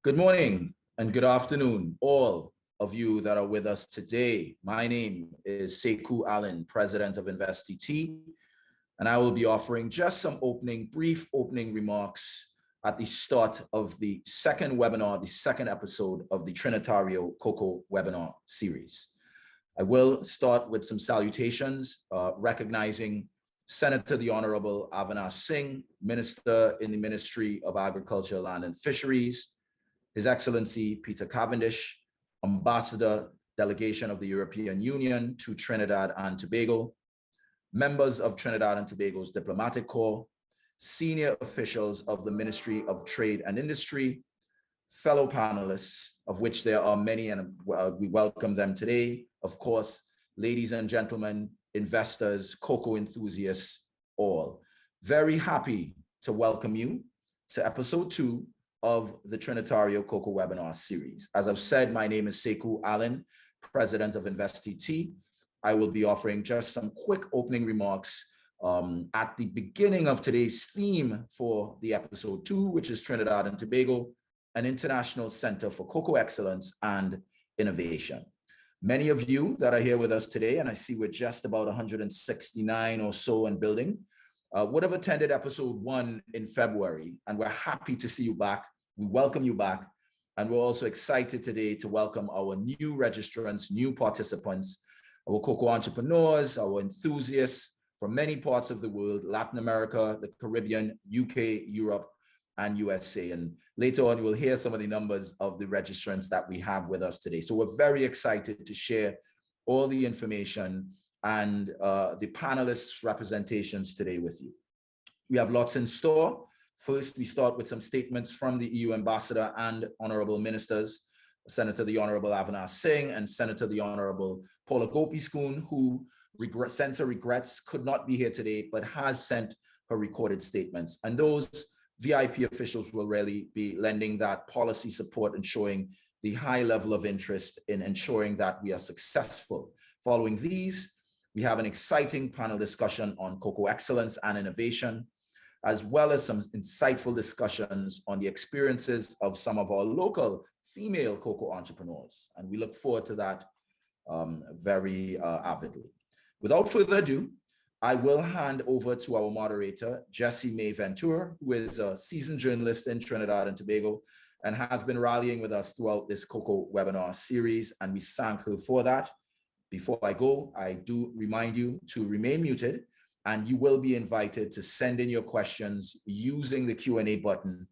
Good morning and good afternoon, all of you that are with us today. My name is Sekou Allen, President of InvestTT, and I will be offering just some brief opening remarks at the start of the second webinar, the second episode of the Trinitario Cocoa Webinar Series. I will start with some salutations, recognizing Senator the Honorable Avinash Singh, Minister in the Ministry of Agriculture, Land and Fisheries, His Excellency Peter Cavendish, Ambassador, Delegation of the European Union to Trinidad and Tobago, members of Trinidad and Tobago's Diplomatic Corps, senior officials of the Ministry of Trade and Industry, fellow panelists, of which there are many, and we welcome them today. Of course, ladies and gentlemen, investors, cocoa enthusiasts, all. Very happy to welcome you to episode 2 of the Trinitario Cocoa Webinar Series. As I've said, my name is Sekou Allen, President of InvestTT. I will be offering just some quick opening remarks at the beginning of today's theme for the episode 2, which is Trinidad and Tobago, an international center for cocoa excellence and innovation. Many of you that are here with us today, and I see we're just about 169 or so and building, would have attended episode 1 in February, and we're happy to see you back. We welcome you back, and we're also excited today to welcome our new registrants, new participants, our cocoa entrepreneurs, our enthusiasts from many parts of the world, Latin America, the Caribbean, UK, Europe, and USA. And later on, we'll hear some of the numbers of the registrants that we have with us today. So we're very excited to share all the information and the panelists' representations today with you. We have lots in store. First, we start with some statements from the EU Ambassador and Honorable Ministers, Senator the Honorable Avinash Singh and Senator the Honorable Paula Gopiskun, who sends her regrets, could not be here today, but has sent her recorded statements. And those VIP officials will really be lending that policy support and showing the high level of interest in ensuring that we are successful. Following these, we have an exciting panel discussion on cocoa excellence and innovation, as well as some insightful discussions on the experiences of some of our local female cocoa entrepreneurs. And we look forward to that very avidly. Without further ado, I will hand over to our moderator, Jessie May Ventura, who is a seasoned journalist in Trinidad and Tobago and has been rallying with us throughout this cocoa webinar series, and we thank her for that. Before I go, I do remind you to remain muted, and you will be invited to send in your questions using the Q&A button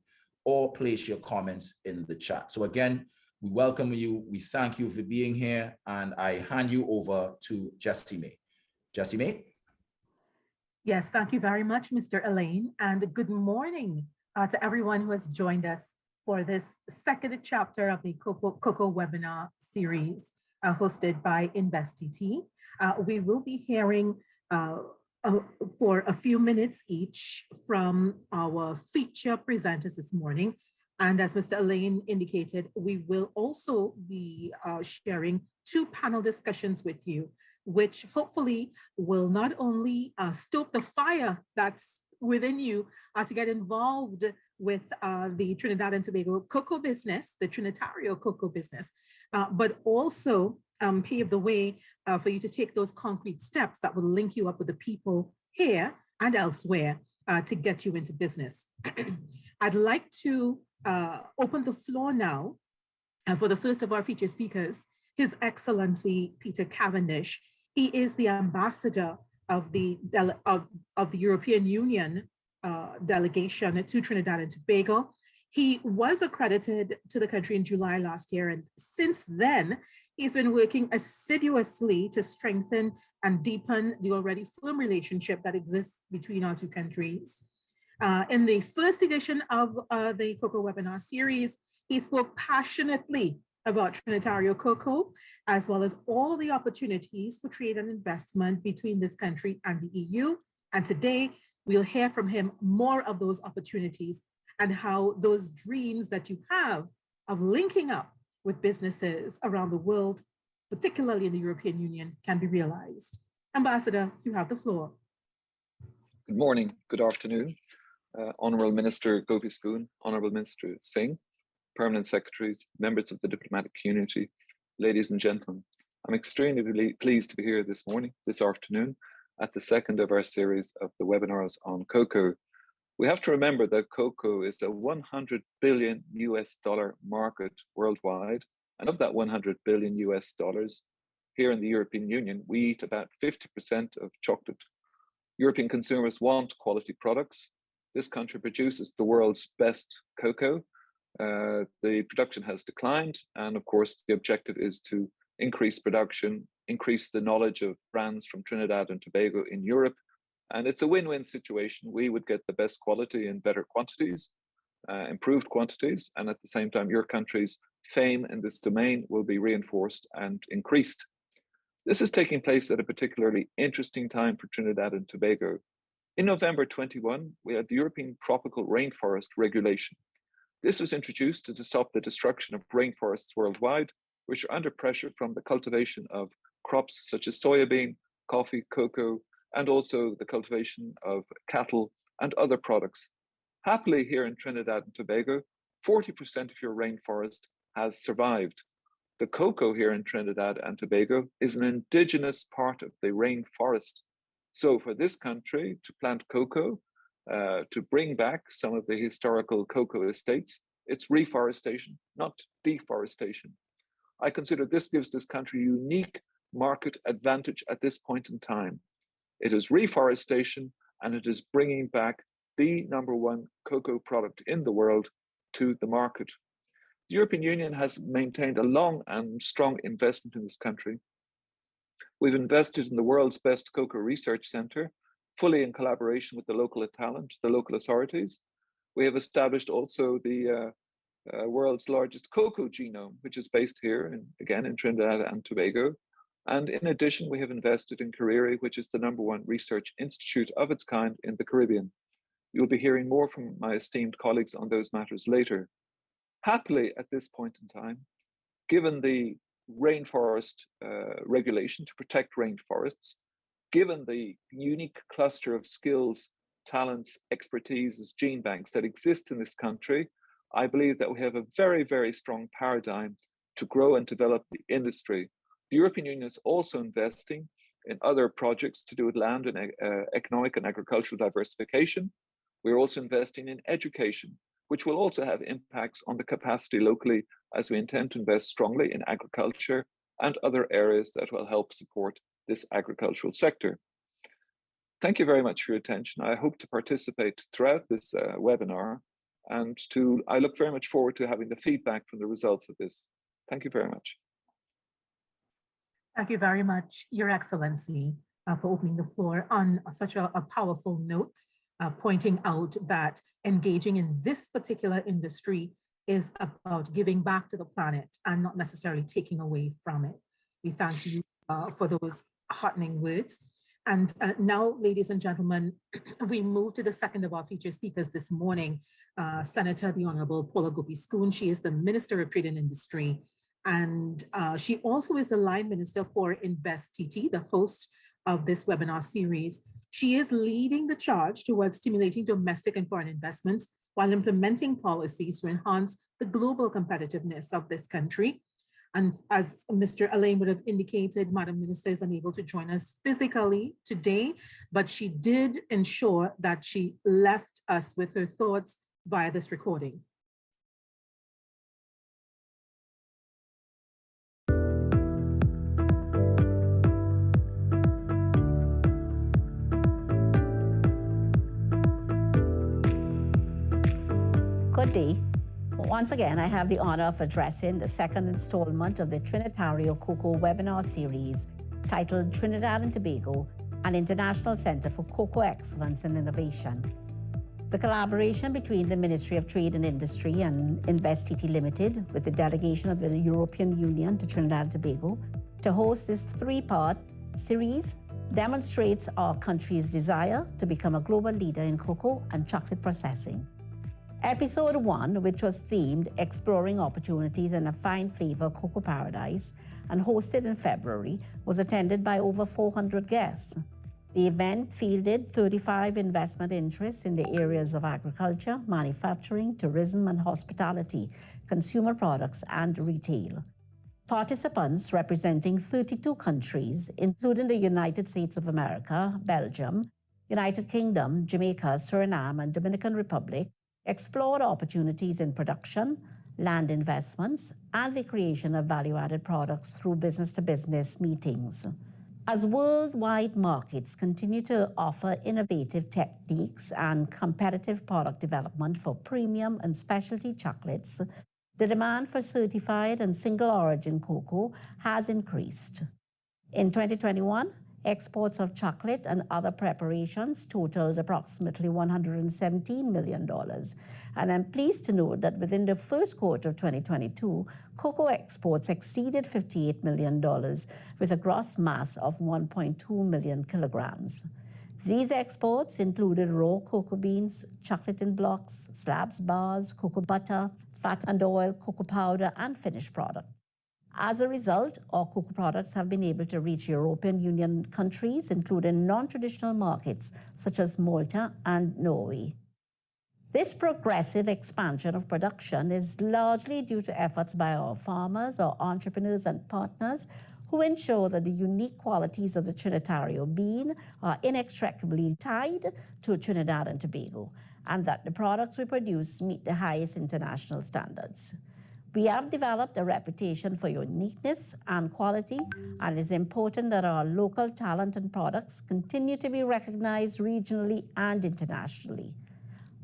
or place your comments in the chat. So again, we welcome you, we thank you for being here, and I hand you over to Jessie May. Jessie May? Yes, thank you very much, Mr. Elaine, and good morning to everyone who has joined us for this second chapter of the Cocoa Webinar Series hosted by InvestTT. We will be hearing for a few minutes each from our feature presenters this morning. And as Mr. Elaine indicated, we will also be sharing 2 panel discussions with you, which hopefully will not only stoke the fire that's within you to get involved with the Trinidad and Tobago cocoa business, the Trinitario cocoa business, but also pave the way for you to take those concrete steps that will link you up with the people here and elsewhere to get you into business. I'd like to open the floor now for the first of our featured speakers, His Excellency Peter Cavendish. He is the ambassador of the European Union delegation to Trinidad and Tobago. He was accredited to the country in July last year, and since then, he's been working assiduously to strengthen and deepen the already firm relationship that exists between our 2 countries. In the first edition of the Cocoa Webinar Series, he spoke passionately about Trinitario Cocoa, as well as all the opportunities for trade and investment between this country and the EU. And today, we'll hear from him more of those opportunities and how those dreams that you have of linking up with businesses around the world, particularly in the European Union, can be realized. Ambassador, you have the floor. Good morning, good afternoon. Honourable Minister Gopiskun, Honourable Minister Singh, permanent secretaries, members of the diplomatic community, ladies and gentlemen. I'm extremely pleased to be here this afternoon, at the second of our series of the webinars on cocoa. We have to remember that cocoa is a $100 billion market worldwide. And of that $100 billion here in the European Union, we eat about 50% of chocolate. European consumers want quality products. This country produces the world's best cocoa. The production has declined. And of course, the objective is to increase production, increase the knowledge of brands from Trinidad and Tobago in Europe. And it's a win-win situation. We would get the best quality in better quantities, improved quantities, and at the same time, your country's fame in this domain will be reinforced and increased. This is taking place at a particularly interesting time for Trinidad and Tobago. In November 21, we had the European Tropical Rainforest Regulation. This was introduced to stop the destruction of rainforests worldwide, which are under pressure from the cultivation of crops such as soybean, coffee, cocoa, and also the cultivation of cattle and other products. Happily, here in Trinidad and Tobago, 40% of your rainforest has survived. The cocoa here in Trinidad and Tobago is an indigenous part of the rainforest. So for this country to plant cocoa, to bring back some of the historical cocoa estates, it's reforestation, not deforestation. I consider this gives this country a unique market advantage at this point in time. It is reforestation, and it is bringing back the #1 cocoa product in the world to the market. The European Union has maintained a long and strong investment in this country. We've invested in the world's best cocoa research center, fully in collaboration with the local talent, the local authorities. We have established also the world's largest cocoa genome, which is based here, again in Trinidad and Tobago. And in addition, we have invested in Kariri, which is the #1 research institute of its kind in the Caribbean. You'll be hearing more from my esteemed colleagues on those matters later. Happily, at this point in time, given the rainforest regulation to protect rainforests, given the unique cluster of skills, talents, expertise, gene banks that exist in this country, I believe that we have a very, very strong paradigm to grow and develop the industry. The European Union is also investing in other projects to do with land and economic and agricultural diversification. We're also investing in education, which will also have impacts on the capacity locally, as we intend to invest strongly in agriculture and other areas that will help support this agricultural sector. Thank you very much for your attention. I hope to participate throughout this webinar, and I look very much forward to having the feedback from the results of this. Thank you very much. Thank you very much, Your Excellency, for opening the floor on such a powerful note, pointing out that engaging in this particular industry is about giving back to the planet and not necessarily taking away from it. We thank you for those heartening words. And now, ladies and gentlemen, we move to the second of our featured speakers this morning, Senator the Honorable Paula Gopi-Scoon. She is the Minister of Trade and Industry. And she also is the line minister for InvestTT, the host of this webinar series. She is leading the charge towards stimulating domestic and foreign investments while implementing policies to enhance the global competitiveness of this country. And as Mr. Alain would have indicated, Madam Minister is unable to join us physically today, but she did ensure that she left us with her thoughts via this recording. Good day. Once again, I have the honor of addressing the second installment of the Trinitario Cocoa Webinar Series titled Trinidad and Tobago, an International Center for Cocoa Excellence and Innovation. The collaboration between the Ministry of Trade and Industry and InvestTT Limited with the delegation of the European Union to Trinidad and Tobago to host this three-part series demonstrates our country's desire to become a global leader in cocoa and chocolate processing. Episode 1, which was themed Exploring Opportunities in a Fine Flavor Cocoa Paradise and hosted in February, was attended by over 400 guests. The event fielded 35 investment interests in the areas of agriculture, manufacturing, tourism and hospitality, consumer products, and retail. Participants representing 32 countries, including the United States of America, Belgium, United Kingdom, Jamaica, Suriname, and Dominican Republic, explored opportunities in production, land investments, and the creation of value-added products through business-to-business meetings. As worldwide markets continue to offer innovative techniques and competitive product development for premium and specialty chocolates, the demand for certified and single-origin cocoa has increased. In 2021, exports of chocolate and other preparations totaled approximately $117 million. And I'm pleased to note that within the first quarter of 2022, cocoa exports exceeded $58 million with a gross mass of 1.2 million kilograms. These exports included raw cocoa beans, chocolate in blocks, slabs bars, cocoa butter, fat and oil, cocoa powder, and finished product. As a result, our cocoa products have been able to reach European Union countries, including non-traditional markets such as Malta and Norway. This progressive expansion of production is largely due to efforts by our farmers, our entrepreneurs and partners who ensure that the unique qualities of the Trinitario bean are inextricably tied to Trinidad and Tobago, and that the products we produce meet the highest international standards. We have developed a reputation for uniqueness and quality, and it is important that our local talent and products continue to be recognized regionally and internationally.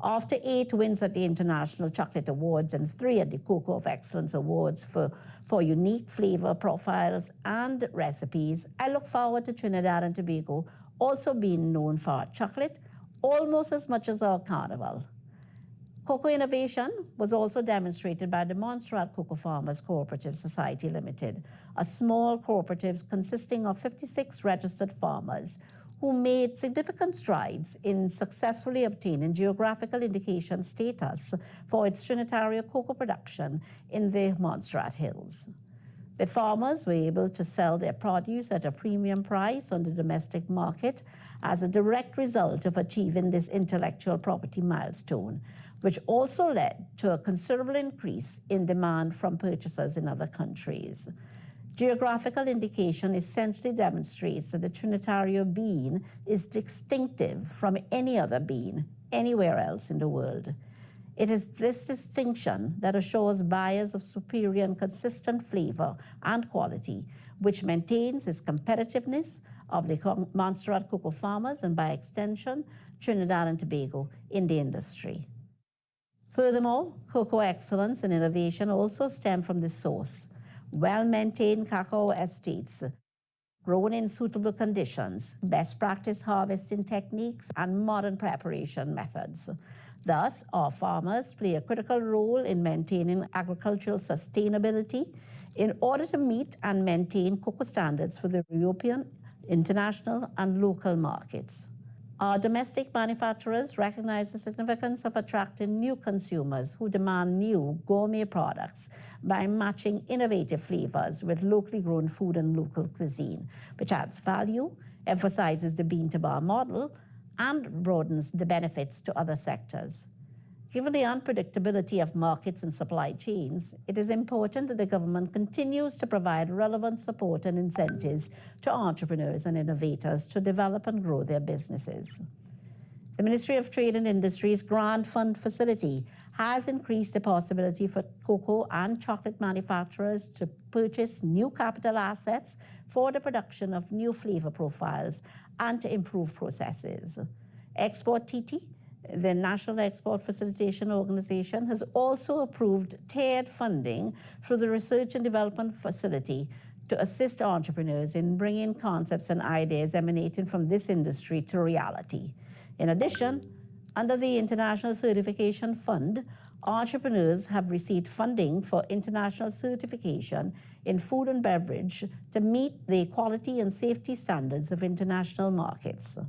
After 8 wins at the International Chocolate Awards and 3 at the Cocoa of Excellence Awards for unique flavor profiles and recipes, I look forward to Trinidad and Tobago also being known for our chocolate almost as much as our carnival. Cocoa innovation was also demonstrated by the Ministerial Cocoa Farmers Cooperative Society Limited, a small cooperative consisting of 56 registered farmers who made significant strides in successfully obtaining geographical indication status for its Trinitario cocoa production in the Montserrat Hills. The farmers were able to sell their produce at a premium price on the domestic market as a direct result of achieving this intellectual property milestone, which also led to a considerable increase in demand from purchasers in other countries. Geographical indication essentially demonstrates that the Trinitario bean is distinctive from any other bean anywhere else in the world. It is this distinction that assures buyers of superior and consistent flavor and quality, which maintains its competitiveness of the Montserrat cocoa farmers and, by extension, Trinidad and Tobago in the industry. Furthermore, cocoa excellence and innovation also stem from the source. Well-maintained cacao estates, grown in suitable conditions, best practice harvesting techniques, and modern preparation methods. Thus, our farmers play a critical role in maintaining agricultural sustainability in order to meet and maintain cocoa standards for the European, international, and local markets. Our domestic manufacturers recognize the significance of attracting new consumers who demand new gourmet products by matching innovative flavors with locally grown food and local cuisine, which adds value, emphasizes the bean-to-bar model, and broadens the benefits to other sectors. Given the unpredictability of markets and supply chains, it is important that the government continues to provide relevant support and incentives to entrepreneurs and innovators to develop and grow their businesses. The Ministry of Trade and Industry's Grant Fund facility has increased the possibility for cocoa and chocolate manufacturers to purchase new capital assets for the production of new flavor profiles and to improve processes. Export TT, the National Export Facilitation Organization, has also approved tiered funding through the Research and Development Facility to assist entrepreneurs in bringing concepts and ideas emanating from this industry to reality. In addition, under the International Certification Fund, entrepreneurs have received funding for international certification in food and beverage to meet the quality and safety standards of international markets.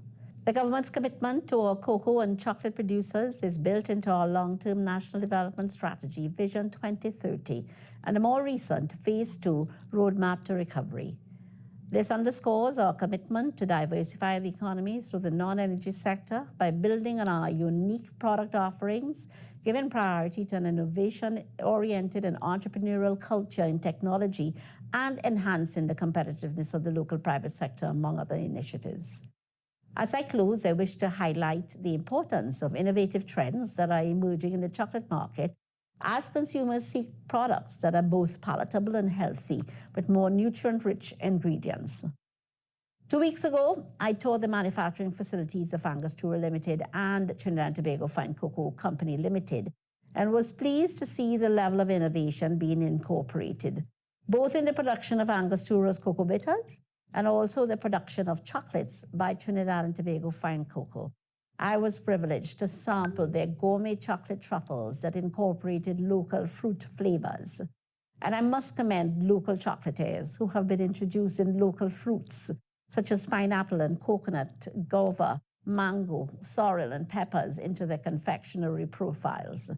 The government's commitment to our cocoa and chocolate producers is built into our long-term National Development Strategy, Vision 2030, and a more recent Phase 2 Roadmap to Recovery. This underscores our commitment to diversify the economy through the non-energy sector by building on our unique product offerings, giving priority to an innovation-oriented and entrepreneurial culture in technology, and enhancing the competitiveness of the local private sector, among other initiatives. As I close, I wish to highlight the importance of innovative trends that are emerging in the chocolate market as consumers seek products that are both palatable and healthy, with more nutrient-rich ingredients. 2 weeks ago, I toured the manufacturing facilities of Angostura Limited and Trinidad and Tobago Fine Cocoa Company Limited, and was pleased to see the level of innovation being incorporated, both in the production of Angostura's cocoa bitters and also the production of chocolates by Trinidad and Tobago Fine Cocoa. I was privileged to sample their gourmet chocolate truffles that incorporated local fruit flavors. And I must commend local chocolatiers who have been introducing local fruits, such as pineapple and coconut, guava, mango, sorrel, and peppers into their confectionery profiles.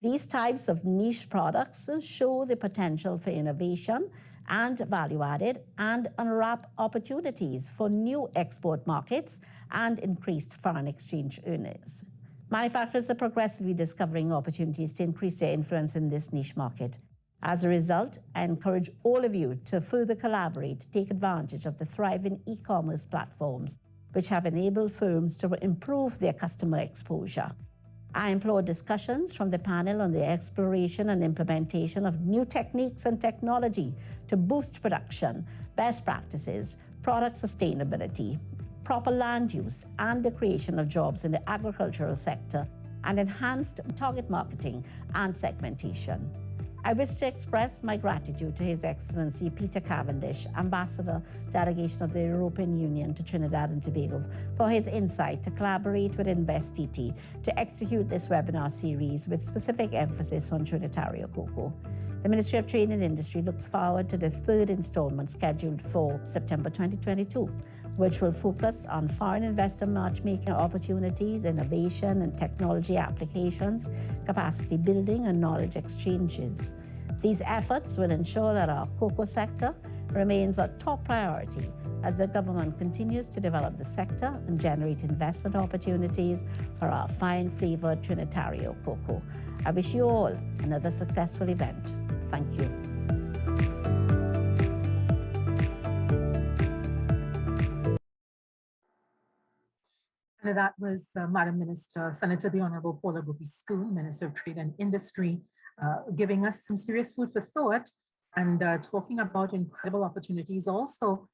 These types of niche products show the potential for innovation and value added and unwrap opportunities for new export markets and increased foreign exchange earnings. Manufacturers are progressively discovering opportunities to increase their influence in this niche market. As a result, I encourage all of you to further collaborate to take advantage of the thriving e-commerce platforms which have enabled firms to improve their customer exposure. I implore discussions from the panel on the exploration and implementation of new techniques and technology to boost production, best practices, product sustainability, proper land use, and the creation of jobs in the agricultural sector, and enhanced target marketing and segmentation. I wish to express my gratitude to His Excellency Peter Cavendish, Ambassador, Delegation of the European Union to Trinidad and Tobago, for his insight to collaborate with InvestTT to execute this webinar series with specific emphasis on Trinitario Cocoa. The Ministry of Trade and Industry looks forward to the third installment scheduled for September 2022, which will focus on foreign investor matchmaking opportunities, innovation and technology applications, capacity building and knowledge exchanges. These efforts will ensure that our cocoa sector remains a top priority as the government continues to develop the sector and generate investment opportunities for our fine flavored Trinitario cocoa. I wish you all another successful event. Thank you. And that was Madam Minister, Senator the Honorable Paula Gopi-Scoon, Minister of Trade and Industry, giving us some serious food for thought and talking about incredible opportunities, also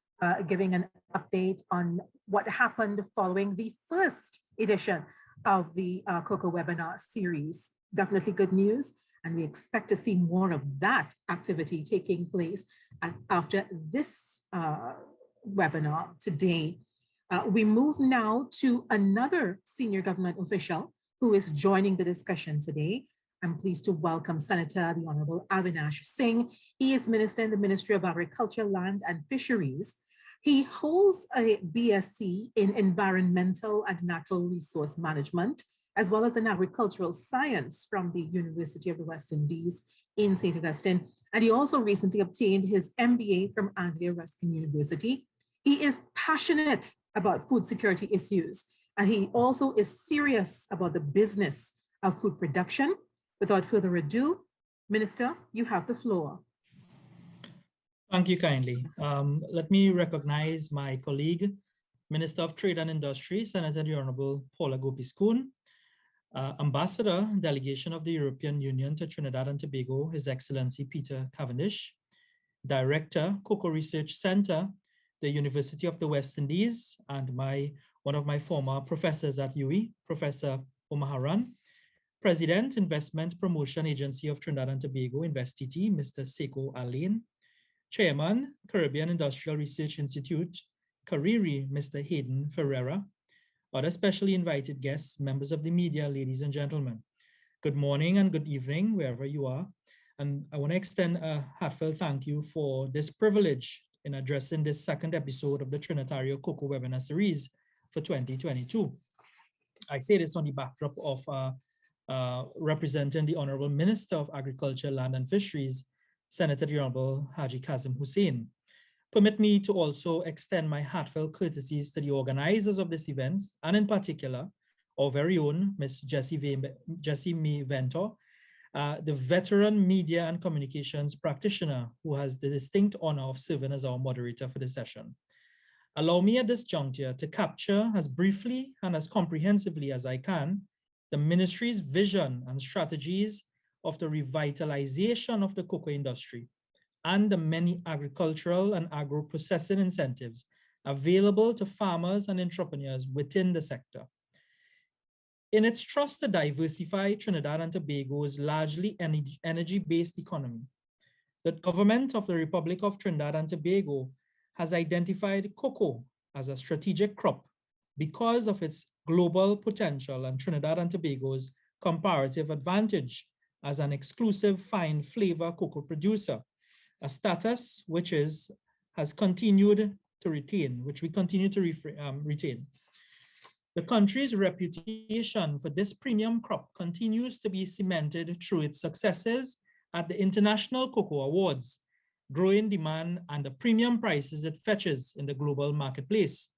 giving an update on what happened following the first edition of the Cocoa Webinar Series. Definitely good news, and we expect to see more of that activity taking place after this webinar today. We move now to another senior government official who is joining the discussion today. I'm pleased to welcome Senator the Honorable Avinash Singh. He is Minister in the Ministry of Agriculture, Land and Fisheries. He holds a BSc in Environmental and Natural Resource Management, as well as in Agricultural Science from the University of the West Indies in St. Augustine. And he also recently obtained his MBA from Anglia Ruskin University. He is passionate about food security issues, and he also is serious about the business of food production. Without further ado, Minister, you have the floor. Thank you kindly. Let me recognize my colleague, Minister of Trade and Industry, Senator the Honorable Paula Gopi-Scoon, Ambassador, Delegation of the European Union to Trinidad and Tobago, His Excellency Peter Cavendish, Director, Cocoa Research Center, the University of the West Indies, and one of my former professors at UE, Professor Omaharan, President, Investment Promotion Agency of Trinidad and Tobago, InvestTT, Mr. Sekou Alain, Chairman, Caribbean Industrial Research Institute, Cariri, Mr. Hayden Ferreira, other specially invited guests, members of the media, ladies and gentlemen. Good morning and good evening, wherever you are. And I want to extend a heartfelt thank you for this privilege in addressing this second episode of the Trinitario Cocoa Webinar Series for 2022. I say this on the backdrop of representing the Honorable Minister of Agriculture, Land and Fisheries, Senator the Honorable Haji Kazim Hussein. Permit me to also extend my heartfelt courtesies to the organizers of this event, and in particular, our very own Ms. Jessie May Ventor, the veteran media and communications practitioner who has the distinct honor of serving as our moderator for the session. Allow me at this juncture to capture as briefly and as comprehensively as I can the ministry's vision and strategies of the revitalization of the cocoa industry and the many agricultural and agro-processing incentives available to farmers and entrepreneurs within the sector. In its thrust to diversify Trinidad and Tobago's largely energy-based economy, the government of the Republic of Trinidad and Tobago has identified cocoa as a strategic crop because of its global potential and Trinidad and Tobago's comparative advantage as an exclusive fine flavor cocoa producer, a status which has continued to retain, which we continue to retain. The country's reputation for this premium crop continues to be cemented through its successes at the International Cocoa Awards, growing demand and the premium prices it fetches in the global marketplace.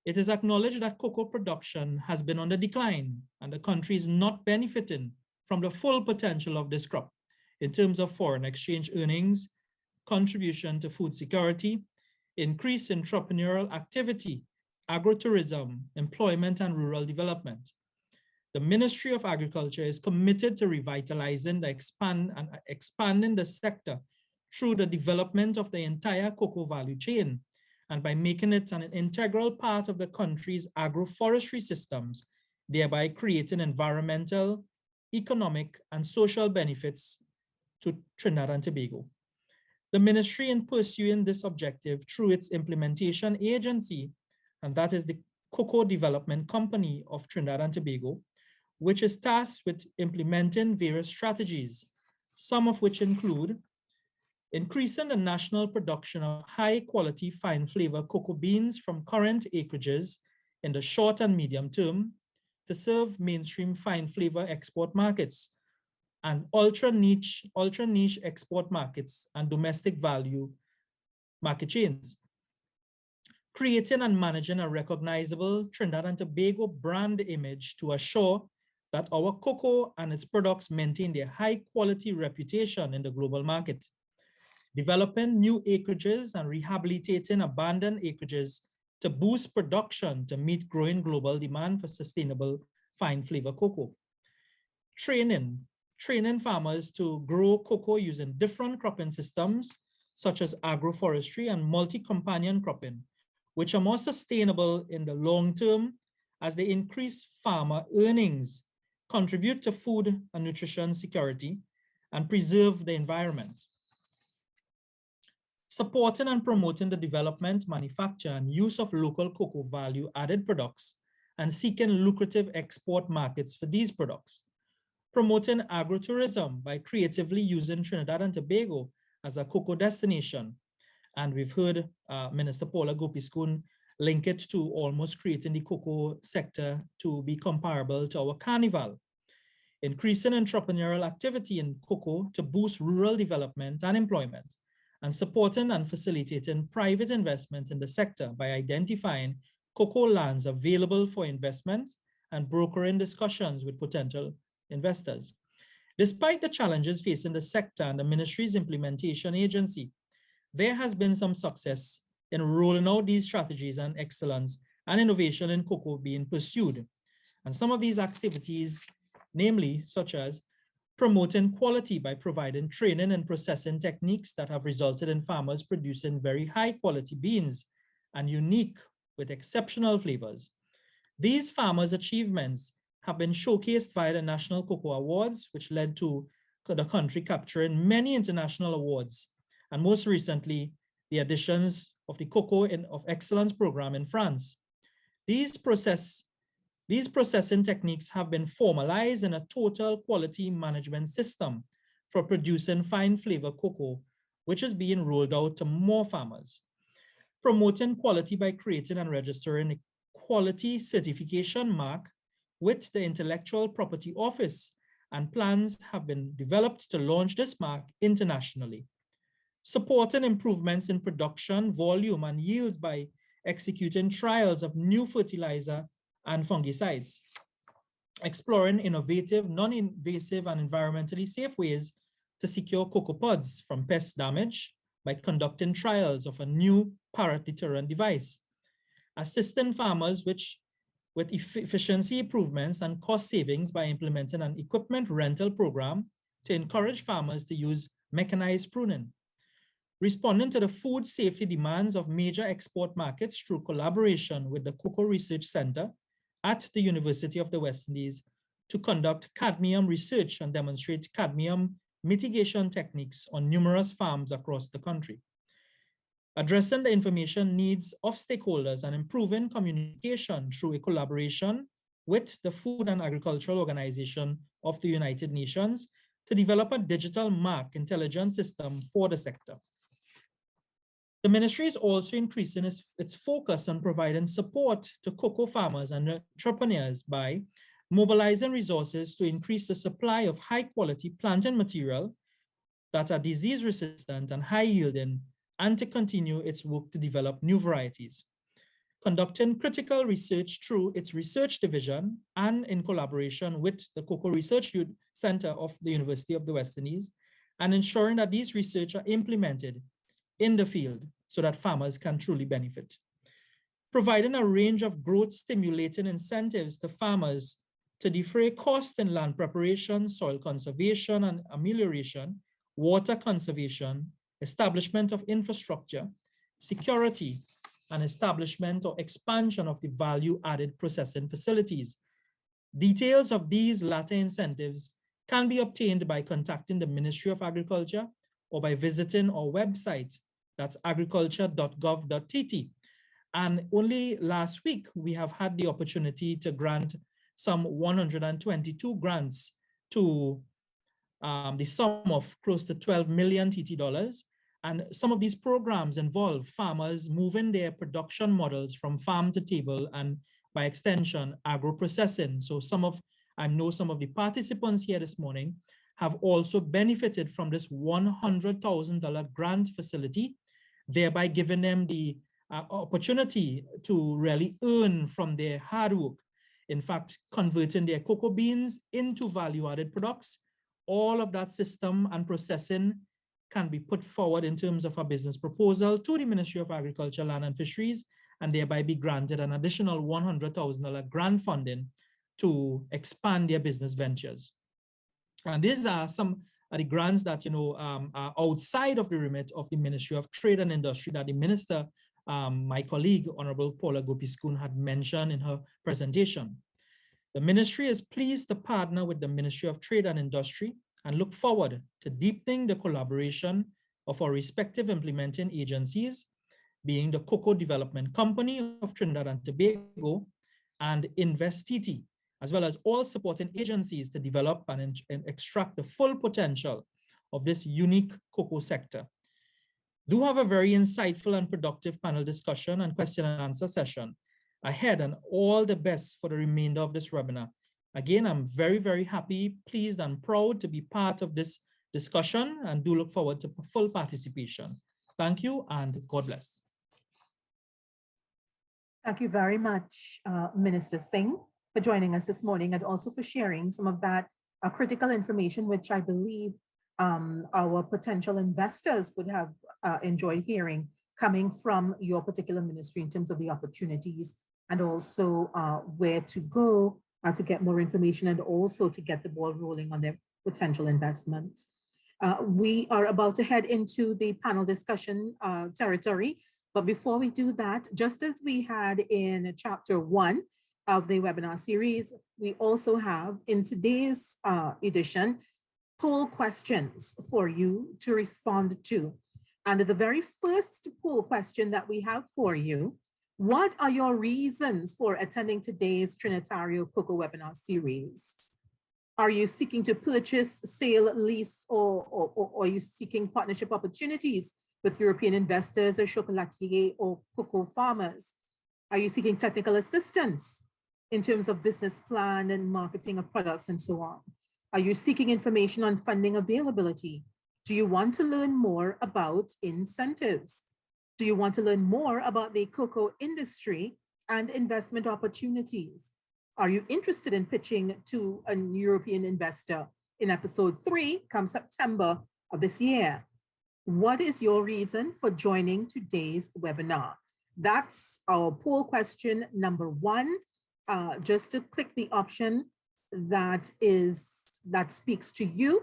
It is acknowledged that cocoa production has been on the decline and the country is not benefiting from the full potential of this crop in terms of foreign exchange earnings, contribution to food security, increase in entrepreneurial activity, agrotourism, employment, and rural development. The Ministry of Agriculture is committed to revitalizing expanding the sector through the development of the entire cocoa value chain and by making it an integral part of the country's agroforestry systems, thereby creating environmental, economic, and social benefits to Trinidad and Tobago. The ministry, in pursuing this objective through its implementation agency, and that is the Cocoa Development Company of Trinidad and Tobago, which is tasked with implementing various strategies, some of which include increasing the national production of high-quality fine flavor cocoa beans from current acreages in the short and medium term to serve mainstream fine flavor export markets and ultra niche export markets and domestic value market chains. Creating and managing a recognizable Trinidad and Tobago brand image to assure that our cocoa and its products maintain their high-quality reputation in the global market. Developing new acreages and rehabilitating abandoned acreages to boost production to meet growing global demand for sustainable fine flavor cocoa. Training farmers to grow cocoa using different cropping systems, such as agroforestry and multi-companion cropping, which are more sustainable in the long term as they increase farmer earnings, contribute to food and nutrition security, and preserve the environment. Supporting and promoting the development, manufacture, and use of local cocoa value-added products and seeking lucrative export markets for these products. Promoting agrotourism by creatively using Trinidad and Tobago as a cocoa destination. And we've heard Minister Paula Gopiskun link it to almost creating the cocoa sector to be comparable to our carnival. Increasing entrepreneurial activity in cocoa to boost rural development and employment, and supporting and facilitating private investment in the sector by identifying cocoa lands available for investment and brokering discussions with potential investors. Despite the challenges facing the sector and the ministry's implementation agency, there has been some success in rolling out these strategies and excellence and innovation in cocoa being pursued. And some of these activities, namely such as promoting quality by providing training and processing techniques that have resulted in farmers producing very high quality beans and unique with exceptional flavors. These farmers' achievements have been showcased via the National Cocoa Awards, which led to the country capturing many international awards, and most recently, the additions of the Cocoa of Excellence program in France. These processing techniques have been formalized in a total quality management system for producing fine flavor cocoa, which is being rolled out to more farmers. Promoting quality by creating and registering a quality certification mark with the Intellectual Property Office, and plans have been developed to launch this mark internationally. supporting improvements in production, volume, and yields by executing trials of new fertilizer and fungicides, exploring innovative, non-invasive, and environmentally safe ways to secure cocoa pods from pest damage by conducting trials of a new parrot deterrent device, assisting farmers with efficiency improvements and cost savings by implementing an equipment rental program to encourage farmers to use mechanized pruning, responding to the food safety demands of major export markets through collaboration with the Cocoa Research Center at the University of the West Indies to conduct cadmium research and demonstrate cadmium mitigation techniques on numerous farms across the country, addressing the information needs of stakeholders and improving communication through a collaboration with the Food and Agricultural Organization of the United Nations to develop a digital mark intelligence system for the sector. The ministry is also increasing its focus on providing support to cocoa farmers and entrepreneurs by mobilizing resources to increase the supply of high-quality planting material that are disease-resistant and high-yielding, and to continue its work to develop new varieties, conducting critical research through its research division and in collaboration with the Cocoa Research Center of the University of the West Indies, and ensuring that these research are implemented in the field so that farmers can truly benefit. Providing a range of growth-stimulating incentives to farmers to defray cost in land preparation, soil conservation and amelioration, water conservation, establishment of infrastructure, security, and establishment or expansion of the value-added processing facilities. Details of these latter incentives can be obtained by contacting the Ministry of Agriculture or by visiting our website, that's agriculture.gov.tt. And only last week, we have had the opportunity to grant some 122 grants to the sum of close to 12 million TT dollars. And some of these programs involve farmers moving their production models from farm to table and by extension, agro-processing. So I know some of the participants here this morning have also benefited from this $100,000 grant facility, thereby giving them the opportunity to really earn from their hard work. In fact, converting their cocoa beans into value-added products. All of that system and processing can be put forward in terms of a business proposal to the Ministry of Agriculture, Land and Fisheries, and thereby be granted an additional $100,000 grant funding to expand their business ventures. And these are some of the grants that are outside of the remit of the Ministry of Trade and Industry that the Minister, my colleague, Honorable Paula Gopiskun, had mentioned in her presentation. The Ministry is pleased to partner with the Ministry of Trade and Industry and look forward to deepening the collaboration of our respective implementing agencies, being the Cocoa Development Company of Trinidad and Tobago and InvestTT, as well as all supporting agencies to develop and extract the full potential of this unique cocoa sector. Do have a very insightful and productive panel discussion and question and answer session ahead, and all the best for the remainder of this webinar. Again, I'm very, very happy, pleased, and proud to be part of this discussion and do look forward to full participation. Thank you and God bless. Thank you very much, Minister Singh, for joining us this morning and also for sharing some of that critical information, which I believe our potential investors would have enjoyed hearing coming from your particular ministry in terms of the opportunities and also where to go to get more information and also to get the ball rolling on their potential investments. We are about to head into the panel discussion territory, but before we do that, just as we had in chapter 1 of the webinar series, we also have in today's edition poll questions for you to respond to. And the very first poll question that we have for you: what are your reasons for attending today's Trinitario Cocoa Webinar Series? Are you seeking to purchase, sale, lease, or are you seeking partnership opportunities with European investors or chocolatier or cocoa farmers? Are you seeking technical assistance in terms of business plan and marketing of products and so on? Are you seeking information on funding availability? Do you want to learn more about incentives? Do you want to learn more about the cocoa industry and investment opportunities? Are you interested in pitching to a European investor in episode 3 come September of this year? What is your reason for joining today's webinar? That's our poll question number 1. Just to click the option that speaks to you.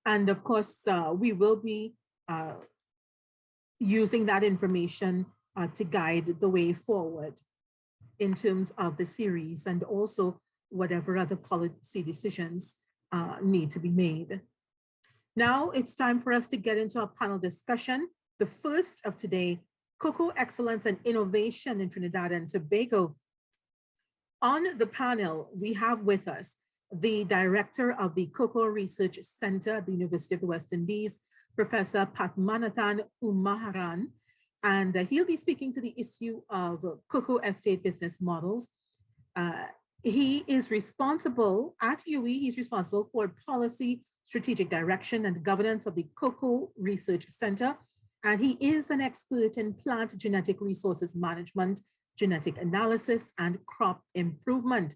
And of course, we will be using that information to guide the way forward in terms of the series and also whatever other policy decisions need to be made. Now it's time for us to get into our panel discussion. The first of today, Cocoa Excellence and Innovation in Trinidad and Tobago. On the panel, we have with us the Director of the Cocoa Research Center at the University of the West Indies, Professor Padmanathan Umaharan, and he'll be speaking to the issue of cocoa estate business models. He is responsible, at UE, he's responsible for policy, strategic direction, and governance of the Cocoa Research Center, and he is an expert in plant genetic resources management, genetic analysis, and crop improvement.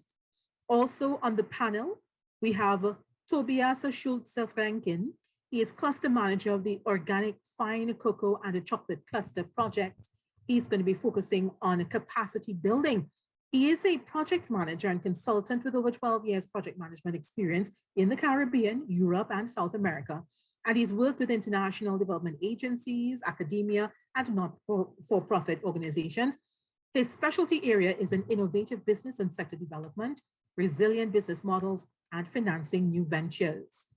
Also on the panel, we have Tobias Schulze-Franken. He is cluster manager of the Organic Fine Cocoa and a Chocolate Cluster Project. He's going to be focusing on capacity building. He is a project manager and consultant with over 12 years project management experience in the Caribbean, Europe, and South America. And he's worked with international development agencies, academia, and not-for-profit organizations. His specialty area is in innovative business and sector development, resilient business models, and financing new ventures.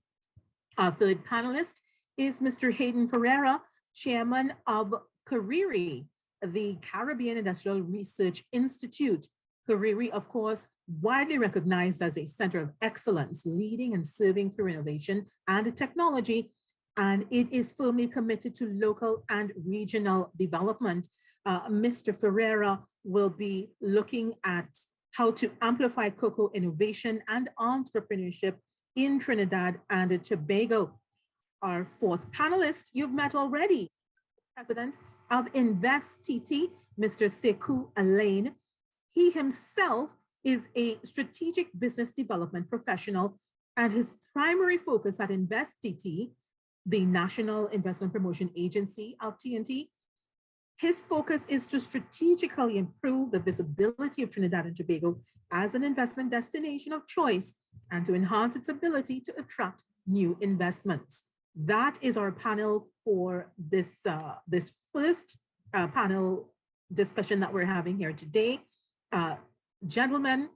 Our third panelist is Mr. Hayden Ferreira, chairman of CARIRI, the Caribbean Industrial Research Institute. CARIRI, of course, widely recognized as a center of excellence, leading and serving through innovation and technology, and it is firmly committed to local and regional development. Mr. Ferreira will be looking at how to amplify cocoa innovation and entrepreneurship in Trinidad and Tobago. Our fourth panelist, you've met already, President of InvestTT, Mr. Sekou Alain. He himself is a strategic business development professional, and his primary focus at InvestTT, the National Investment Promotion Agency of TNT, his focus is to strategically improve the visibility of Trinidad and Tobago as an investment destination of choice and to enhance its ability to attract new investments. That is our panel for this first panel discussion that we're having here today. Gentlemen,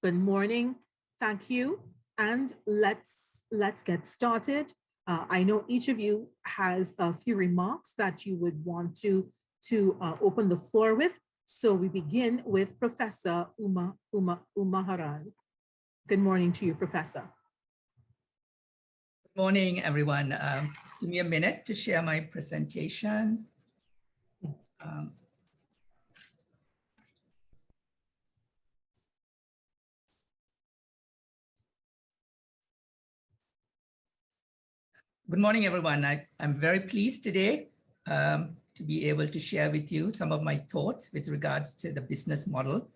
good morning. Thank you. And let's get started. I know each of you has a few remarks that you would want to open the floor with. So we begin with Professor Umaharan. Good morning to you, Professor. Good morning, everyone. Give me a minute to share my presentation. Good morning, everyone. I'm very pleased today to be able to share with you some of my thoughts with regards to the business model.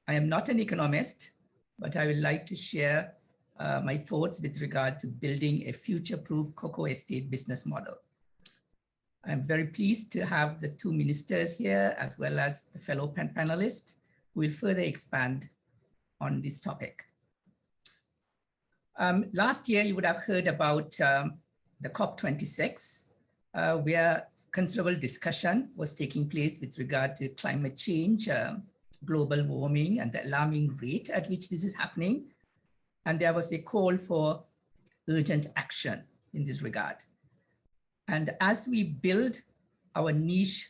I am not an economist, but I would like to share my thoughts with regard to building a future-proof cocoa estate business model. I'm very pleased to have the two ministers here, as well as the fellow panelists, who will further expand on this topic. Last year, you would have heard about the COP26, where considerable discussion was taking place with regard to climate change, global warming, and the alarming rate at which this is happening. And there was a call for urgent action in this regard. And as we build our niche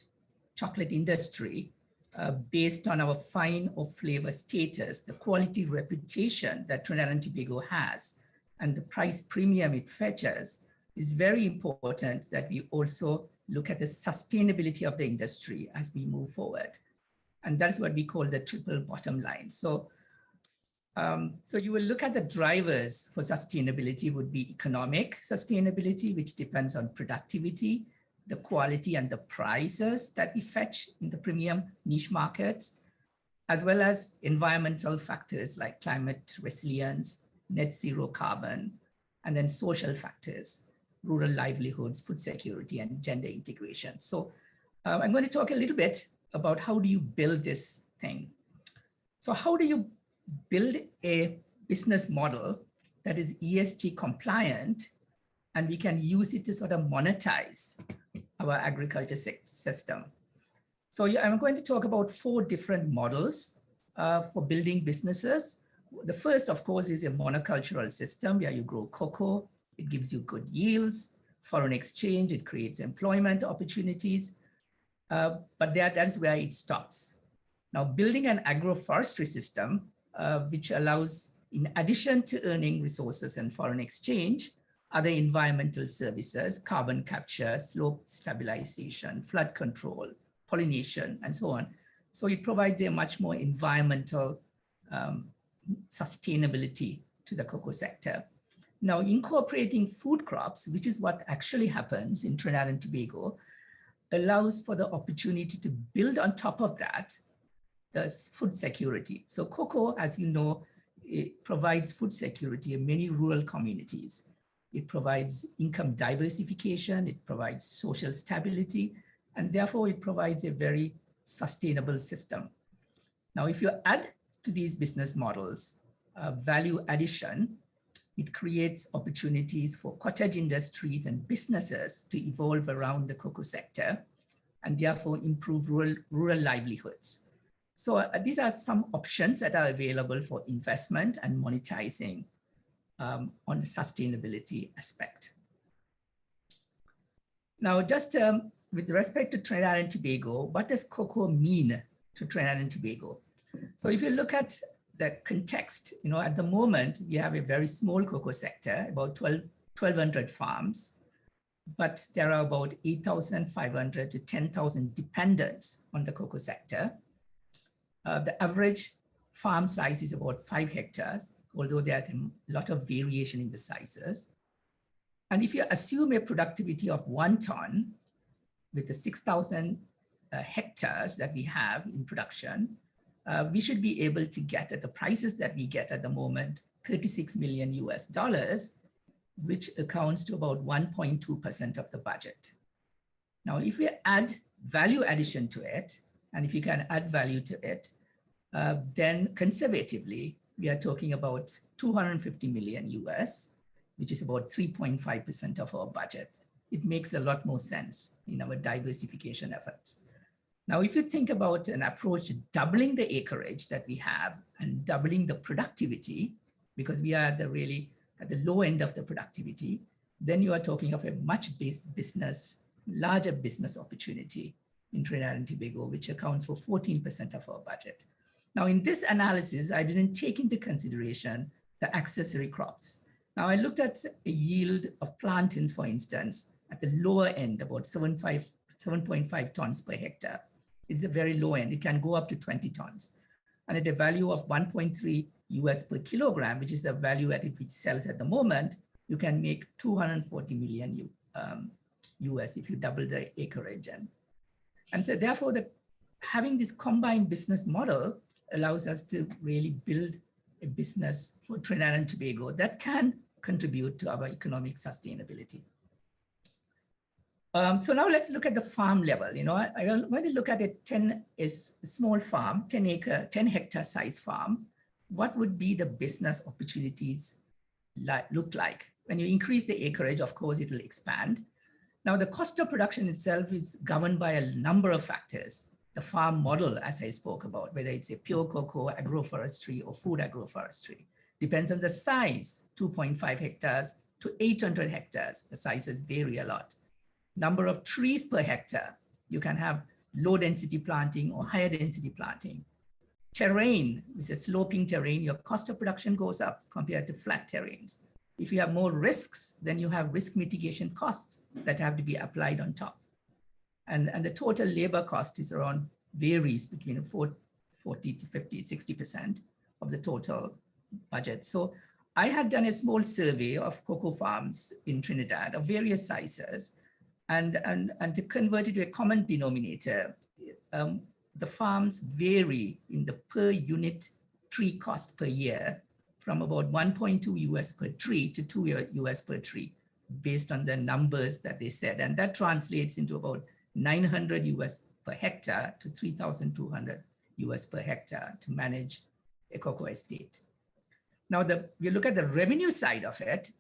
chocolate industry based on our fine or flavor status, the quality reputation that Trinidad and Tobago has, and the price premium it fetches, is very important that we also look at the sustainability of the industry as we move forward. And that's what we call the triple bottom line. So So you will look at the drivers for sustainability would be economic sustainability, which depends on productivity, the quality and the prices that we fetch in the premium niche markets, as well as environmental factors like climate resilience, net zero carbon, and then social factors, rural livelihoods, food security, and gender integration. So I'm going to talk a little bit about how do you build this thing. So how do you build a business model that is ESG compliant, and we can use it to sort of monetize our agriculture system? So I'm going to talk about 4 different models for building businesses. The first, of course, is a monocultural system where you grow cocoa. It gives you good yields, foreign exchange, it creates employment opportunities, but that's where it stops. Now, building an agroforestry system, which allows, in addition to earning resources and foreign exchange, other environmental services, carbon capture, slope stabilization, flood control, pollination, and so on. So it provides a much more environmental sustainability to the cocoa sector. Now, incorporating food crops, which is what actually happens in Trinidad and Tobago, allows for the opportunity to build on top of that the food security. So cocoa, as you know, it provides food security in many rural communities. It provides income diversification, it provides social stability, and therefore it provides a very sustainable system. Now, if you add to these business models value addition, it creates opportunities for cottage industries and businesses to evolve around the cocoa sector and therefore improve rural livelihoods. So these are some options that are available for investment and monetizing on the sustainability aspect. Now, just with respect to Trinidad and Tobago, what does cocoa mean to Trinidad and Tobago? So if you look at the context, at the moment, we have a very small cocoa sector, about 1,200 farms, but there are about 8,500 to 10,000 dependents on the cocoa sector. The average farm size is about 5 hectares, although there's a lot of variation in the sizes. And if you assume a productivity of 1 ton with the 6,000 hectares that we have in production, we should be able to get at the prices that we get at the moment, $36 million US, which accounts to about 1.2% of the budget. Now, if we add value addition to it, and if you can add value to it, then conservatively, we are talking about 250 million US, which is about 3.5% of our budget. It makes a lot more sense in our diversification efforts. Now, if you think about an approach doubling the acreage that we have and doubling the productivity, because we are really at the low end of the productivity, then you are talking of a much larger business opportunity in Trinidad and Tobago, which accounts for 14% of our budget. Now, in this analysis, I didn't take into consideration the accessory crops. Now, I looked at a yield of plantains, for instance, at the lower end, about 7.5 tons per hectare. It's a very low end. It can go up to 20 tons. And at a value of 1.3 US per kilogram, which is the value at which sells at the moment, you can make 240 million US if you double the acreage. And so therefore, having this combined business model allows us to really build a business for Trinidad and Tobago that can contribute to our economic sustainability. So now let's look at the farm level. I want to look at a small farm, 10 hectare size farm. What would be the business opportunities look like? When you increase the acreage, of course, it will expand. Now, the cost of production itself is governed by a number of factors. The farm model, as I spoke about, whether it's a pure cocoa, agroforestry, or food agroforestry, depends on the size, 2.5 hectares to 800 hectares. The sizes vary a lot. Number of trees per hectare. You can have low density planting or higher density planting. Terrain, with a sloping terrain, your cost of production goes up compared to flat terrains. If you have more risks, then you have risk mitigation costs that have to be applied on top. And the total labor cost is varies between 40 to 50, 60% of the total budget. So I had done a small survey of cocoa farms in Trinidad of various sizes, and to convert it to a common denominator, the farms vary in the per unit tree cost per year from about 1.2 US per tree to 2 US per tree, based on the numbers that they said. And that translates into about 900 US per hectare to 3,200 US per hectare to manage a cocoa estate. Now, we look at the revenue side of it.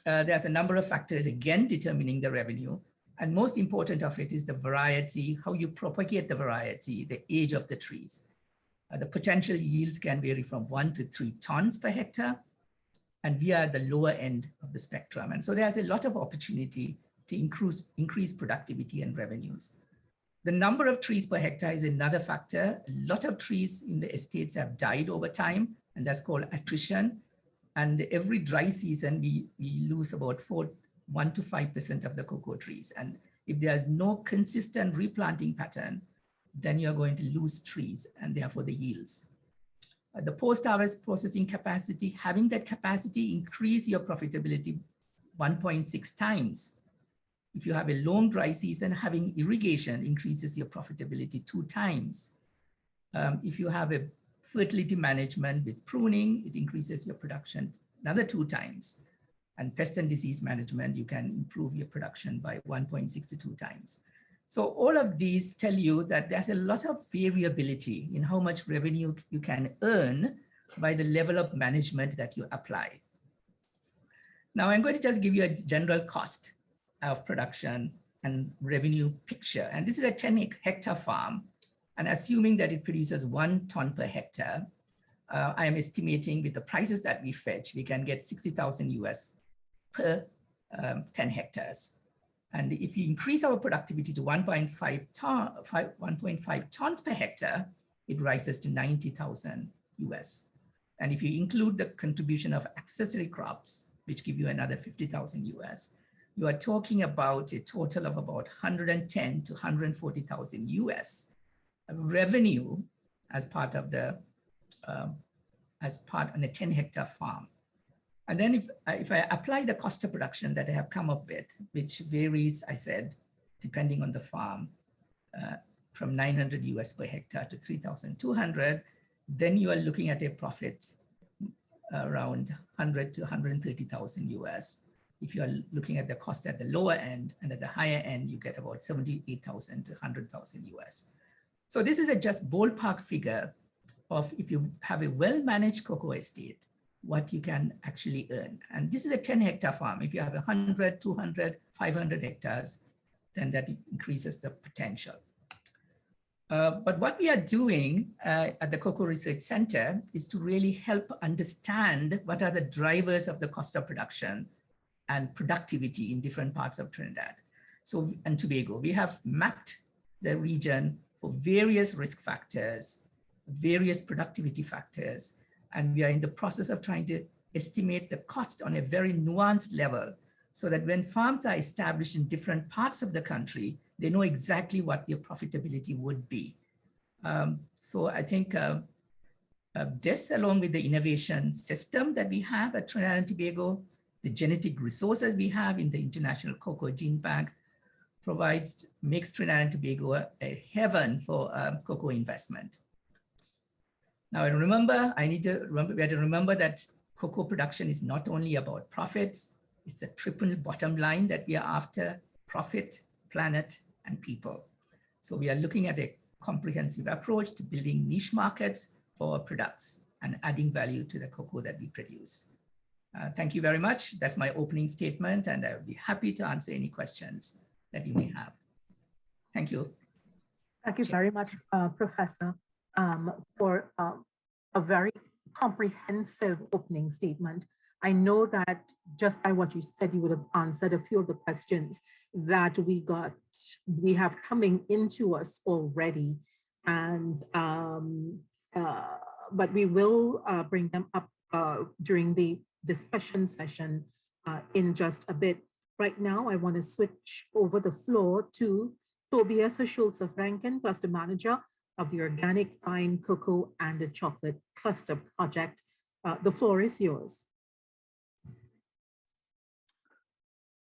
There's a number of factors, again, determining the revenue. And most important of it is the variety, how you propagate the variety, the age of the trees. The potential yields can vary from 1 to 3 tons per hectare, and we are at the lower end of the spectrum. And so there's a lot of opportunity to increase productivity and revenues. The number of trees per hectare is another factor. A lot of trees in the estates have died over time, and that's called attrition. And every dry season, we lose about 1 to 5% of the cocoa trees. And if there's no consistent replanting pattern, then you're going to lose trees and therefore the yields. The post-harvest processing capacity, having that capacity increase your profitability 1.6 times. If you have a long dry season, having irrigation increases your profitability 2 times. If you have a fertility management with pruning, it increases your production another 2 times. And pest and disease management, you can improve your production by 1.6 to 2 times. So all of these tell you that there's a lot of variability in how much revenue you can earn by the level of management that you apply. Now I'm going to just give you a general cost of production and revenue picture. And this is a 10-hectare farm. And assuming that it produces 1 ton per hectare, I am estimating with the prices that we fetch, we can get 60,000 US per 10 hectares. And if you increase our productivity to 1.5 tons per hectare, it rises to 90,000 US. And if you include the contribution of accessory crops, which give you another 50,000 US, you are talking about a total of about 110 to 140,000 US revenue as part of the on a 10-hectare farm. And then if I apply the cost of production that I have come up with, which varies, I said, depending on the farm, from 900 US per hectare to 3,200, then you are looking at a profit around 100 to 130,000 US. If you are looking at the cost at the lower end, and at the higher end, you get about 78,000 to 100,000 US. So this is a just ballpark figure of if you have a well-managed cocoa estate, what you can actually earn. And this is a 10-hectare farm. If you have 100, 200, 500 hectares, then that increases the potential. But what we are doing at the Cocoa Research Center is to really help understand what are the drivers of the cost of production and productivity in different parts of Trinidad and Tobago. We have mapped the region for various risk factors, various productivity factors, and we are in the process of trying to estimate the cost on a very nuanced level so that when farms are established in different parts of the country, they know exactly what their profitability would be. So I think this, along with the innovation system that we have at Trinidad and Tobago, the genetic resources we have in the International Cocoa Gene Bank, makes Trinidad and Tobago a heaven for cocoa investment. Now, we have to remember that cocoa production is not only about profits, it's a triple bottom line that we are after: profit, planet, and people. So we are looking at a comprehensive approach to building niche markets for our products and adding value to the cocoa that we produce. Thank you very much. That's my opening statement, and I would be happy to answer any questions that you may have. Thank you. Thank you very much, Professor, for a very comprehensive opening statement. I know that just by what you said, you would have answered a few of the questions that we have coming into us already, and but we will bring them up during the discussion session in just a bit. Right now, I want to switch over the floor to Tobias Schultz of Rankin, Cluster Manager of the Organic Fine Cocoa and the Chocolate Cluster Project. The floor is yours.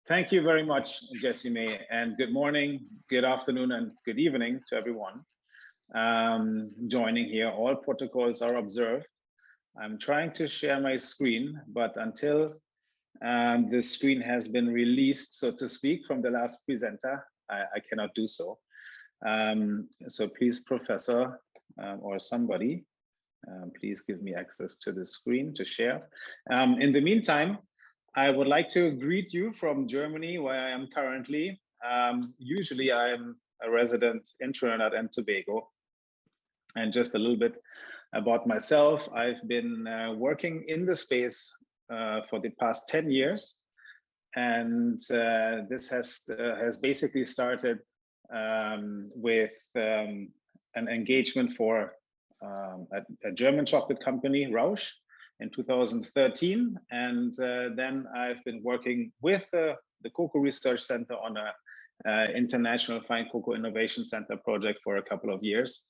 Thank you very much, Jessie May, and good morning, good afternoon, and good evening to everyone joining here. All protocols are observed. I'm trying to share my screen, but until the screen has been released, so to speak, from the last presenter, I cannot do so. So please, Professor or somebody, please give me access to the screen to share. In the meantime, I would like to greet you from Germany, where I am currently. Usually I am a resident in Trinidad and Tobago. And just a little bit about myself, I've been working in the space for the past 10 years. And this has basically started with an engagement for a German chocolate company, Rausch, in 2013, and then I've been working with the Cocoa Research Center on a International Fine Cocoa Innovation Center project for a couple of years.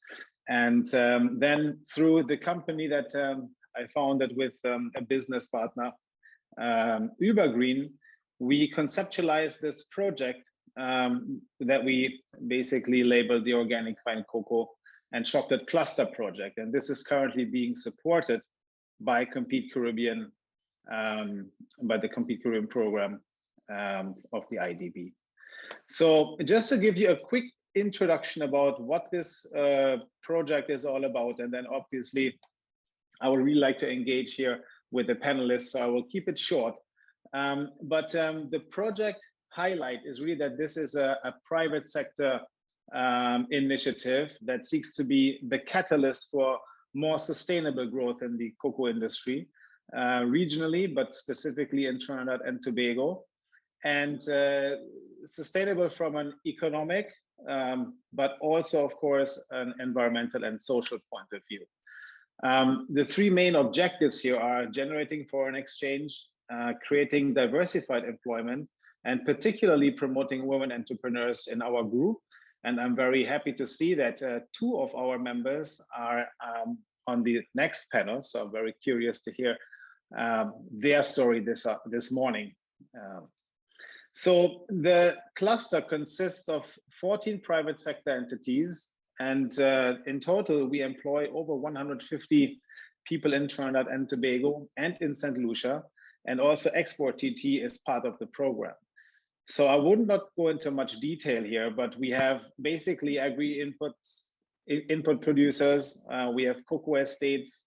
And then through the company that I founded with a business partner, Übergreen, we conceptualized this project that we basically labeled the Organic Fine Cocoa and Chocolate Cluster Project. And this is currently being supported by Compete Caribbean, by the Compete Caribbean program of the IDB. So just to give you a quick introduction about what this project is all about, and then obviously I would really like to engage here with the panelists, so I will keep it short. But the project highlight is really that this is a private sector initiative that seeks to be the catalyst for more sustainable growth in the cocoa industry, regionally, but specifically in Trinidad and Tobago, and sustainable from an economic, but also, of course, an environmental and social point of view. The three main objectives here are generating foreign exchange, creating diversified employment, and particularly promoting women entrepreneurs in our group. And I'm very happy to see that two of our members are on the next panel. So I'm very curious to hear their story this morning. So the cluster consists of 14 private sector entities. And in total, we employ over 150 people in Trinidad and Tobago and in St. Lucia. And also Export TT is part of the program. So I would not go into much detail here, but we have basically input producers, we have cocoa estates,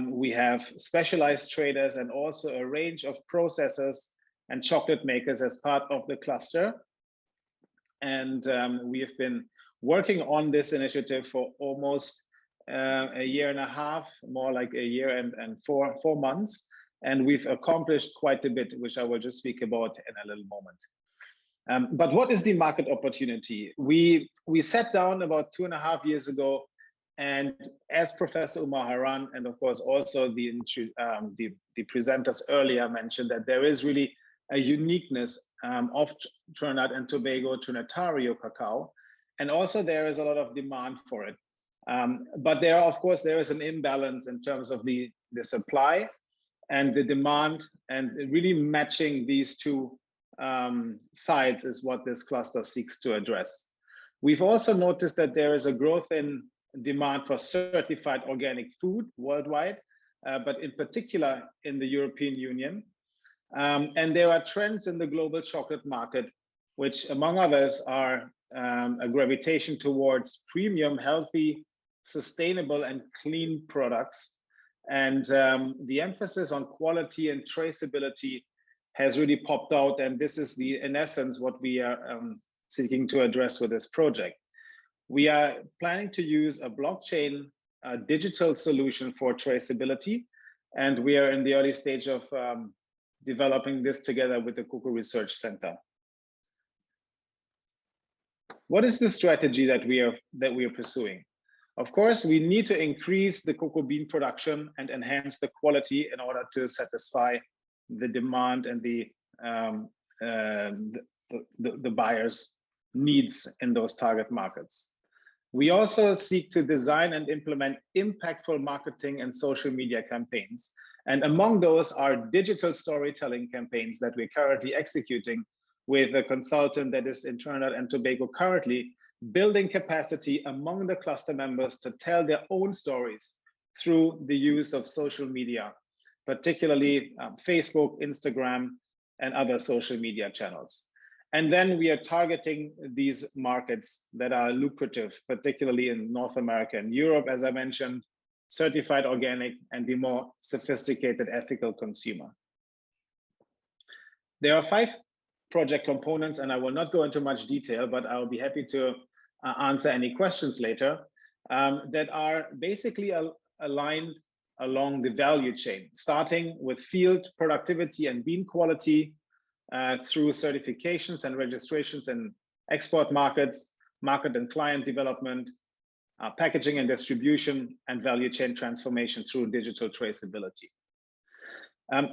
we have specialized traders, and also a range of processors and chocolate makers as part of the cluster. And we have been working on this initiative for almost a year and a half, more like a year and four months. And we've accomplished quite a bit, which I will just speak about in a little moment. But what is the market opportunity? We sat down about 2.5 years ago, and as Professor Umar Haran, and of course also the presenters earlier mentioned, that there is really a uniqueness of Trinidad and Tobago Trinitario cacao, and also there is a lot of demand for it. But there is an imbalance in terms of the supply and the demand, and really matching these two sides is what this cluster seeks to address. We've also noticed that there is a growth in demand for certified organic food worldwide, but in particular in the European Union. And there are trends in the global chocolate market, which among others are a gravitation towards premium, healthy, sustainable and clean products. And the emphasis on quality and traceability has really popped out. And this is in essence, what we are seeking to address with this project. We are planning to use a blockchain digital solution for traceability. And we are in the early stage of developing this together with the Cocoa Research Center. What is the strategy that we are pursuing? Of course, we need to increase the cocoa bean production and enhance the quality in order to satisfy the demand and the buyers' needs in those target markets. We also seek to design and implement impactful marketing and social media campaigns And among those are digital storytelling campaigns that we're currently executing with a consultant that is in Trinidad and Tobago currently, building capacity among the cluster members to tell their own stories through the use of social media, particularly Facebook, Instagram, and other social media channels. And then we are targeting these markets that are lucrative, particularly in North America and Europe, as I mentioned, certified organic, and the more sophisticated ethical consumer. There are 5 project components, and I will not go into much detail, but I'll be happy to answer any questions later, that are basically aligned along the value chain, starting with field productivity and bean quality, through certifications and registrations in export markets, market and client development, packaging and distribution, and value chain transformation through digital traceability.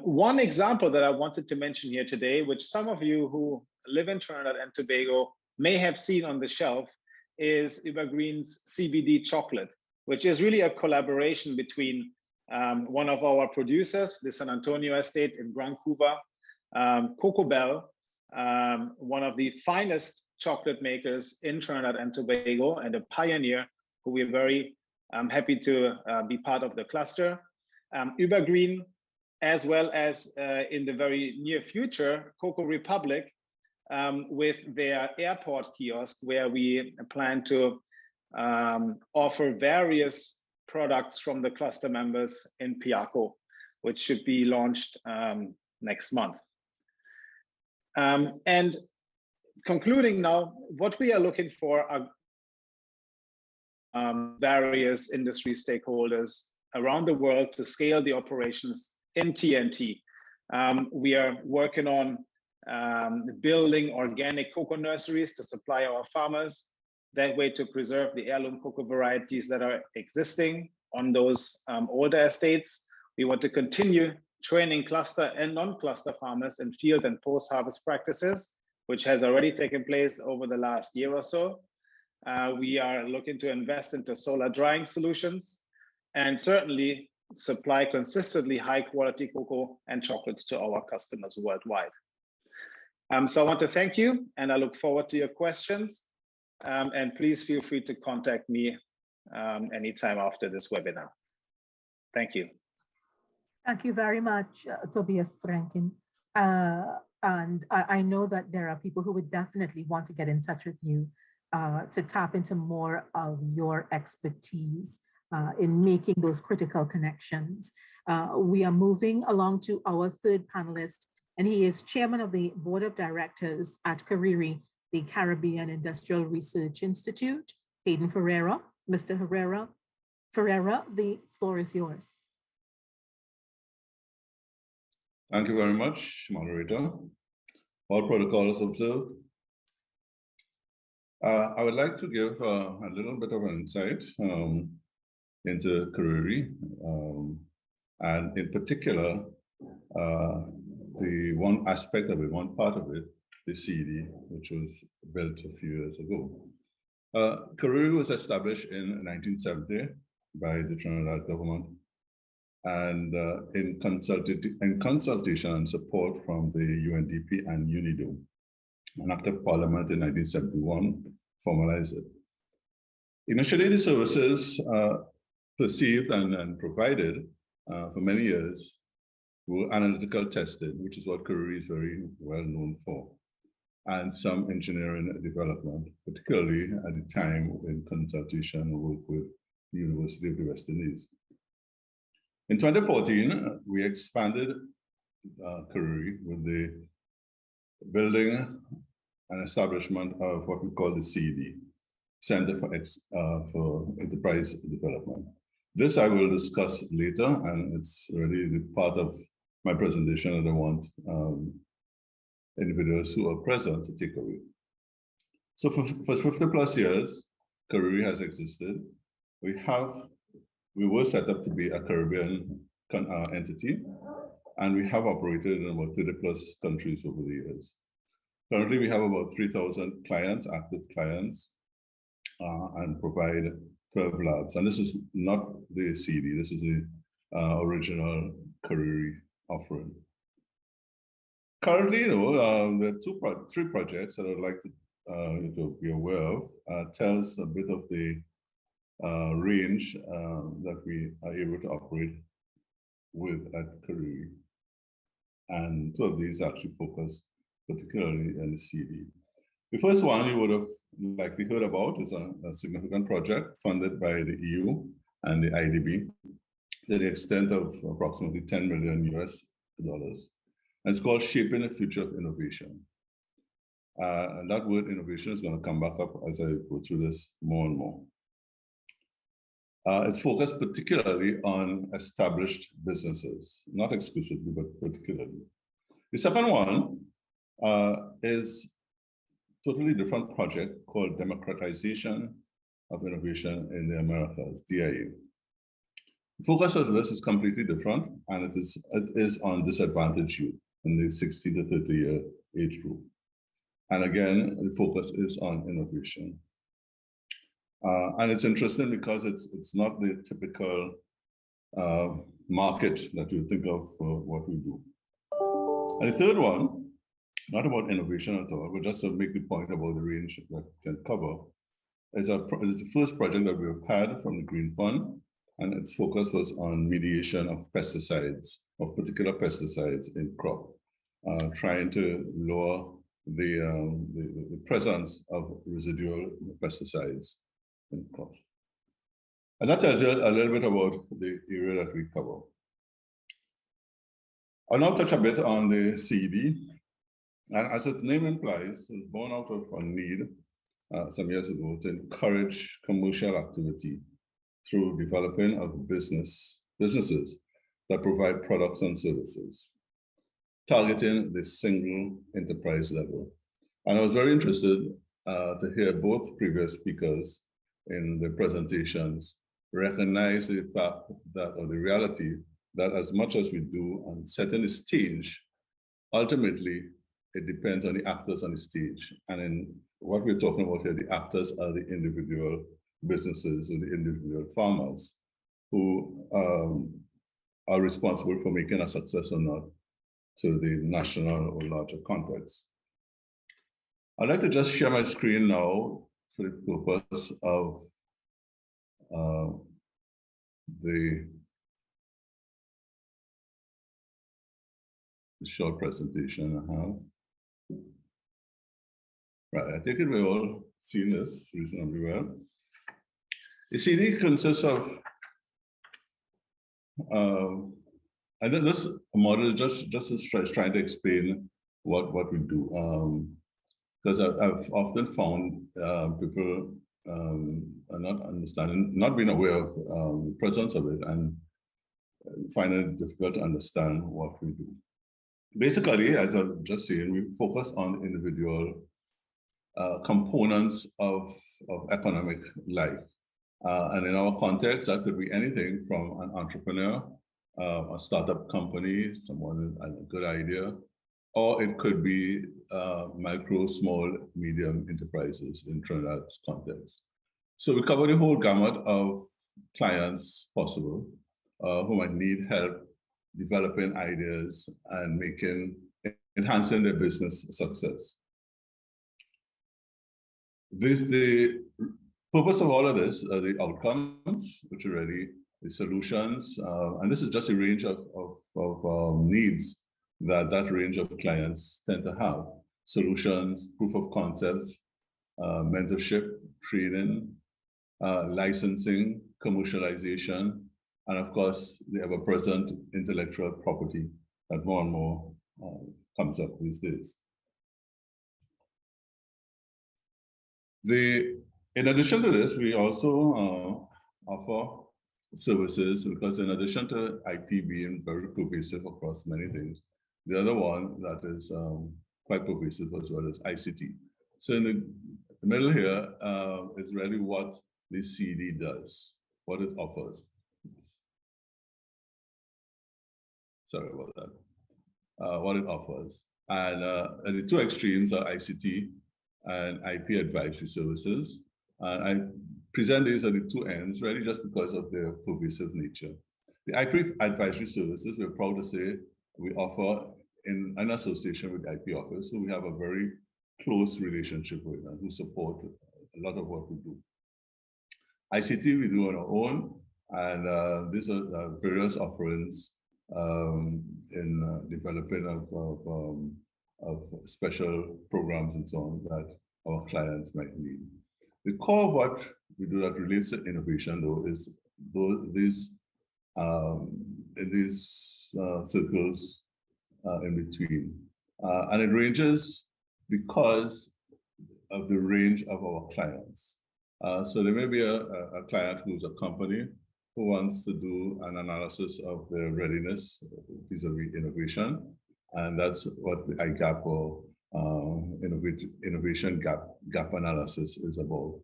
One example that I wanted to mention here today, which some of you who live in Trinidad and Tobago may have seen on the shelf, is Ubergreen's CBD chocolate, which is really a collaboration between one of our producers, the San Antonio estate in Vancouver, Cocoa Bell, one of the finest chocolate makers in Trinidad and Tobago, and a pioneer who we're very happy to be part of the cluster. Ubergreen, as well as in the very near future, Cocoa Republic, with their airport kiosk, where we plan to offer various products from the cluster members in Piaco, which should be launched next month. And concluding now, what we are looking for are various industry stakeholders around the world to scale the operations in TNT. We are working on building organic cocoa nurseries to supply our farmers, that way to preserve the heirloom cocoa varieties that are existing on those older estates. We want to continue training cluster and non-cluster farmers in field and post-harvest practices, which has already taken place over the last year or so. We are looking to invest into solar drying solutions, and certainly supply consistently high quality cocoa and chocolates to our customers worldwide. So I want to thank you, and I look forward to your questions. And please feel free to contact me anytime after this webinar. Thank you. Thank you very much, Tobias Franken. And I know that there are people who would definitely want to get in touch with you to tap into more of your expertise in making those critical connections. We are moving along to our third panelist, and he is chairman of the board of directors at Cariri, the Caribbean Industrial Research Institute, Hayden Ferreira. Mr. Ferreira, the floor is yours. Thank you very much, moderator. All protocols observed. I would like to give a little bit of an insight into Cariri, and in particular, the one aspect of it, one part of it, the CD, which was built a few years ago. Cariri was established in 1970 by the Trinidad government, and in consultation and support from the UNDP and UNIDO. An act of parliament in 1971 formalized it. Initially, the services perceived and provided for many years were analytical testing, which is what Cariri is very well known for, and some engineering development, particularly at the time in consultation and work with the University of the West Indies. In 2014, we expanded Cariri with the building and establishment of what we call the CD, Center for Enterprise Development. This I will discuss later, and it's really the part of my presentation that I want individuals who are present to take away. So for 50 plus years, Cariri has existed. We were set up to be a Caribbean entity, and we have operated in about 30 plus countries over the years. Currently, we have about 3,000 clients, active clients, and provide 12 labs. And this is not the CD, this is the original Kariri offering. Currently, though, there are three projects that I'd like to be aware of. Tells a bit of the range that we are able to operate with at Kariri. And two of these actually focus particularly on the CD. The first one you would have likely heard about is a significant project funded by the EU and the IDB to the extent of approximately $10 million US. And it's called Shaping the Future of Innovation. And that word innovation is going to come back up as I go through this more and more. It's focused particularly on established businesses, not exclusively, but particularly. The second one is a totally different project called Democratization of Innovation in the Americas, DIA. The focus of this is completely different, and it is on disadvantaged youth in the 60 to 30-year age group. And again, the focus is on innovation. And it's interesting because it's not the typical market that you think of for what we do. And the third one, not about innovation at all, but just to make the point about the range that can cover, is the first project that we've had from the Green Fund, and its focus was on mediation of pesticides, of particular pesticides in crop, trying to lower the presence of residual pesticides in crops. And that tells you a little bit about the area that we cover. I'll now touch a bit on the CED. And as its name implies, it's born out of a need some years ago to encourage commercial activity through developing of businesses that provide products and services, targeting the single enterprise level. And I was very interested to hear both previous speakers in the presentations recognize the fact that, or the reality, that as much as we do on setting the stage, ultimately, it depends on the actors on the stage. And in what we're talking about here, the actors are the individual businesses or the individual farmers who are responsible for making a success or not to the national or larger context. I'd like to just share my screen now for the purpose of the short presentation I have. Right, I think we've all seen this reasonably well. The CD consists of, I think this model just is trying to explain what we do. Because I've often found people are not understanding, not being aware of the presence of it, and finding it difficult to understand what we do. Basically, as I've just seen, we focus on individual components of economic life. And in our context, that could be anything from an entrepreneur, a startup company, someone with a good idea, or it could be micro, small, medium enterprises in Trinidad's context. So we cover the whole gamut of clients possible who might need help developing ideas and enhancing their business success. The purpose of all of this are the outcomes, which are really the solutions, and this is just a range of needs that range of clients tend to have. Solutions, proof of concepts, mentorship, training, licensing, commercialization, and of course, the ever-present intellectual property that more and more comes up these days. In addition to this, we also offer services, because in addition to IP being very pervasive across many things, the other one that is quite pervasive as well as ICT. So in the middle here is really what the CD does, what it offers. Sorry about that. What it offers. And the two extremes are ICT and IP advisory services. And I present these at the two ends, really just because of their pervasive nature. The IP advisory services, we're proud to say, we offer in an association with the IP office, who we have a very close relationship with and who support a lot of what we do. ICT we do on our own, and these are various offerings in developing of special programs and so on that our clients might need. The core of what we do that relates to innovation, though, is in these circles in between. And it ranges because of the range of our clients. So there may be a client who's a company who wants to do an analysis of their readiness vis-a-vis innovation. And that's what the IGAP or innovation gap analysis is about.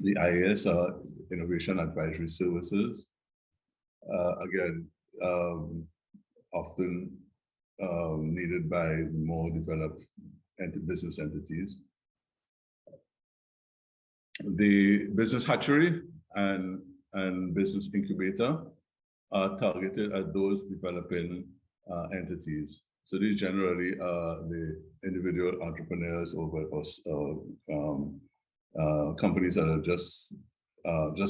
The IAS are innovation advisory services. Again, often needed by more developed business entities. The business hatchery and business incubator are targeted at those developing entities. So these generally are the individual entrepreneurs or companies that are just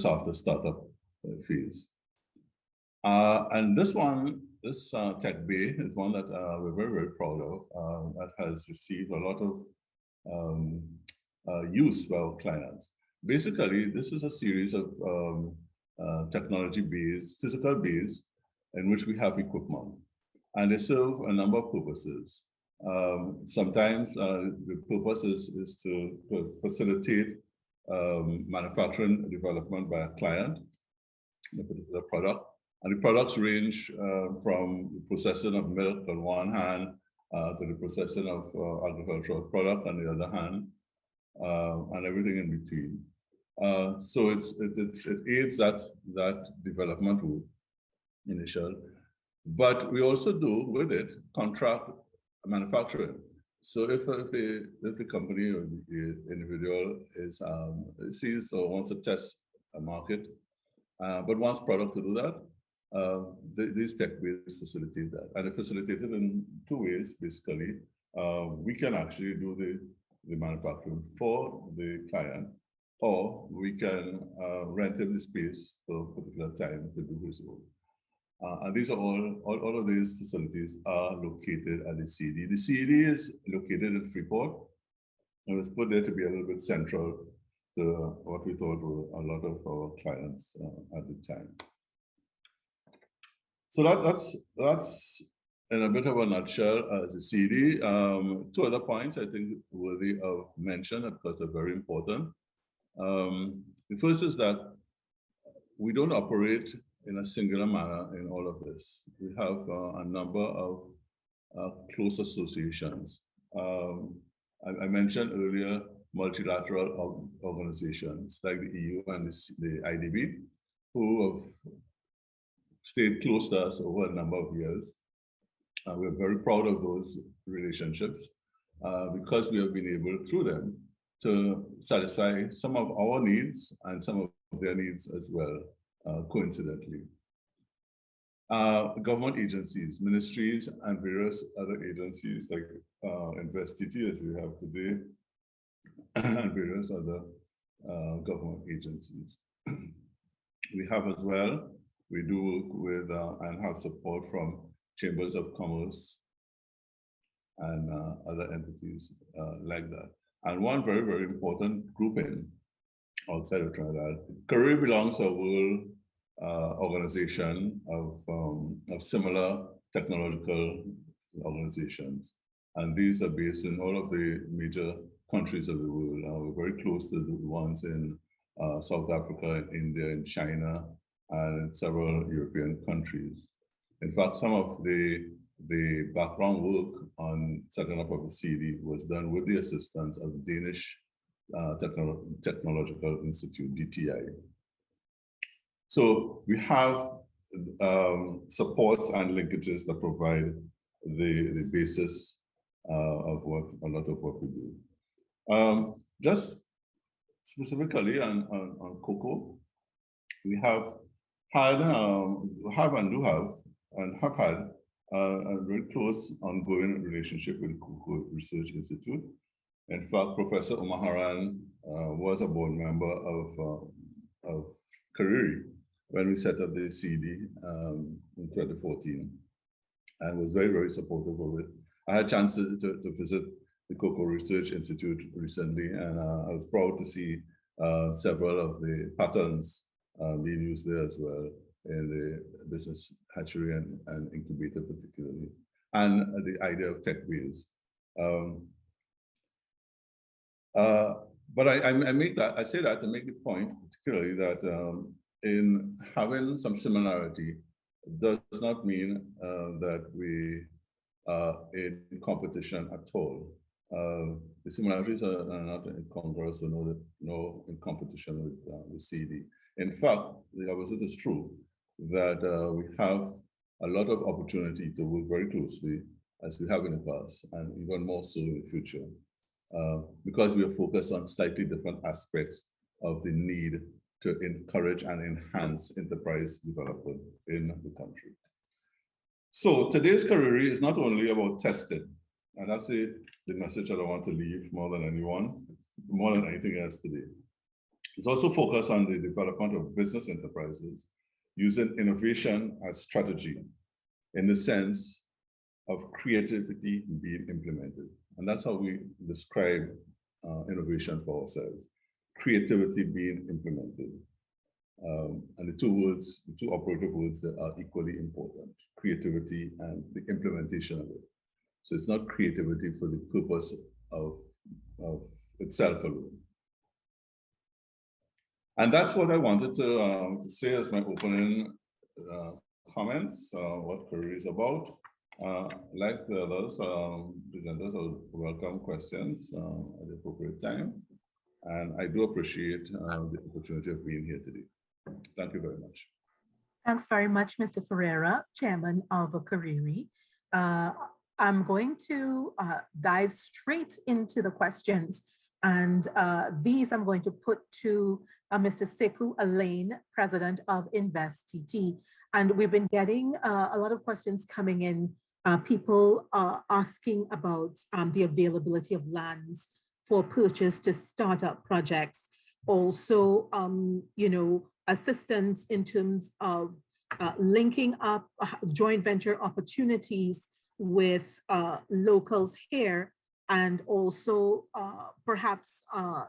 after startup phase. And this Tech Bay is one that we're very, very proud of, that has received a lot of use by our clients. Basically, this is a series of technology-based, physical bays, in which we have equipment. And they serve a number of purposes. Sometimes the purpose is to facilitate manufacturing development by a client, a particular product. And the products range from the processing of milk on one hand to the processing of agricultural product on the other hand, and everything in between. So it aids that development route initial. But we also do with it contract manufacturing. So if the company or the individual sees or wants to test a market, but wants product to do that, these tech bays facilitate that. And they facilitate it in two ways, basically. We can actually do the manufacturing for the client, or we can rent him the space for a particular time to do his work. And these are all of these facilities are located at the CD. The CD is located in Freeport. It was put there to be a little bit central to what we thought were a lot of our clients at the time. So that's in a bit of a nutshell as a CD. Two other points I think worthy of mention because they're very important. The first is that we don't operate in a singular manner in all of this. We have a number of close associations. I mentioned earlier multilateral organizations like the EU and the IDB, who have stayed close to us over a number of years. We're very proud of those relationships because we have been able, through them, to satisfy some of our needs and some of their needs as well, coincidentally. Government agencies, ministries, and various other agencies like InvestTT, as we have today, and various other government agencies. We have as well, we do work with and have support from chambers of commerce and other entities like that. And one very, very important grouping outside of Trinidad, Korea belongs to a world organization of similar technological organizations. And these are based in all of the major countries of the world. We're very close to the ones in South Africa, India, and China, and in several European countries. In fact, some of the background work on setting up of the CD was done with the assistance of the Danish Technological Institute, DTI. So we have supports and linkages that provide the basis of what a lot of what we do. Just specifically on cocoa, we have have and do have and have had a very close ongoing relationship with the Cocoa Research Institute. In fact, Professor Umaharan was a board member of Kariri when we set up the CD in 2014, and was very, very supportive of it. I had a chance to visit the Cocoa Research Institute recently, and I was proud to see several of the patterns being used there as well in the business hatchery and incubator particularly, and the idea of tech wheels. But I say that to make the point, particularly that in having some similarity does not mean that we are in competition at all. The similarities are not incongruous or no in competition with the CD. In fact, the opposite is true, that we have a lot of opportunity to work very closely as we have in the past, and even more so in the future, because we are focused on slightly different aspects of the need to encourage and enhance enterprise development in the country. So today's Kariri is not only about testing, and that's the message that I want to leave more than anything else today. It's also focused on the development of business enterprises using innovation as strategy in the sense of creativity being implemented. And that's how we describe innovation for ourselves, creativity being implemented. And the two operative words that are equally important, creativity and the implementation of it. So it's not creativity for the purpose of itself alone. And that's what I wanted to say as my opening comments, what Kariri is about. Like the others, presenters, I would welcome questions at the appropriate time. And I do appreciate the opportunity of being here today. Thank you very much. Thanks very much, Mr. Ferreira, Chairman of Kariri. I'm going to dive straight into the questions, and these I'm going to put to Mr. Sekou Alain, President of InvestTT. And we've been getting a lot of questions coming in, people asking about the availability of lands for purchase to start up projects. Also, assistance in terms of linking up joint venture opportunities with locals here, and also perhaps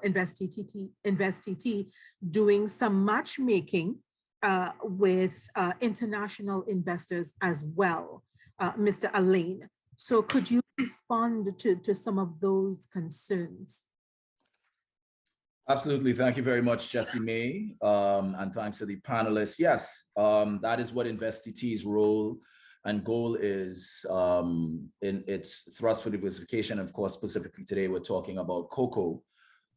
InvestTT doing some matchmaking with international investors as well, Mr. Alain. So could you respond to some of those concerns? Absolutely. Thank you very much, Jessie May. And thanks to the panelists. Yes, that is what InvestTT's role and goal is in its thrust for diversification. Of course, specifically today, we're talking about cocoa.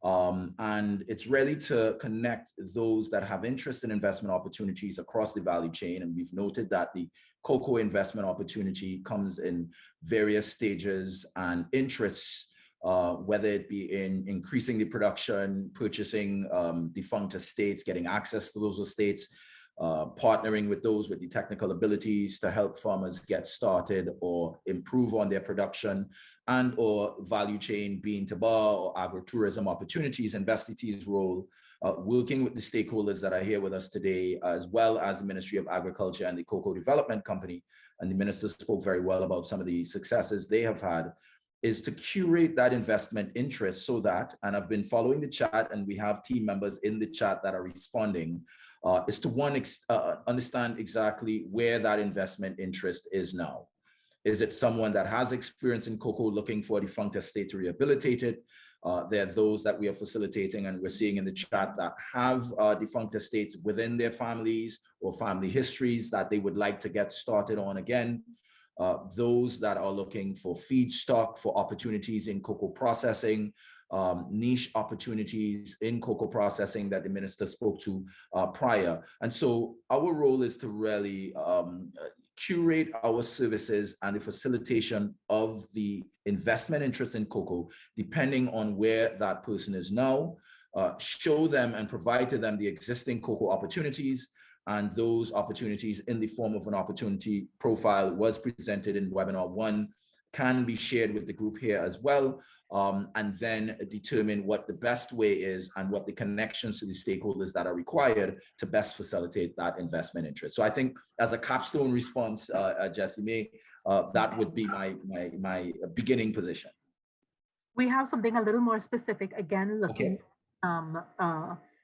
And it's really to connect those that have interest in investment opportunities across the value chain. And we've noted that the cocoa investment opportunity comes in various stages and interests, whether it be in increasing the production, purchasing defunct estates, getting access to those estates, partnering with those with the technical abilities to help farmers get started or improve on their production, and or value chain being tabar or agritourism opportunities. InvestTT's role, working with the stakeholders that are here with us today, as well as the Ministry of Agriculture and the Cocoa Development Company, and the minister spoke very well about some of the successes they have had, is to curate that investment interest so that, and I've been following the chat and we have team members in the chat that are responding, is to understand exactly where that investment interest is now. Is it someone that has experience in cocoa looking for a defunct estate to rehabilitate it? There are those that we are facilitating and we're seeing in the chat that have defunct estates within their families or family histories that they would like to get started on again. Those that are looking for feedstock, for opportunities in cocoa processing, niche opportunities in cocoa processing that the minister spoke to prior. And so our role is to really curate our services and the facilitation of the investment interest in cocoa, depending on where that person is now, show them and provide to them the existing cocoa opportunities, And those opportunities in the form of an opportunity profile was presented in webinar 1, can be shared with the group here as well, and then determine what the best way is and what the connections to the stakeholders that are required to best facilitate that investment interest. So I think as a capstone response, Jesse, that would be my beginning position. We have something a little more specific, again, looking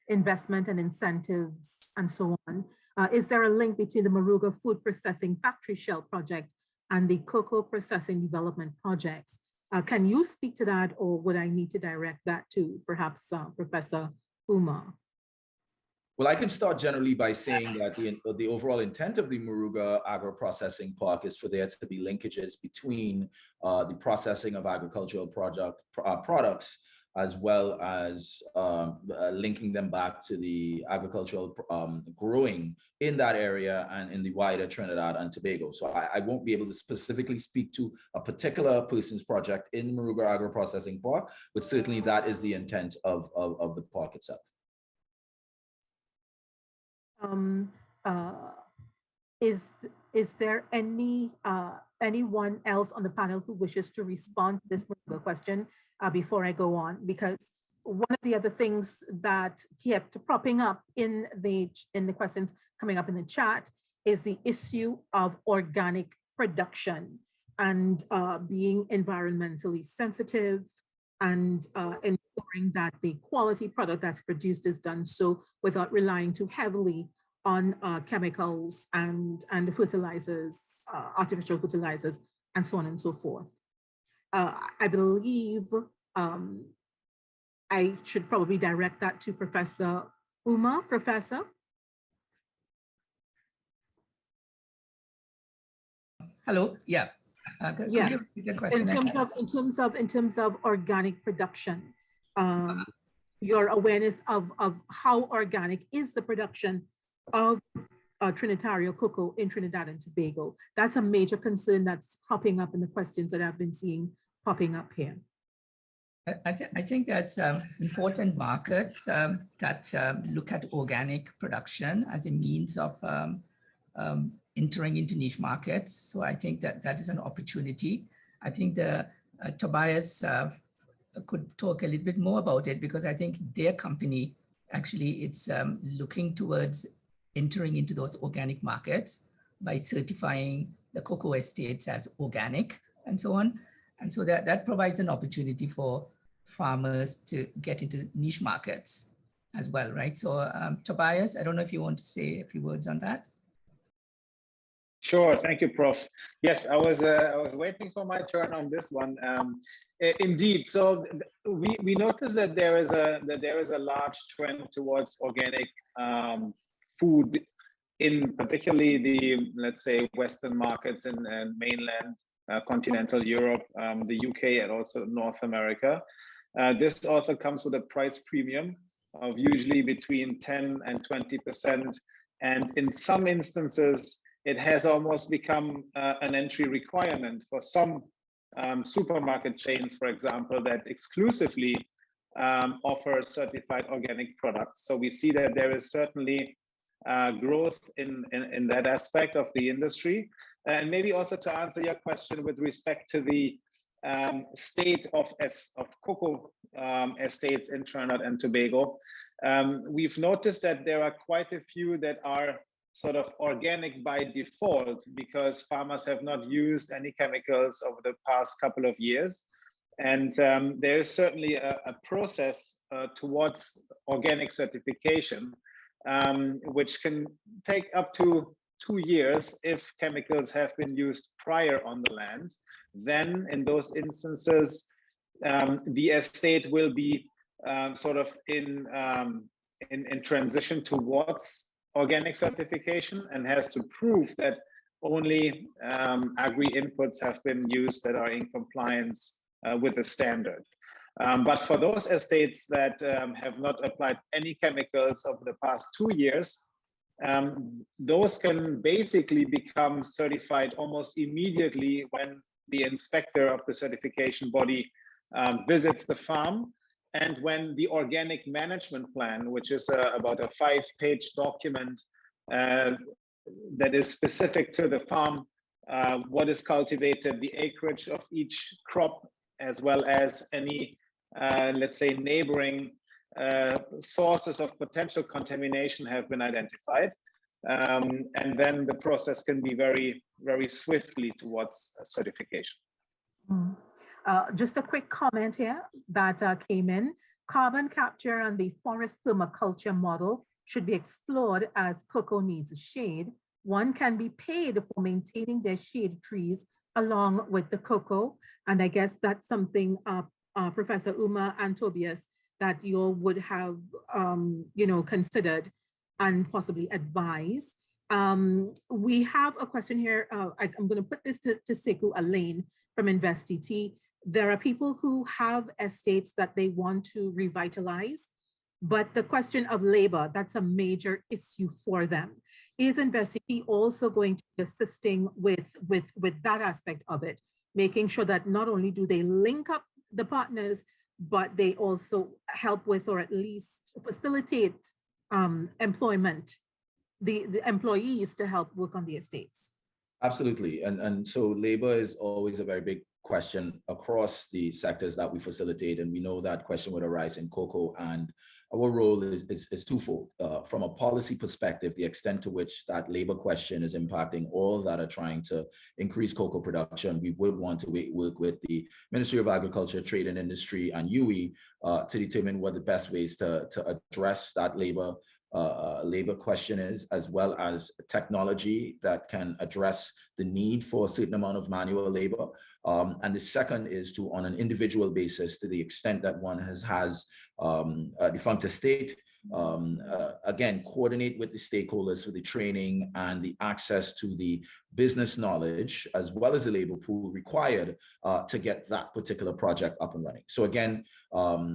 investment and incentives and so on. Is there a link between the Moruga Food Processing Factory Shell project and the Cocoa Processing Development projects? Can you speak to that, or would I need to direct that to perhaps Professor Uma? Well, I can start generally by saying that the overall intent of the Moruga Agro-Processing Park is for there to be linkages between the processing of agricultural products, as well as linking them back to the agricultural growing in that area and in the wider Trinidad and Tobago. So I won't be able to specifically speak to a particular person's project in Moruga Agro-Processing Park, but certainly that is the intent of the park itself. Is there anyone else on the panel who wishes to respond to this question before I go on? Because one of the other things that kept propping up in the questions coming up in the chat is the issue of organic production and being environmentally sensitive and ensuring that the quality product that's produced is done so without relying too heavily on chemicals and fertilizers, artificial fertilizers, and so on and so forth. I believe I should probably direct that to Professor Uma. Professor? Hello, yeah. Yeah. In terms of organic production, your awareness of how organic is the production of Trinitario cocoa in Trinidad and Tobago. That's a major concern that's popping up in the questions that I've been seeing popping up here. I think that's important markets that look at organic production as a means of entering into niche markets. So I think that is an opportunity. I think Tobias could talk a little bit more about it, because I think their company actually it's looking towards entering into those organic markets by certifying the cocoa estates as organic and so on. And so that provides an opportunity for farmers to get into niche markets as well, right? So Tobias, I don't know if you want to say a few words on that. Sure, thank you, Prof. Yes, I was waiting for my turn on this one. Indeed, so we noticed that there is a large trend towards organic food in particularly the, let's say, Western markets and mainland continental Europe, the UK, and also North America. This also comes with a price premium of usually between 10 and 20%, and in some instances it has almost become an entry requirement for some supermarket chains, for example, that exclusively offer certified organic products. So we see that there is certainly growth in that aspect of the industry. And maybe also to answer your question with respect to the state of cocoa estates in Trinidad and Tobago, we've noticed that there are quite a few that are sort of organic by default, because farmers have not used any chemicals over the past couple of years. And there is certainly a process towards organic certification, which can take up to 2 years if chemicals have been used prior on the land. Then in those instances, the estate will be sort of in transition towards organic certification and has to prove that only agri inputs have been used that are in compliance with the standard. But for those estates that have not applied any chemicals over the past 2 years, those can basically become certified almost immediately when the inspector of the certification body visits the farm, and when the organic management plan, which is about a 5-page document that is specific to the farm, what is cultivated, the acreage of each crop, as well as any, let's say, neighboring sources of potential contamination have been identified. And then the process can be very, very swiftly towards certification. Just a quick comment here that came in. Carbon capture and the forest permaculture model should be explored as cocoa needs shade. One can be paid for maintaining their shade trees along with the cocoa. And I guess that's something, Professor Uma and Tobias, that you all would have, considered and possibly advise. We have a question here. I'm going to put this to Sekou Alain from InvestET. There are people who have estates that they want to revitalize, but the question of labor, that's a major issue for them. Is InvestET also going to be assisting with that aspect of it, making sure that not only do they link up the partners, but they also help with, or at least facilitate employment, the employees to help work on the estates? Absolutely. And so labor is always a very big question across the sectors that we facilitate. And we know that question would arise in cocoa, and our role is twofold. From a policy perspective, the extent to which that labor question is impacting all that are trying to increase cocoa production, we would want to work with the Ministry of Agriculture, Trade and Industry and UE to determine what the best ways to address that labor question is, as well as technology that can address the need for a certain amount of manual labor. And the second is to, on an individual basis, to the extent that one has a defunct estate, again, coordinate with the stakeholders for the training and the access to the business knowledge, as well as the labor pool required to get that particular project up and running. So again,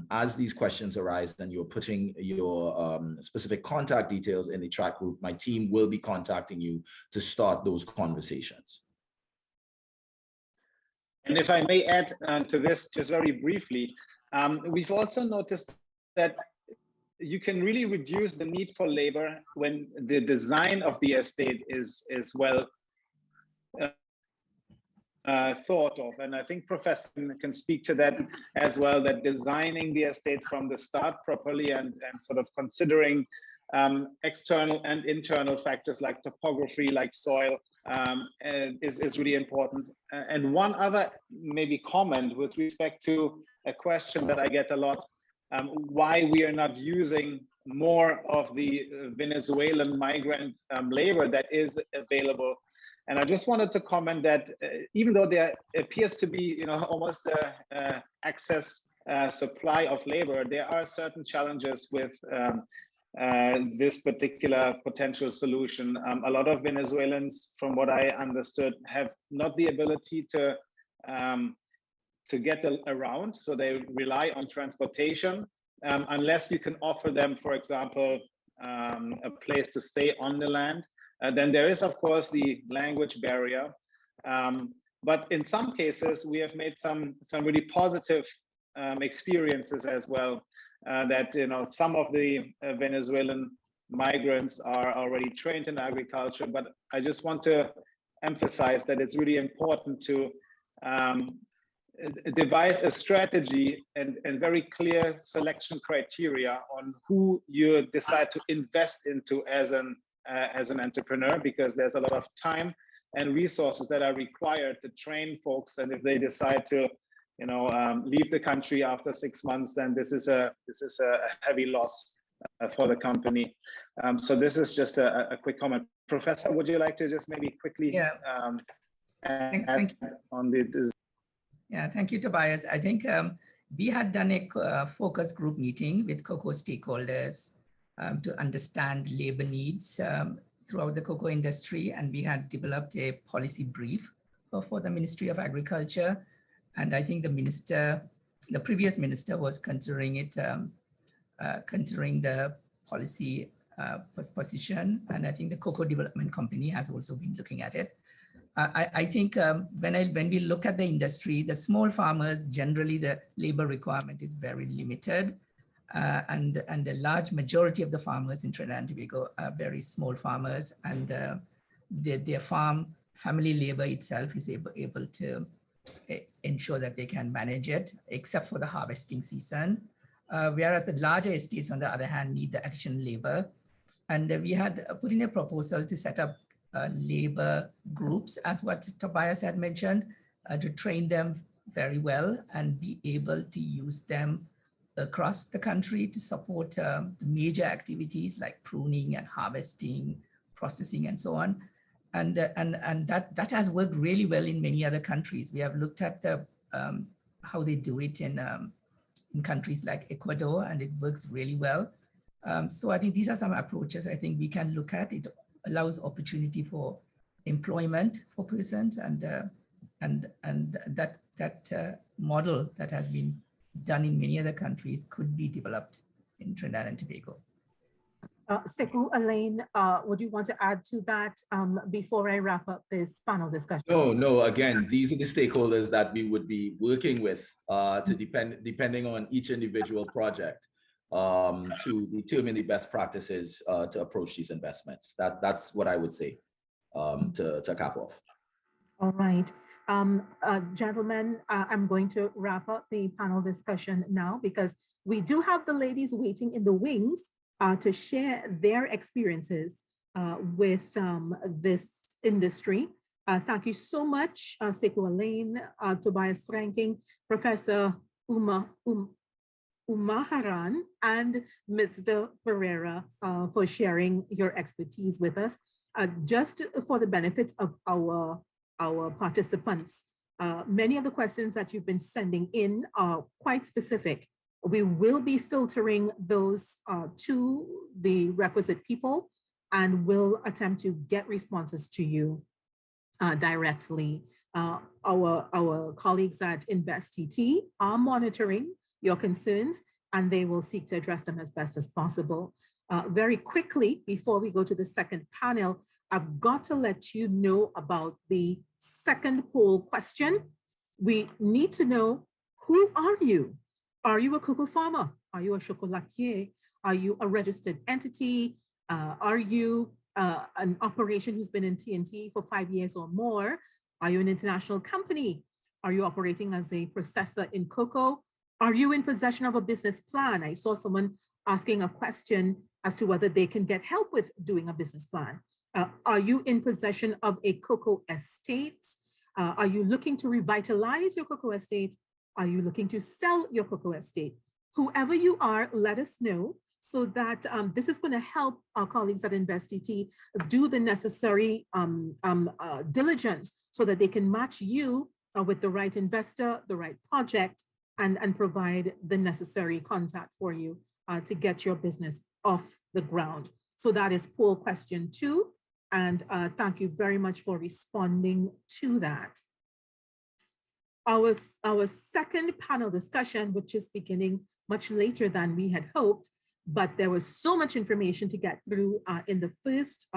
as these questions arise, then you're putting your specific contact details in the chat group. My team will be contacting you to start those conversations. And if I may add to this just very briefly, we've also noticed that you can really reduce the need for labor when the design of the estate is well thought of. And I think Professor can speak to that as well, that designing the estate from the start properly and sort of considering external and internal factors like topography, like soil, is really important. And one other maybe comment with respect to a question that I get a lot, why we are not using more of the Venezuelan migrant labor that is available. And I just wanted to comment that even though there appears to be, almost excess supply of labor, there are certain challenges with this particular potential solution. A lot of Venezuelans, from what I understood, have not the ability to get around, so they rely on transportation. Unless you can offer them, for example, a place to stay on the land. Then there is, of course, the language barrier. But in some cases, we have made some really positive experiences as well. That some of the Venezuelan migrants are already trained in agriculture, but I just want to emphasize that it's really important to devise a strategy and very clear selection criteria on who you decide to invest into as an entrepreneur, because there's a lot of time and resources that are required to train folks, and if they decide to leave the country after 6 months, then this is a heavy loss for the company. So this is just a quick comment. Professor, would you like to just maybe quickly add on this? Yeah, thank you, Tobias. I think we had done a focus group meeting with cocoa stakeholders to understand labor needs throughout the cocoa industry, and we had developed a policy brief for the Ministry of Agriculture. And I think the previous minister was considering it, considering the policy position. And I think the Cocoa Development Company has also been looking at it. I think when we look at the industry, the small farmers, generally the labor requirement is very limited. and the large majority of the farmers in Trinidad and Tobago are very small farmers, and their farm family labor itself is able to ensure that they can manage it, except for the harvesting season. Whereas the larger estates, on the other hand, need the additional labor. And we had put in a proposal to set up labor groups, as what Tobias had mentioned, to train them very well and be able to use them across the country to support the major activities like pruning and harvesting, processing, and so on. And that has worked really well in many other countries. We have looked at the how they do it in countries like Ecuador, and it works really well. So I think these are some approaches I think we can look at. It allows opportunity for employment for persons, and that model that has been done in many other countries could be developed in Trinidad and Tobago. Sekou, Elaine, would you want to add to that before I wrap up this panel discussion? No. Again, these are the stakeholders that we would be working with depending on each individual project to determine the best practices to approach these investments. That's what I would say to cap off. All right. Gentlemen, I'm going to wrap up the panel discussion now because we do have the ladies waiting in the wings to share their experiences with this industry. Thank you so much, Sekou Elaine, Tobias Franking, Professor Umaharan, and Mr. Pereira for sharing your expertise with us. Just for the benefit of our participants, many of the questions that you've been sending in are quite specific. We will be filtering those to the requisite people, and we'll attempt to get responses to you directly. Our colleagues at InvestTT are monitoring your concerns, and they will seek to address them as best as possible. Very quickly, before we go to the second panel, I've got to let you know about the second poll question. We need to know, who are you? Are you a cocoa farmer? Are you a chocolatier? Are you a registered entity? Are you an operation who's been in TNT for 5 years or more? Are you an international company? Are you operating as a processor in cocoa? Are you in possession of a business plan? I saw someone asking a question as to whether they can get help with doing a business plan. Are you in possession of a cocoa estate? Are you looking to revitalize your cocoa estate? Are you looking to sell your cocoa estate? Whoever you are, let us know so that this is going to help our colleagues at InvestTT do the necessary diligence so that they can match you with the right investor, the right project, and provide the necessary contact for you to get your business off the ground. So that is poll question 2. And thank you very much for responding to that. Our second panel discussion, which is beginning much later than we had hoped, but there was so much information to get through in the first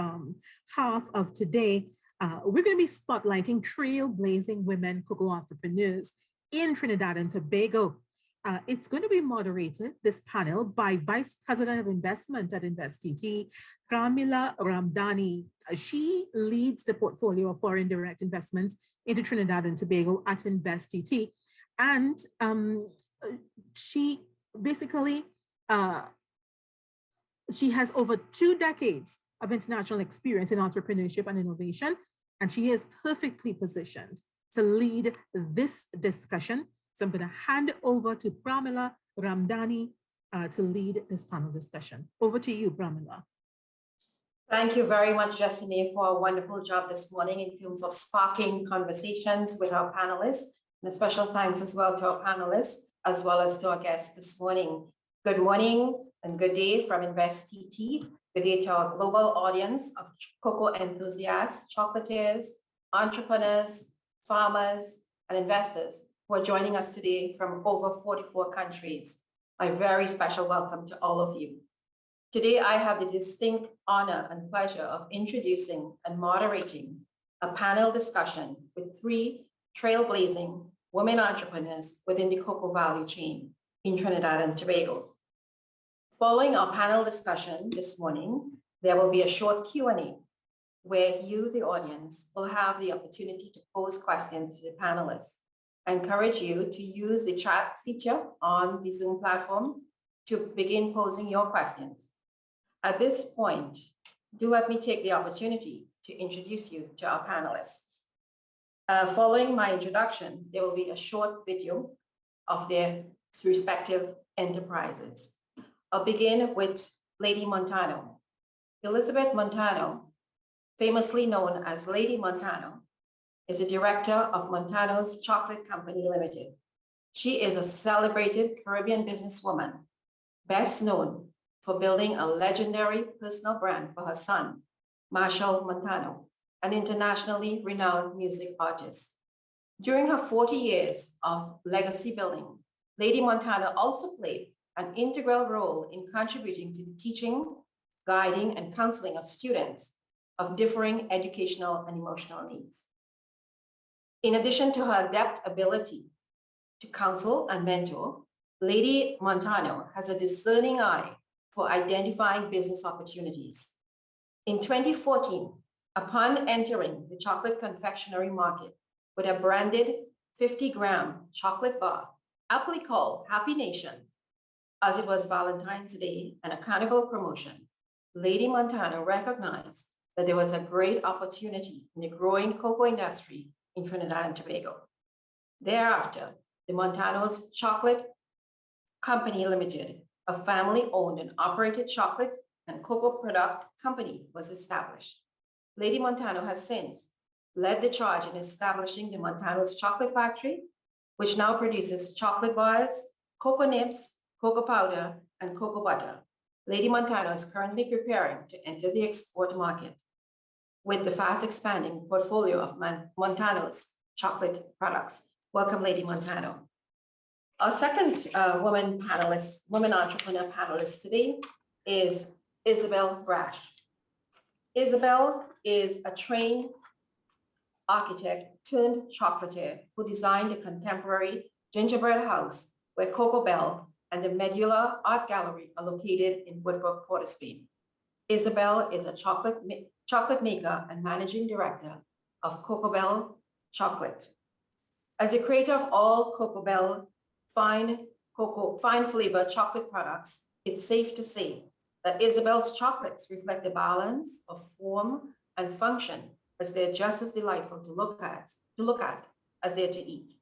half of today. We're going to be spotlighting Trailblazing Women Cocoa Entrepreneurs in Trinidad and Tobago. It's going to be moderated, this panel, by Vice President of Investment at InvestTT, Pramila Ramdani. She leads the portfolio of foreign direct investments into Trinidad and Tobago at InvestTT. And she basically, she has over 2 decades of international experience in entrepreneurship and innovation, and she is perfectly positioned to lead this discussion. So I'm going to hand over to Pramila Ramdani to lead this panel discussion. Over to you, Pramila. Thank you very much, Jessamy, for a wonderful job this morning in terms of sparking conversations with our panelists. And a special thanks as well to our panelists, as well as to our guests this morning. Good morning and good day from InvestTT. Good day to our global audience of cocoa enthusiasts, chocolatiers, entrepreneurs, farmers, and investors who are joining us today from over 44 countries. My very special welcome to all of you. Today, I have the distinct honor and pleasure of introducing and moderating a panel discussion with 3 trailblazing women entrepreneurs within the cocoa value chain in Trinidad and Tobago. Following our panel discussion this morning, there will be a short Q&A where you, the audience, will have the opportunity to pose questions to the panelists. I encourage you to use the chat feature on the Zoom platform to begin posing your questions. At this point, do let me take the opportunity to introduce you to our panelists. Following my introduction, there will be a short video of their respective enterprises. I'll begin with Lady Montano. Elizabeth Montano, famously known as Lady Montano, is a director of Montano's Chocolate Company Limited. She is a celebrated Caribbean businesswoman, best known for building a legendary personal brand for her son, Marshall Montano, an internationally renowned music artist. During her 40 years of legacy building, Lady Montano also played an integral role in contributing to the teaching, guiding, and counseling of students of differing educational and emotional needs. In addition to her adept ability to counsel and mentor, Lady Montano has a discerning eye for identifying business opportunities. In 2014, upon entering the chocolate confectionery market with a branded 50-gram chocolate bar, aptly called Happy Nation, as it was Valentine's Day and a carnival promotion, Lady Montano recognized that there was a great opportunity in the growing cocoa industry in Trinidad and Tobago. Thereafter, the Montano's Chocolate Company Limited, a family-owned and operated chocolate and cocoa product company, was established. Lady Montano has since led the charge in establishing the Montano's Chocolate Factory, which now produces chocolate bars, cocoa nibs, cocoa powder, and cocoa butter. Lady Montano is currently preparing to enter the export market with the fast expanding portfolio of Montano's chocolate products. Welcome, Lady Montano. Our second woman entrepreneur panelist today is Isabel Brash. Isabel is a trained architect turned chocolatier who designed a contemporary gingerbread house where Cocoa Bell and the Medulla Art Gallery are located in Woodbrook, Port of Spain. Isabel is a chocolate maker and managing director of Cocoa Bell Chocolate. As the creator of all Cocoa Bell fine flavor chocolate products, it's safe to say that Isabel's chocolates reflect a balance of form and function, as they're just as delightful to look at as they're to eat.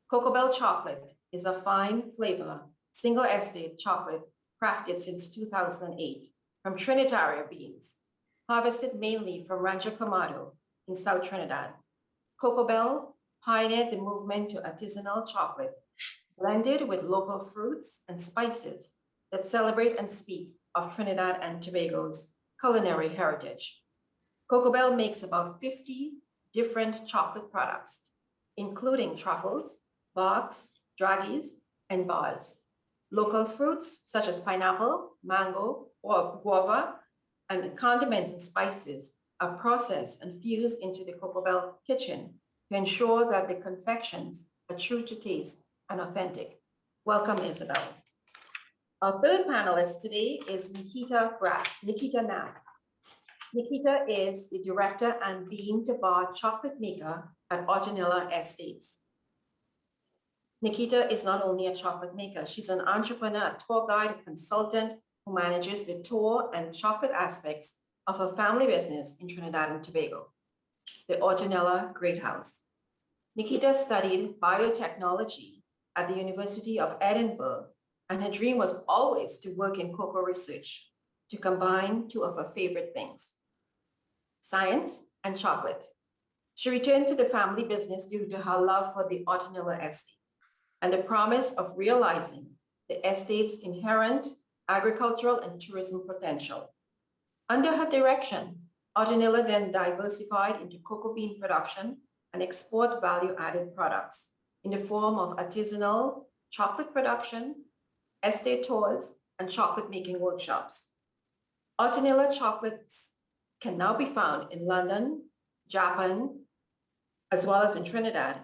Cocoa Bell chocolate is a fine flavor, single estate chocolate crafted since 2008 from Trinitario beans, harvested mainly from Rancho Comado in South Trinidad. Cocoa Bell pioneered the movement to artisanal chocolate, blended with local fruits and spices that celebrate and speak of Trinidad and Tobago's culinary heritage. Cocoa Bell makes about 50 different chocolate products, including truffles, barks, draggies, and bars. Local fruits such as pineapple, mango, or guava, and condiments and spices are processed and fused into the Cocoa Bell kitchen to ensure that the confections are true to taste and authentic. Welcome, Isabel. Our third panelist today is Nikita Nath. Nikita is the director and bean-to-bar chocolate maker at Autonilla Estates. Nikita is not only a chocolate maker, she's an entrepreneur, a tour guide, a consultant who manages the tour and chocolate aspects of her family business in Trinidad and Tobago, the Autonilla Great House. Nikita studied biotechnology at the University of Edinburgh, and her dream was always to work in cocoa research, to combine two of her favorite things, science and chocolate. She returned to the family business due to her love for the Autonilla estate and the promise of realizing the estate's inherent agricultural and tourism potential. Under her direction, Autonilla then diversified into cocoa bean production and export value-added products in the form of artisanal chocolate production, estate tours, and chocolate making workshops. Autonilla chocolates can now be found in London, Japan, as well as in Trinidad.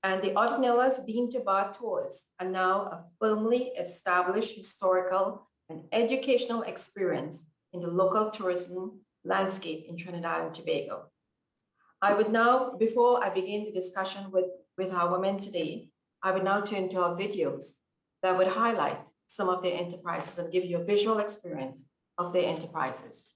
And the Autonilla's bean-to-bar tours are now a firmly established historical an educational experience in the local tourism landscape in Trinidad and Tobago. I would now, before I begin the discussion with our women today, I would now turn to our videos that would highlight some of their enterprises and give you a visual experience of their enterprises.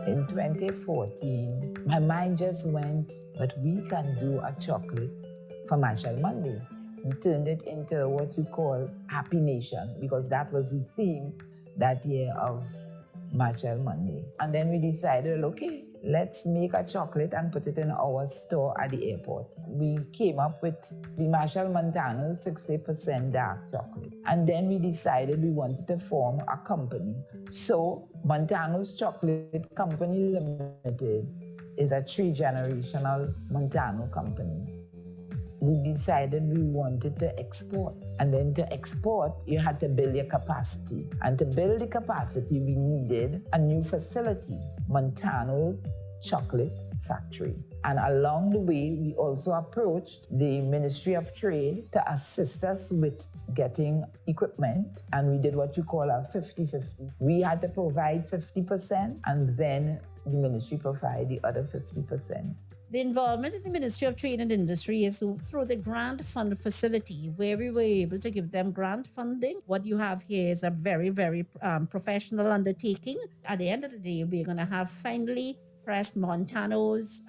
In 2014, my mind just went, but we can do a chocolate for Marshall Monday. We turned it into what we call Happy Nation, because that was the theme that year of Marshall Monday. And then we decided, okay, let's make a chocolate and put it in our store at the airport. We came up with the Marshall Montano 60% dark chocolate. And then we decided we wanted to form a company. So Montano's Chocolate Company Limited is a 3-generational Montano company. We decided we wanted to export. And then to export, you had to build your capacity. And to build the capacity, we needed a new facility, Montano Chocolate Factory. And along the way, we also approached the Ministry of Trade to assist us with getting equipment. And we did what you call a 50-50. We had to provide 50%, and then the ministry provided the other 50%. The involvement in the Ministry of Trade and Industry is through the grant fund facility, where we were able to give them grant funding. What you have here is a very, very professional undertaking. At the end of the day, we're going to have finely pressed Montano's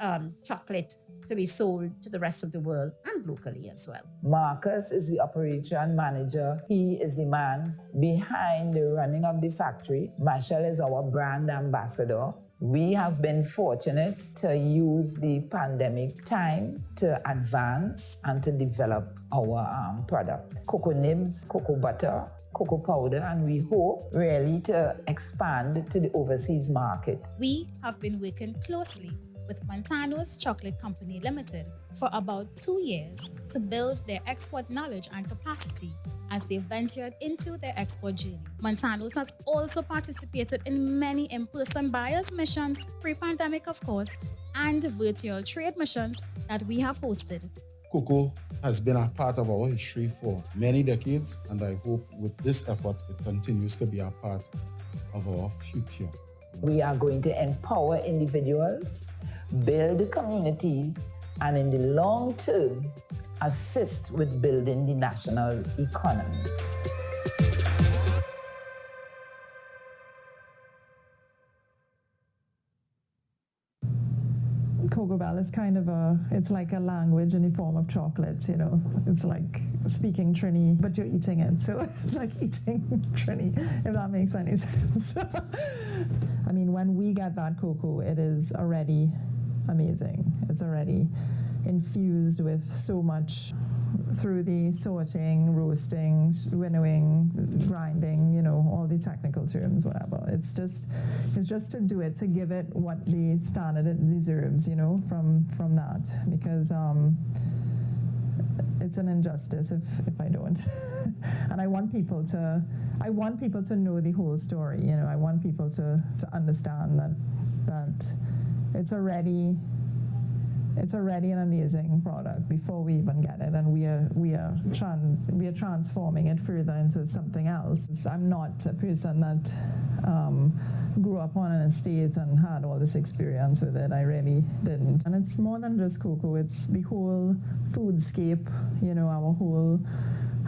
chocolate to be sold to the rest of the world and locally as well. Marcus is the operation manager. He is the man behind the running of the factory. Marshall is our brand ambassador. We have been fortunate to use the pandemic time to advance and to develop our product. Cocoa nibs, cocoa butter, cocoa powder, and we hope really to expand to the overseas market. We have been working closely with Montano's Chocolate Company Limited for about 2 years to build their export knowledge and capacity as they ventured into their export journey. Montano's has also participated in many in-person buyers missions, pre-pandemic of course, and virtual trade missions that we have hosted. Cocoa has been a part of our history for many decades, and I hope with this effort it continues to be a part of our future. We are going to empower individuals, build communities, and in the long term, assist with building the national economy. Cocoa Bell is kind of it's like a language in the form of chocolates, you know. It's like speaking Trini, but you're eating it. So it's like eating Trini, if that makes any sense. I mean, when we get that cocoa, it is already amazing. It's already infused with so much through the sorting, roasting, winnowing, grinding, you know, all the technical terms, whatever. It's just to do it, to give it what the standard it deserves, you know, from that, because it's an injustice if I don't. And I want people to know the whole story, you know. I want people to understand that it's already an amazing product before we even get it, and we are transforming it further into something else. I'm not a person that grew up on an estate and had all this experience with it. I really didn't. And it's more than just cocoa. It's the whole foodscape, you know, our whole,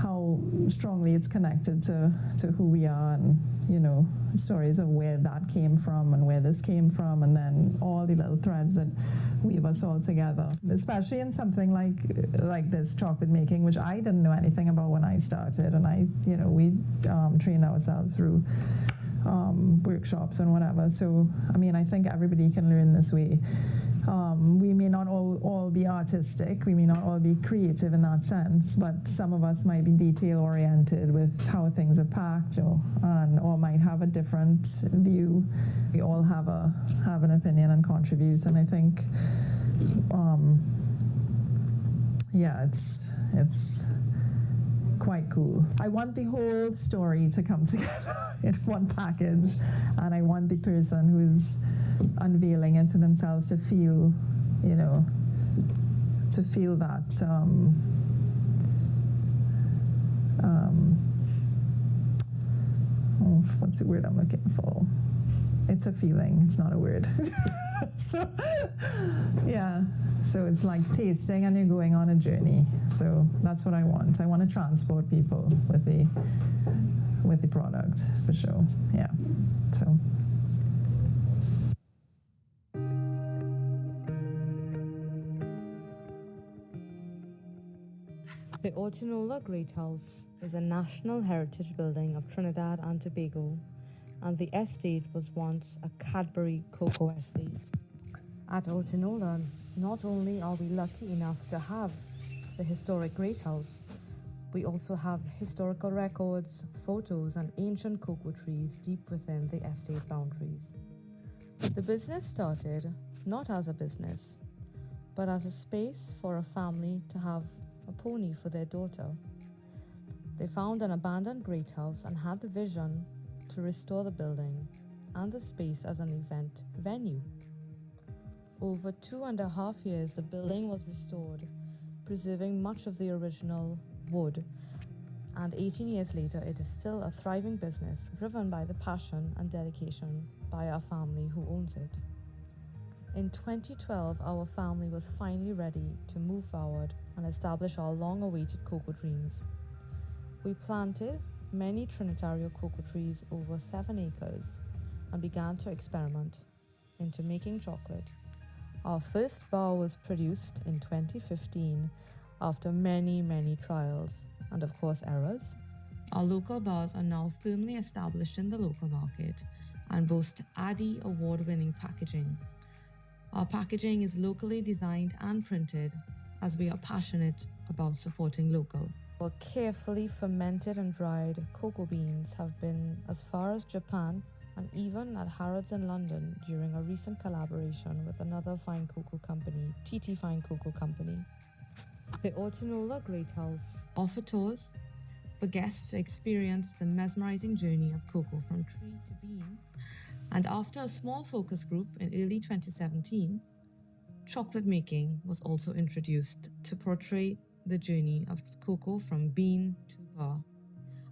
how strongly it's connected to who we are, and, you know, stories of where that came from and where this came from, and then all the little threads that weave us all together, especially in something like this chocolate making, which I didn't know anything about when I started. And we trained ourselves through workshops and whatever. So, I mean, I think everybody can learn this way. We may not all be artistic, we may not all be creative in that sense, but some of us might be detail-oriented with how things are packed, or might have a different view. We all have an opinion and contribute, and I think, it's quite cool. I want the whole story to come together in one package, and I want the person who's unveiling it to themselves to feel you know, to feel that what's the word I'm looking for? It's a feeling, it's not a word. So, yeah, so it's like tasting and you're going on a journey. So that's what I want. I want to transport people with the product, for sure. Yeah, so. The Ortinola Great House is a national heritage building of Trinidad and Tobago, and the estate was once a Cadbury cocoa estate. At Ortinola, not only are we lucky enough to have the historic Great House, we also have historical records, photos, and ancient cocoa trees deep within the estate boundaries. The business started not as a business, but as a space for a family to have a pony for their daughter. They found an abandoned great house and had the vision to restore the building and the space as an event venue. Over 2.5 years, the building was restored, preserving much of the original wood, and 18 years later, it is still a thriving business driven by the passion and dedication by our family who owns it. In 2012, our family was finally ready to move forward and establish our long-awaited cocoa dreams. We planted many Trinitario cocoa trees over 7 acres and began to experiment into making chocolate. Our first bar was produced in 2015 after many trials and of course errors. Our local bars are now firmly established in the local market and boast ADDI award-winning packaging. Our packaging is locally designed and printed as we are passionate about supporting local. Our carefully fermented and dried cocoa beans have been as far as Japan and even at Harrods in London during a recent collaboration with another fine cocoa company, TT Fine Cocoa Company. The Ortinola Great House offer tours for guests to experience the mesmerizing journey of cocoa from tree to bean. And after a small focus group in early 2017, chocolate making was also introduced to portray the journey of cocoa from bean to bar.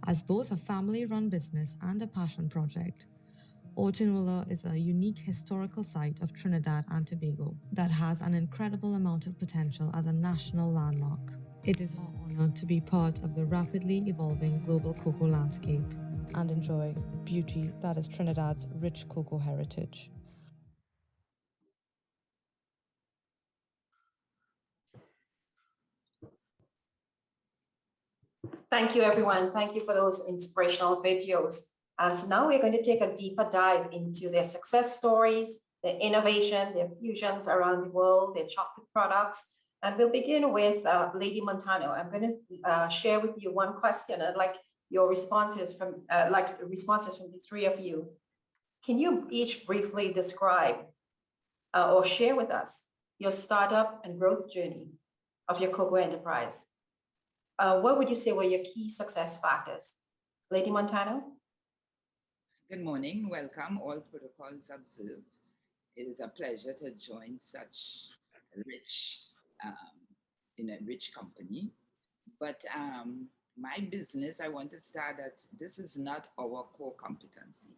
As both a family-run business and a passion project, Ortinola is a unique historical site of Trinidad and Tobago that has an incredible amount of potential as a national landmark. It is our honor to be part of the rapidly evolving global cocoa landscape and enjoy the beauty that is Trinidad's rich cocoa heritage. Thank you, everyone. Thank you for those inspirational videos. So now we're going to take a deeper dive into their success stories, their innovation, their fusions around the world, their chocolate products. And we'll begin with Lady Montano. I'm going to share with you one question. I'd like your responses from the three of you. Can you each briefly describe or share with us your startup and growth journey of your cocoa enterprise? What would you say were your key success factors? Lady Montano? Good morning, welcome, all protocols observed. It is a pleasure to join such rich, in a rich company. But my business, I want to start that this is not our core competency.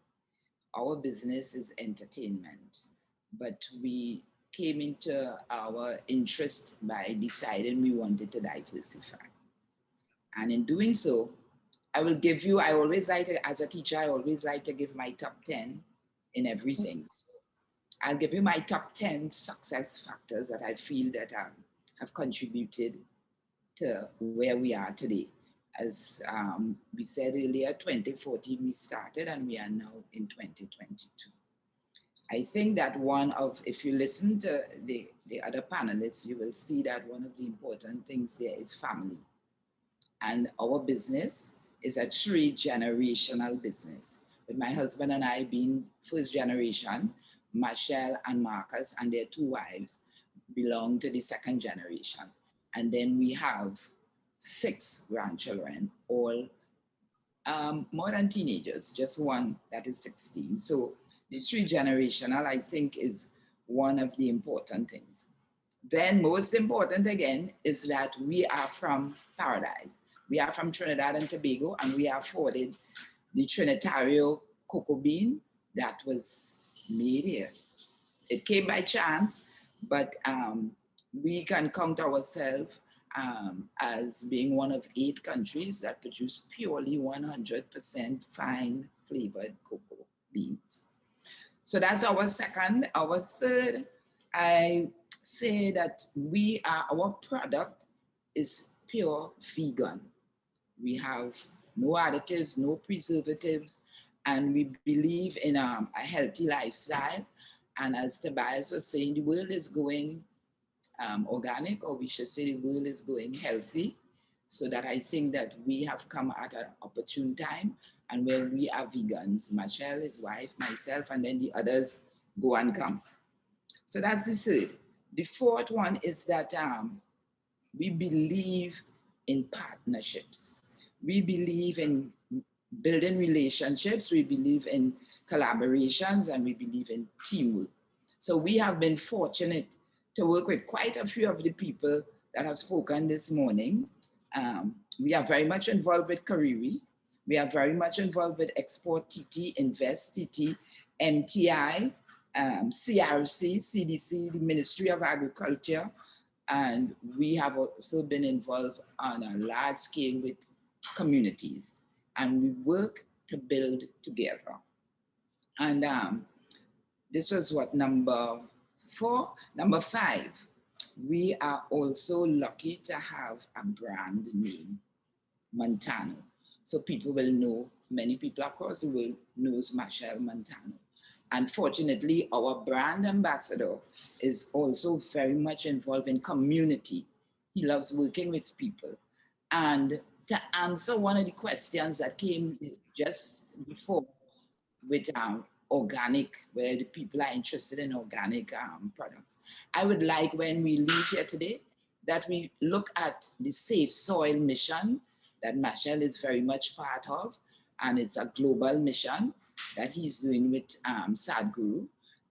Our business is entertainment, but we came into our interest by deciding we wanted to diversify. And in doing so, I always like to, as a teacher, I always like to give my top 10 in everything. So I'll give you my top 10 success factors that I feel that have contributed to where we are today. As we said earlier, 2014 we started and we are now in 2022. I think that if you listen to the other panelists, you will see that one of the important things there is family. And our business is a 3-generational business, with my husband and I being first generation. Michelle and Marcus and their 2 wives belong to the 2nd generation. And then we have 6 grandchildren, all more than teenagers, just one that is 16. So the 3-generational, I think, is one of the important things. Then most important again is that we are from paradise. We are from Trinidad and Tobago, and we are afforded the Trinitario cocoa bean that was made here. It came by chance, but we can count ourselves as being one of 8 countries that produce purely 100% fine flavored cocoa beans. So that's our second. Our third, I say that our product is pure vegan. We have no additives, no preservatives, and we believe in a healthy lifestyle. And as Tobias was saying, the world is going organic, or we should say the world is going healthy. So that I think that we have come at an opportune time, and where we are vegans, Michelle, his wife, myself, and then the others go and come. So that's the third. The fourth one is that we believe in partnerships. We believe in building relationships. We believe in collaborations, and we believe in teamwork. So we have been fortunate to work with quite a few of the people that have spoken this morning. We are very much involved with Kariri. We are very much involved with Export TT, Invest TT, MTI, CRC, CDC, the Ministry of Agriculture, and we have also been involved on a large scale with communities, and we work to build together. And this was what, number 4? Number 5, we are also lucky to have a brand name, Montano. So people will know, many people across the world knows Michelle Montano. Unfortunately, our brand ambassador is also very much involved in community. He loves working with people. And to answer one of the questions that came just before with organic, where the people are interested in organic products, I would like, when we leave here today, that we look at the Safe Soil mission that Michelle is very much part of, and it's a global mission that he's doing with Sadhguru.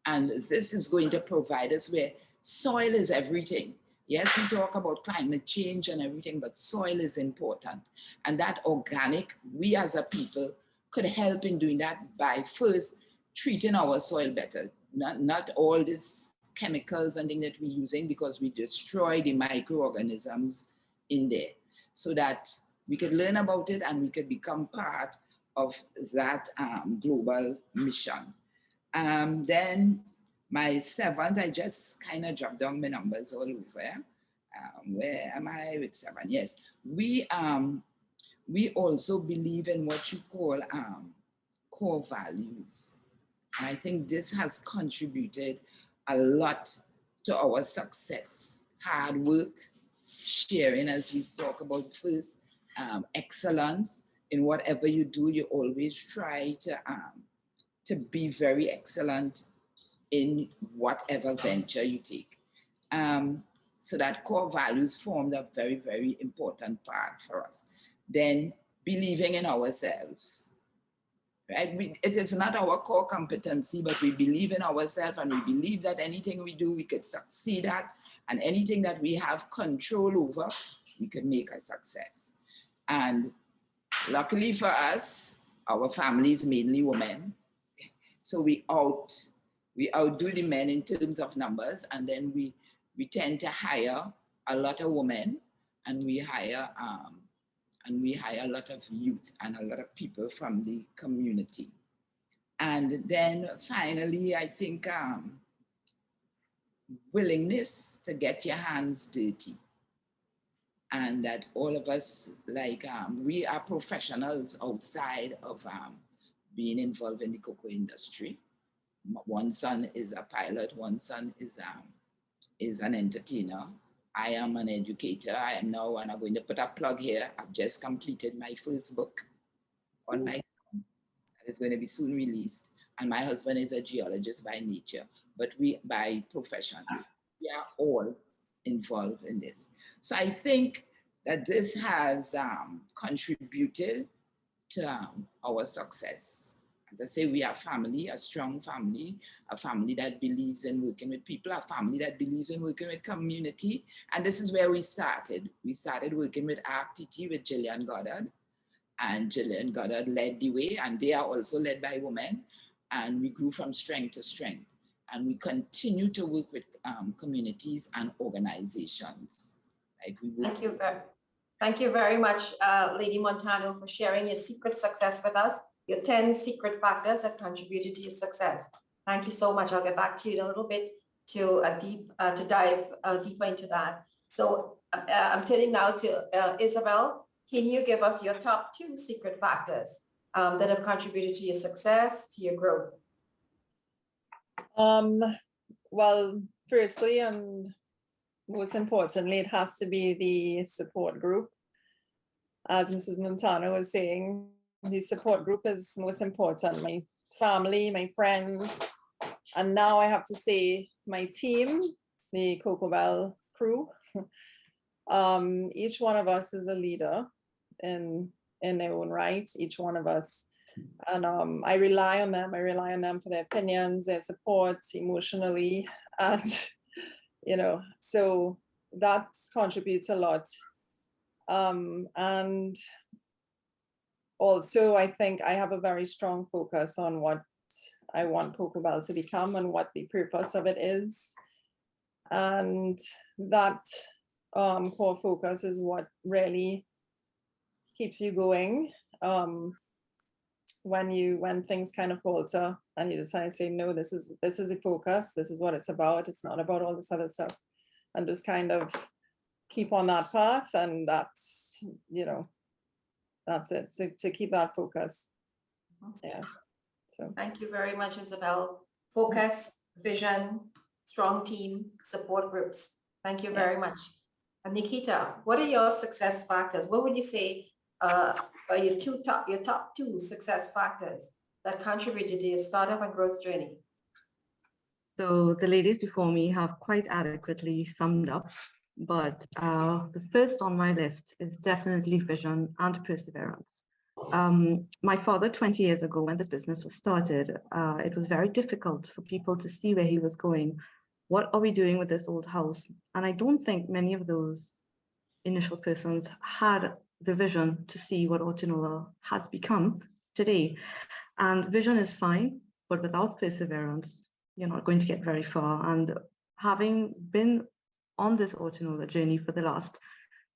And this is going to provide us where soil is everything. Yes, we talk about climate change and everything, but soil is important. And that organic, we as a people could help in doing that by first treating our soil better. Not all these chemicals and things that we're using, because we destroy the microorganisms in there. So that we could learn about it and we could become part of that global mission. Then my 7th, I just kind of dropped down my numbers all over. Where am I with 7? Yes, we also believe in what you call core values. And I think this has contributed a lot to our success. Hard work, sharing, as we talk about first, excellence. In whatever you do, you always try to be very excellent in whatever venture you take. So that core values formed a very, very important part for us. Then believing in ourselves, right? It is not our core competency, but we believe in ourselves, and we believe that anything we do, we could succeed at, and anything that we have control over, we could make a success. And luckily for us, our family is mainly women. So we outdo the men in terms of numbers, and then we tend to hire a lot of women, and we hire a lot of youth and a lot of people from the community. And then finally, I think willingness to get your hands dirty. And that all of us, like, we are professionals outside of being involved in the cocoa industry. One son is a pilot, one son is an entertainer. I am an educator. I am now, and I'm going to put a plug here. I've just completed my first book on my son that is going to be soon released. And my husband is a geologist by nature, but by profession. We are all involved in this. So I think that this has contributed to our success As I say, we are family, a strong family, a family that believes in working with people, a family that believes in working with community. And this is where we started. We started working with RTT with Gillian Goddard. And Gillian Goddard led the way, and they are also led by women. And we grew from strength to strength. And we continue to work with communities and organizations. Like we work. Thank you very much, Lady Montano, for sharing your secret success with us, your 10 secret factors that contributed to your success. Thank you so much. I'll get back to you in a little bit to dive deeper into that. So I'm turning now to Isabel. Can you give us your top 2 secret factors that have contributed to your success, to your growth? Well, firstly, and most importantly, it has to be the support group. As Mrs. Montano was saying, the support group is most important. My family, my friends, and now I have to say my team, the Cocoa Bell crew. Each one of us is a leader in their own right, each one of us. And I rely on them. I rely on them for their opinions, their support emotionally, and so that contributes a lot. And also, I think I have a very strong focus on what I want Cocoa Bell to become and what the purpose of it is. And that core focus is what really keeps you going when things kind of falter and you decide to say, no, this is the focus, this is what it's about, it's not about all this other stuff, and just kind of keep on that path. And that's it, to keep that focus. Yeah. So thank you very much, Isabel. Focus, vision, strong team, support groups. Thank you very much. And Nikita, what are your success factors? What would you say are your top 2 success factors that contributed to your startup and growth journey? So the ladies before me have quite adequately summed up, but the first on my list is definitely vision and perseverance. My father, 20 years ago, when this business was started, it was very difficult for people to see where he was going. What are we doing with this old house? And I don't think many of those initial persons had the vision to see what Otinola has become today. And vision is fine, but without perseverance, you're not going to get very far. And having been on this Otinola journey for the last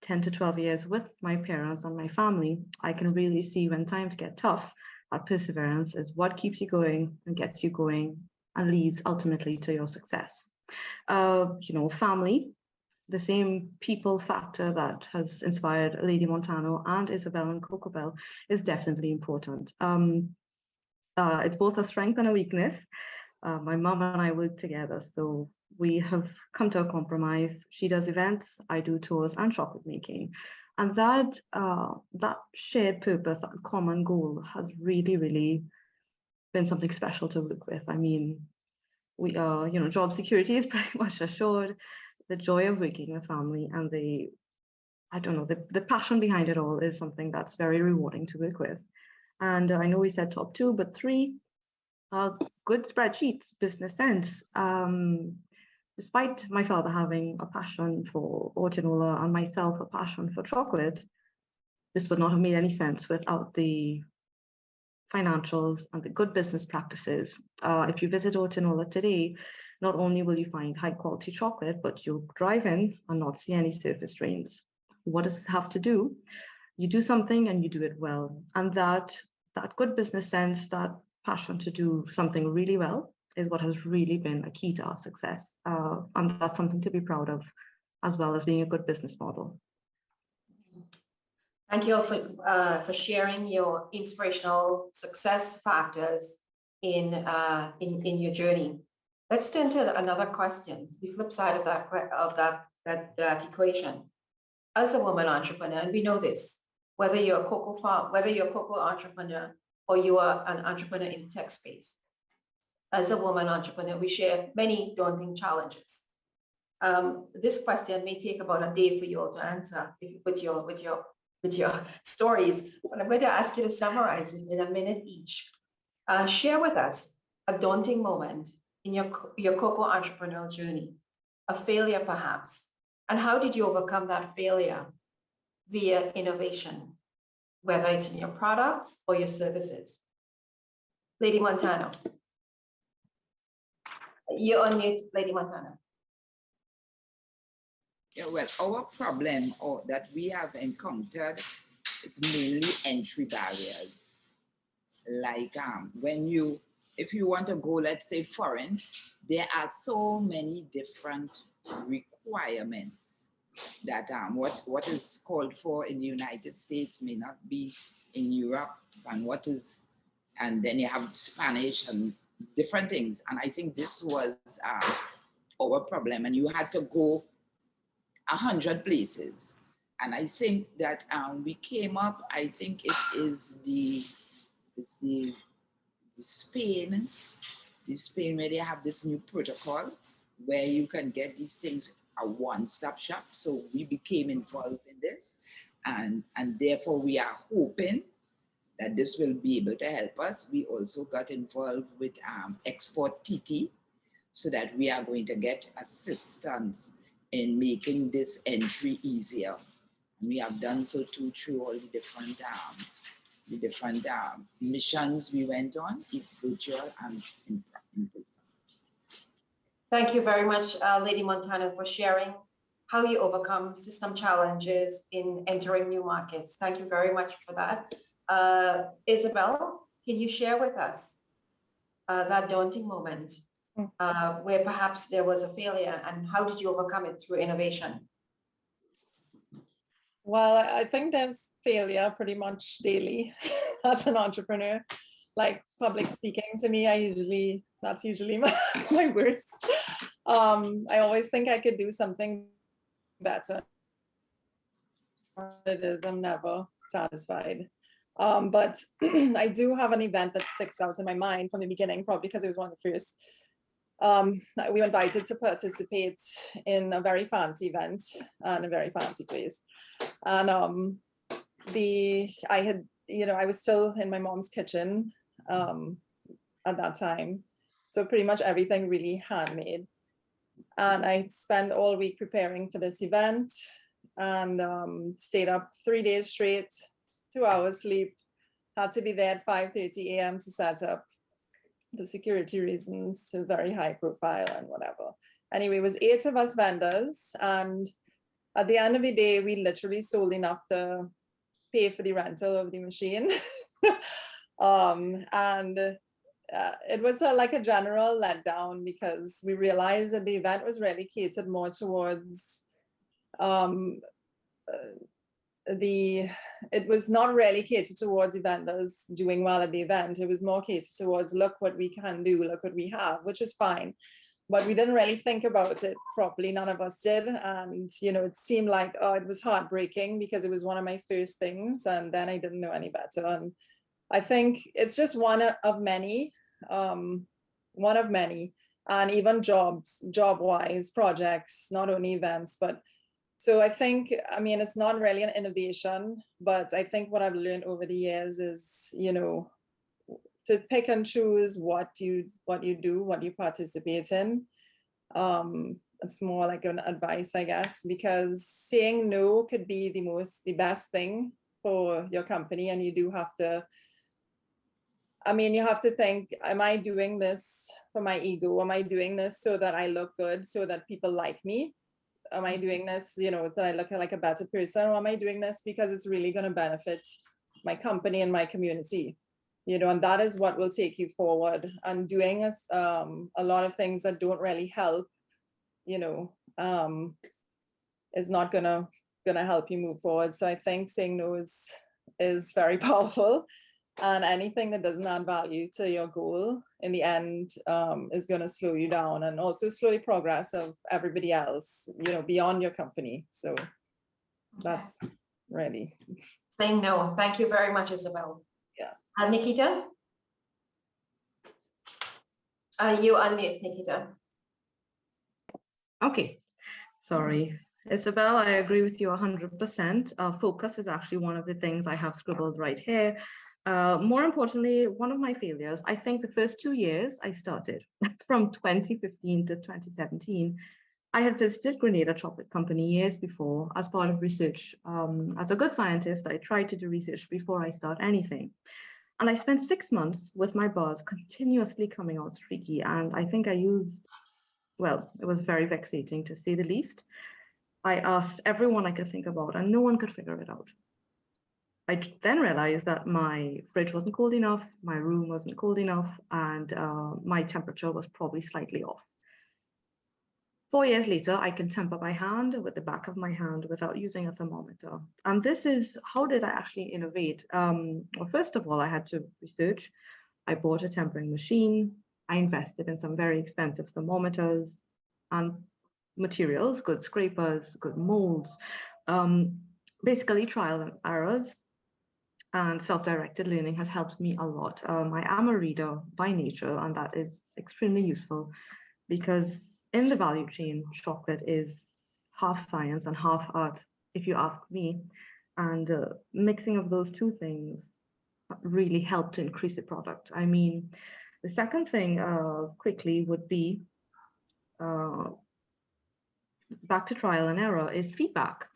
10 to 12 years with my parents and my family, I can really see when times get tough, that perseverance is what keeps you going and gets you going and leads ultimately to your success. Family, the same people factor that has inspired Lady Montano and Isabel and Cocoa Bell is definitely important. It's both a strength and a weakness. My mom and I work together, so we have come to a compromise. She does events, I do tours and chocolate making. And that shared purpose, that common goal has really, really been something special to work with. I mean, we are, job security is pretty much assured. The joy of working with family and the passion behind it all is something that's very rewarding to work with. And I know we said top 2, but 3 are good spreadsheets, business sense. Despite my father having a passion for Otinola and myself a passion for chocolate, this would not have made any sense without the financials and the good business practices. If you visit Otinola today, not only will you find high quality chocolate, but you'll drive in and not see any surface drains. What does it have to do? You do something and you do it well. And that good business sense, that passion to do something really well is what has really been a key to our success. And that's something to be proud of, as well as being a good business model. Thank you all for sharing your inspirational success factors in your journey. Let's turn to another question, the flip side of that equation. As a woman entrepreneur, and we know this, whether you're a cocoa entrepreneur or you are an entrepreneur in the tech space, as a woman entrepreneur, we share many daunting challenges. This question may take about a day for you all to answer with your stories, but I'm going to ask you to summarize it in a minute each. Share with us a daunting moment in your cocoa entrepreneurial journey, a failure perhaps, and how did you overcome that failure via innovation, whether it's in your products or your services? Lady Montano. You're on mute, Lady Montano. Yeah, well, our problem that we have encountered is mainly entry barriers. Like if you want to go, let's say foreign, there are so many different requirements that what is called for in the United States may not be in Europe, and then you have Spanish and different things. And I think this was our problem, and you had to go 100 places. And I think that we came up, I think it is the Spain where they have this new protocol where you can get these things a one-stop shop. So we became involved in this, and therefore we are hoping that this will be able to help us. We also got involved with Export TT, so that we are going to get assistance in making this entry easier. And we have done so too through all the different missions we went on, virtual and in person. Thank you very much, Lady Montano, for sharing how you overcome system challenges in entering new markets. Thank you very much for that. Isabel, can you share with us that daunting moment where perhaps there was a failure, and how did you overcome it through innovation? Well, I think there's failure pretty much daily as an entrepreneur. Like public speaking, to me, that's usually my worst. I always think I could do something better. It is, I'm never satisfied. But I do have an event that sticks out in my mind from the beginning, probably because it was one of the first. We were invited to participate in a very fancy event in a very fancy place. And I was still in my mom's kitchen at that time. So pretty much everything really handmade. And I spent all week preparing for this event and stayed up 3 days straight, 2 hours sleep, had to be there at 5:30 a.m. to set up for security reasons. It was very high profile and whatever. Anyway, it was 8 of us vendors. And at the end of the day, we literally sold enough to pay for the rental of the machine. It was like a general letdown because we realized that the event was really catered more towards it was not really catered towards the vendors doing well at the event. It was more catered towards, look what we can do, look what we have, which is fine. But we didn't really think about it properly. None of us did. And, it seemed like, it was heartbreaking because it was one of my first things. And then I didn't know any better. And I think it's just one of many. And even job-wise projects, not only events, but so I think, it's not really an innovation, but I think what I've learned over the years is, to pick and choose what you do, what you participate in. It's more like an advice, I guess, because saying no could be the best thing for your company. And you do have to, you have to think, am I doing this for my ego? Am I doing this so that I look good, so that people like me? Am I doing this, that I look like a better person? Or am I doing this because it's really going to benefit my company and my community? And that is what will take you forward. And doing a lot of things that don't really help, is not gonna help you move forward. So I think saying no is very powerful. And anything that doesn't add value to your goal in the end is going to slow you down and also slow the progress of everybody else, beyond your company. So that's really. Saying no. Thank you very much, Isabel. Yeah. And Nikita? You unmute, Nikita. Okay, sorry. Isabel, I agree with you 100%. Focus is actually one of the things I have scribbled right here. More importantly, one of my failures, I think the first 2 years I started from 2015 to 2017, I had visited Grenada Chocolate Company years before as part of research. As a good scientist, I tried to do research before I start anything. And I spent 6 months with my bars continuously coming out streaky. And I think I used, well, it was very vexating to say the least. I asked everyone I could think about and no one could figure it out. I then realized that my fridge wasn't cold enough, my room wasn't cold enough, and my temperature was probably slightly off. 4 years later, I can temper my hand with the back of my hand without using a thermometer. And this is, how did I actually innovate? Well, first of all, I had to research. I bought a tempering machine. I invested in some very expensive thermometers and materials, good scrapers, good molds, basically trial and errors. And self-directed learning has helped me a lot. I am a reader by nature, and that is extremely useful because in the value chain, chocolate is half science and half art, if you ask me. And mixing of those two things really helped to increase the product. I mean, the second thing quickly would be back to trial and error is feedback.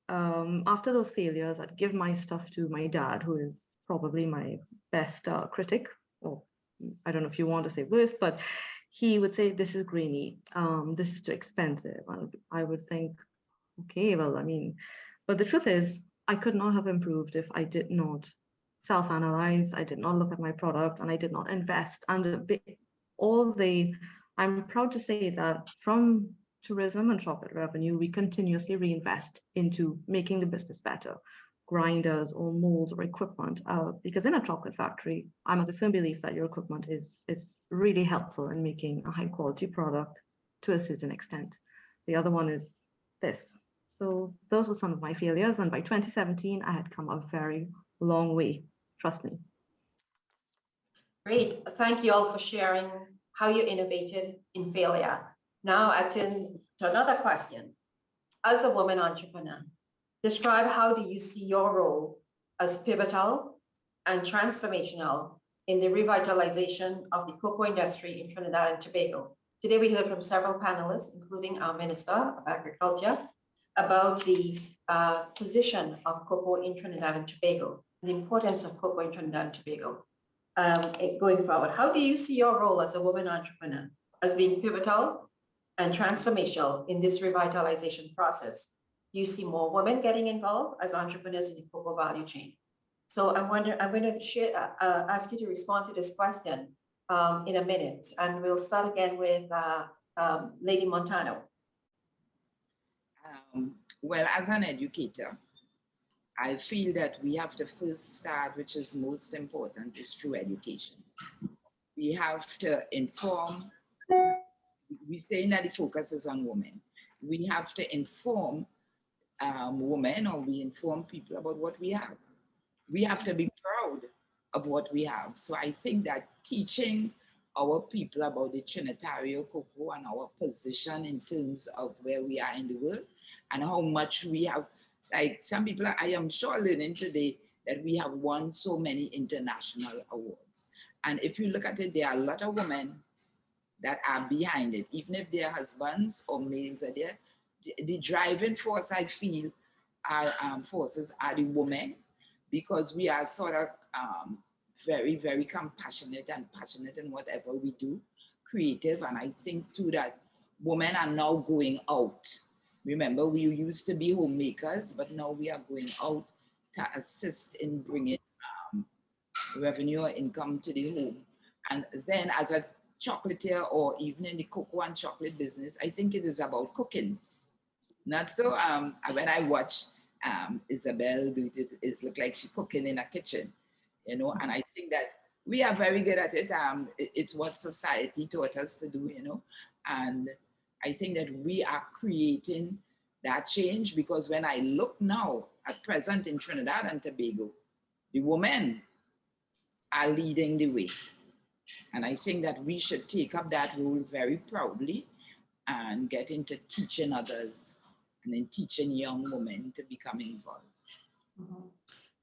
After those failures, I'd give my stuff to my dad, who is probably my best critic, or I don't know if you want to say worst, but he would say, this is grainy, this is too expensive. And I would think, okay, well, I mean, but the truth is, I could not have improved if I did not self-analyze, I did not look at my product, and I did not invest. And I'm proud to say that from tourism and chocolate revenue, we continuously reinvest into making the business better, grinders or molds or equipment, because in a chocolate factory, I'm of a firm belief that your equipment is really helpful in making a high quality product to a certain extent. The other one is this. So those were some of my failures, and by 2017, I had come a very long way, trust me. Great, thank you all for sharing how you innovated in failure. Now I turn to another question. As a woman entrepreneur, describe how do you see your role as pivotal and transformational in the revitalization of the cocoa industry in Trinidad and Tobago. Today we heard from several panelists, including our Minister of Agriculture, about the position of cocoa in Trinidad and Tobago, the importance of cocoa in Trinidad and Tobago going forward. How do you see your role as a woman entrepreneur as being pivotal and transformational in this revitalization process? You see more women getting involved as entrepreneurs in the cocoa value chain. So I'm going to ask you to respond to this question in a minute, and we'll start again with Lady Montano. Well, as an educator, I feel that we have to first start, which is most important, is through education. We have to inform. We're saying that the focus is on women. We have to inform women, or we inform people about what we have. We have to be proud of what we have. So I think that teaching our people about the Trinitario cocoa and our position in terms of where we are in the world and how much we have, like some people, I am sure, learning today that we have won so many international awards. And if you look at it, there are a lot of women that are behind it, even if their husbands or males are there. The driving force, I feel, forces are the women, because we are sort of very, very compassionate and passionate in whatever we do, creative. And I think too that women are now going out. Remember, we used to be homemakers, but now we are going out to assist in bringing revenue or income to the home. And then as a chocolatier, or even in the cocoa and chocolate business, I think it is about cooking. Not so, when I watch Isabel do it, it looks like she's cooking in a kitchen, you know, and I think that we are very good at it. It's what society taught us to do, you know, and I think that we are creating that change, because when I look now at present in Trinidad and Tobago, the women are leading the way. And I think that we should take up that role very proudly and get into teaching others and then teaching young women to become involved. Mm-hmm.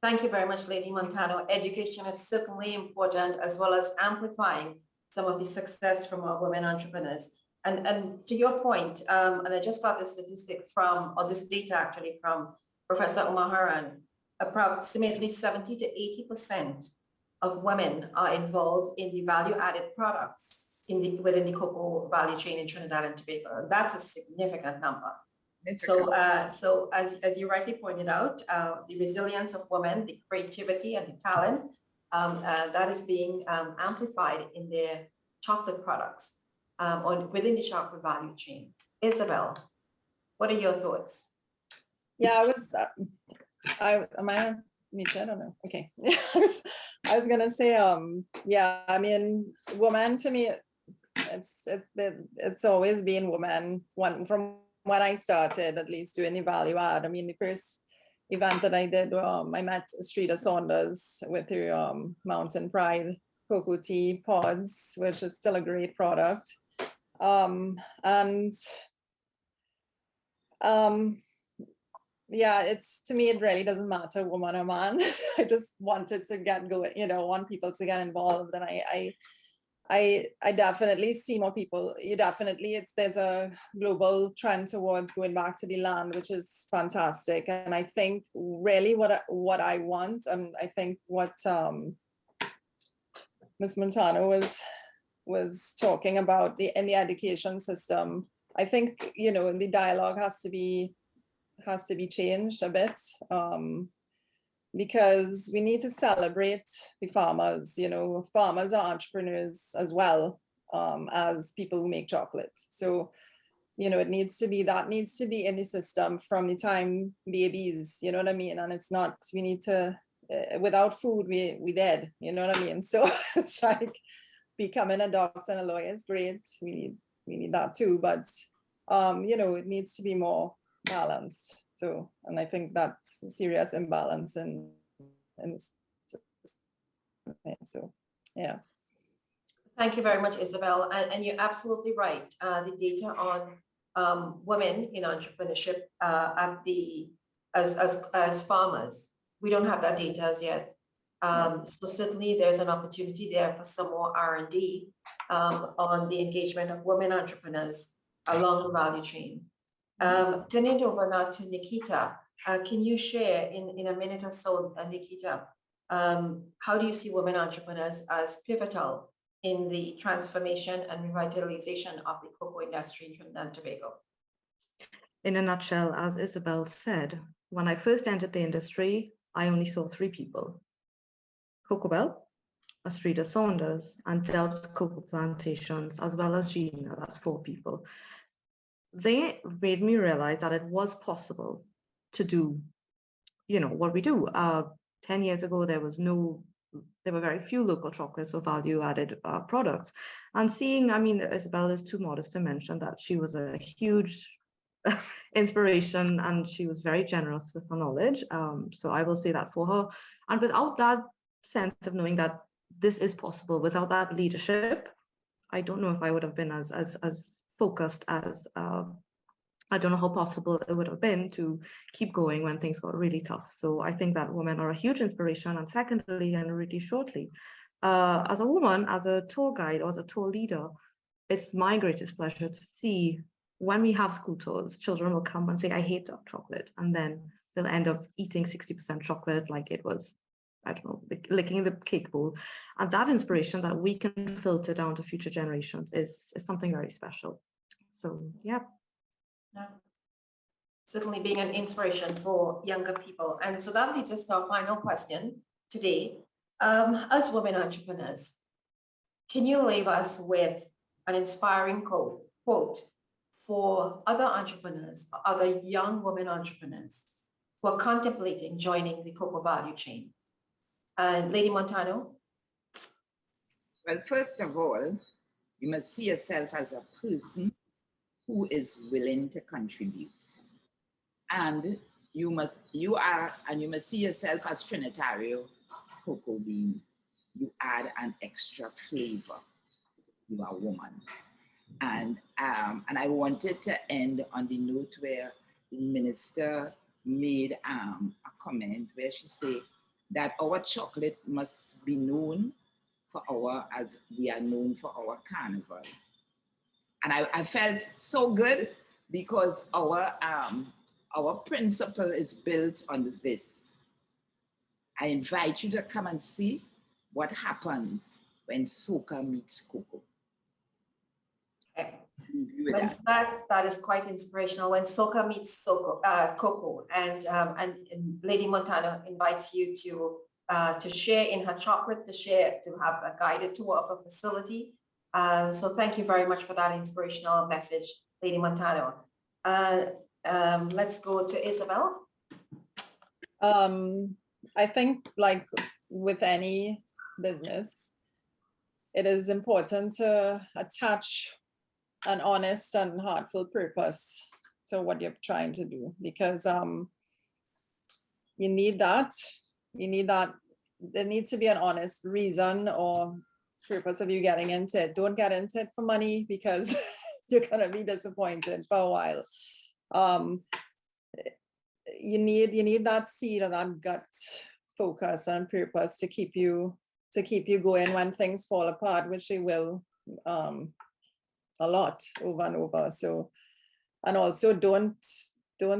Thank you very much, Lady Montano. Education is certainly important, as well as amplifying some of the success from our women entrepreneurs. And to your point, and I just got the statistics from, or this data actually from Professor Umaharan, approximately 70 to 80% of women are involved in the value-added products within the cocoa value chain in Trinidad and Tobago. That's a significant number. So as you rightly pointed out, the resilience of women, the creativity and the talent, that is being amplified in their chocolate products or within the chocolate value chain. Isabel, what are your thoughts? Yeah, am I on mute? I don't know. Okay. I was gonna say, yeah, I mean, woman to me, it's always been women. From when I started, at least doing the value add. I mean, the first event that I did, I met Streeter Saunders with her Mountain Pride cocoa tea pods, which is still a great product. Yeah, to me, it really doesn't matter woman or man. I just wanted to get going, want people to get involved. And I definitely see more people. There's a global trend towards going back to the land, which is fantastic. And I think really what I want, and I think what Ms. Montano was talking about in the education system, I think, the dialogue has to be changed a bit, because we need to celebrate the farmers. Farmers are entrepreneurs as well, as people who make chocolate. So, that needs to be in the system from the time babies, you know what I mean? And it's not, we need to, without food, we dead, you know what I mean? So it's like becoming a doctor and a lawyer is great. We need that too, but it needs to be more balanced. So, and I think that's a serious imbalance in so, yeah. Thank you very much, Isabel. And you're absolutely right. The data on women in entrepreneurship as farmers, we don't have that data as yet. So certainly there's an opportunity there for some more R&D on the engagement of women entrepreneurs along the value chain. Turning it over now to Nikita, can you share in a minute or so, Nikita, how do you see women entrepreneurs as pivotal in the transformation and revitalization of the cocoa industry in Trinidad and Tobago? In a nutshell, as Isabel said, when I first entered the industry, I only saw 3 people: Cocoa Bell, Streeter Saunders, and Delft Cocoa Plantations, as well as Gina. That's 4 people. They made me realize that it was possible to do, what we do. 10 years ago, there were very few local chocolates or value-added products. And seeing, Isabel is too modest to mention that she was a huge inspiration and she was very generous with her knowledge. So I will say that for her. And without that sense of knowing that this is possible, without that leadership, I don't know if I would have been as focused as I don't know how possible it would have been to keep going when things got really tough. So I think that women are a huge inspiration. And secondly, and really shortly, as a woman, as a tour guide or as a tour leader, it's my greatest pleasure to see when we have school tours, children will come and say, I hate dark chocolate. And then they'll end up eating 60% chocolate like it was, I don't know, licking the cake bowl. And that inspiration that we can filter down to future generations is something very special. So, yeah. Certainly being an inspiration for younger people. And so that leads us to our final question today. As women entrepreneurs, can you leave us with an inspiring quote for other entrepreneurs, other young women entrepreneurs who are contemplating joining the cocoa value chain? Lady Montano? Well, first of all, you must see yourself as a person who is willing to contribute. And you must see yourself as Trinitario Cocoa Bean. You add an extra flavor. You are a woman. And I wanted to end on the note where the minister made a comment where she said, that our chocolate must be known for as we are known for our carnival. And I felt so good because our principle is built on this. I invite you to come and see what happens when soca meets cocoa. That is quite inspirational. When soca meets cocoa, and Lady Montano invites you to share in her chocolate, to have a guided tour of a facility. So thank you very much for that inspirational message, Lady Montano. Let's go to Isabel. I think, like with any business, it is important to attach an honest and heartfelt purpose to what you're trying to do, because you need that. There needs to be an honest reason or purpose of you getting into it. Don't get into it for money, because you're gonna be disappointed for a while. You need that seed or that gut focus and purpose to keep you going when things fall apart, which they will a lot over and over. So, and also don't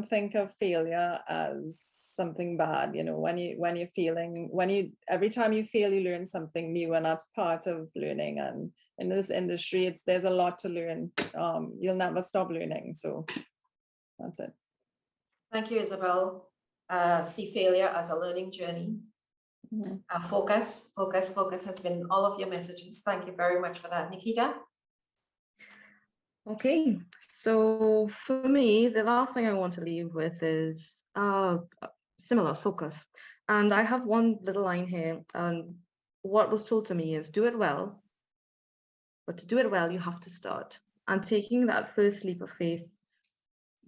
think of failure as something bad. You know, every time you fail, you learn something new, and that's part of learning. And in this industry, there's a lot to learn. You'll never stop learning. So that's it. Thank you, Isabel. See failure as a learning journey. Mm-hmm. Focus has been all of your messages. Thank you very much for that. Nikita? Okay, so for me, the last thing I want to leave with is similar focus. And I have one little line here. What was told to me is do it well, but to do it well, you have to start. And taking that first leap of faith,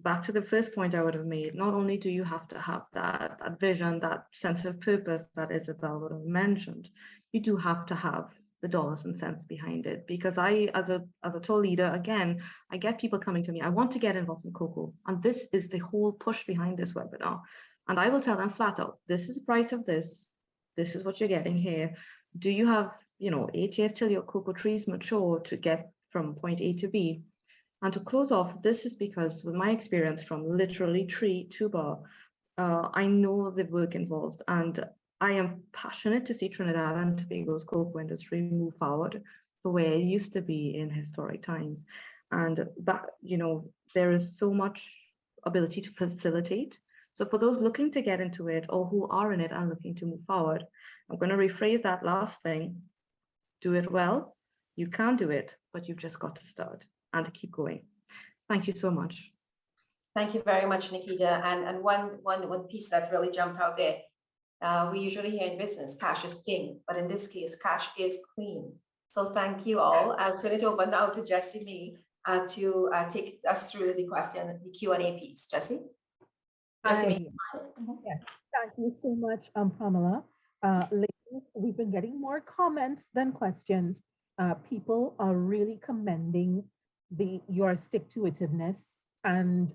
back to the first point I would have made, not only do you have to have that vision, that sense of purpose that Isabel would have mentioned, you do have to have the dollars and cents behind it. Because I, as a tour leader, again, I get people coming to me, I want to get involved in cocoa. And this is the whole push behind this webinar. And I will tell them flat out, this is the price of this. This is what you're getting here. Do you have, 8 years till your cocoa trees mature to get from point A to B? And to close off, this is because with my experience from literally tree to bar, I know the work involved, and I am passionate to see Trinidad and Tobago's cocoa industry move forward to where it used to be in historic times. And that, there is so much ability to facilitate. So for those looking to get into it or who are in it and looking to move forward, I'm going to rephrase that last thing. Do it well. You can do it, but you've just got to start and keep going. Thank you so much. Thank you very much, Nikita. And one piece that really jumped out there. We usually hear in business, cash is king, but in this case, cash is queen. So thank you all. I'll turn it over now to Jessie Mee to take us through the Q&A piece. Jessie? Yes, thank you so much, Pamela. Ladies, we've been getting more comments than questions. People are really commending your stick-to-itiveness and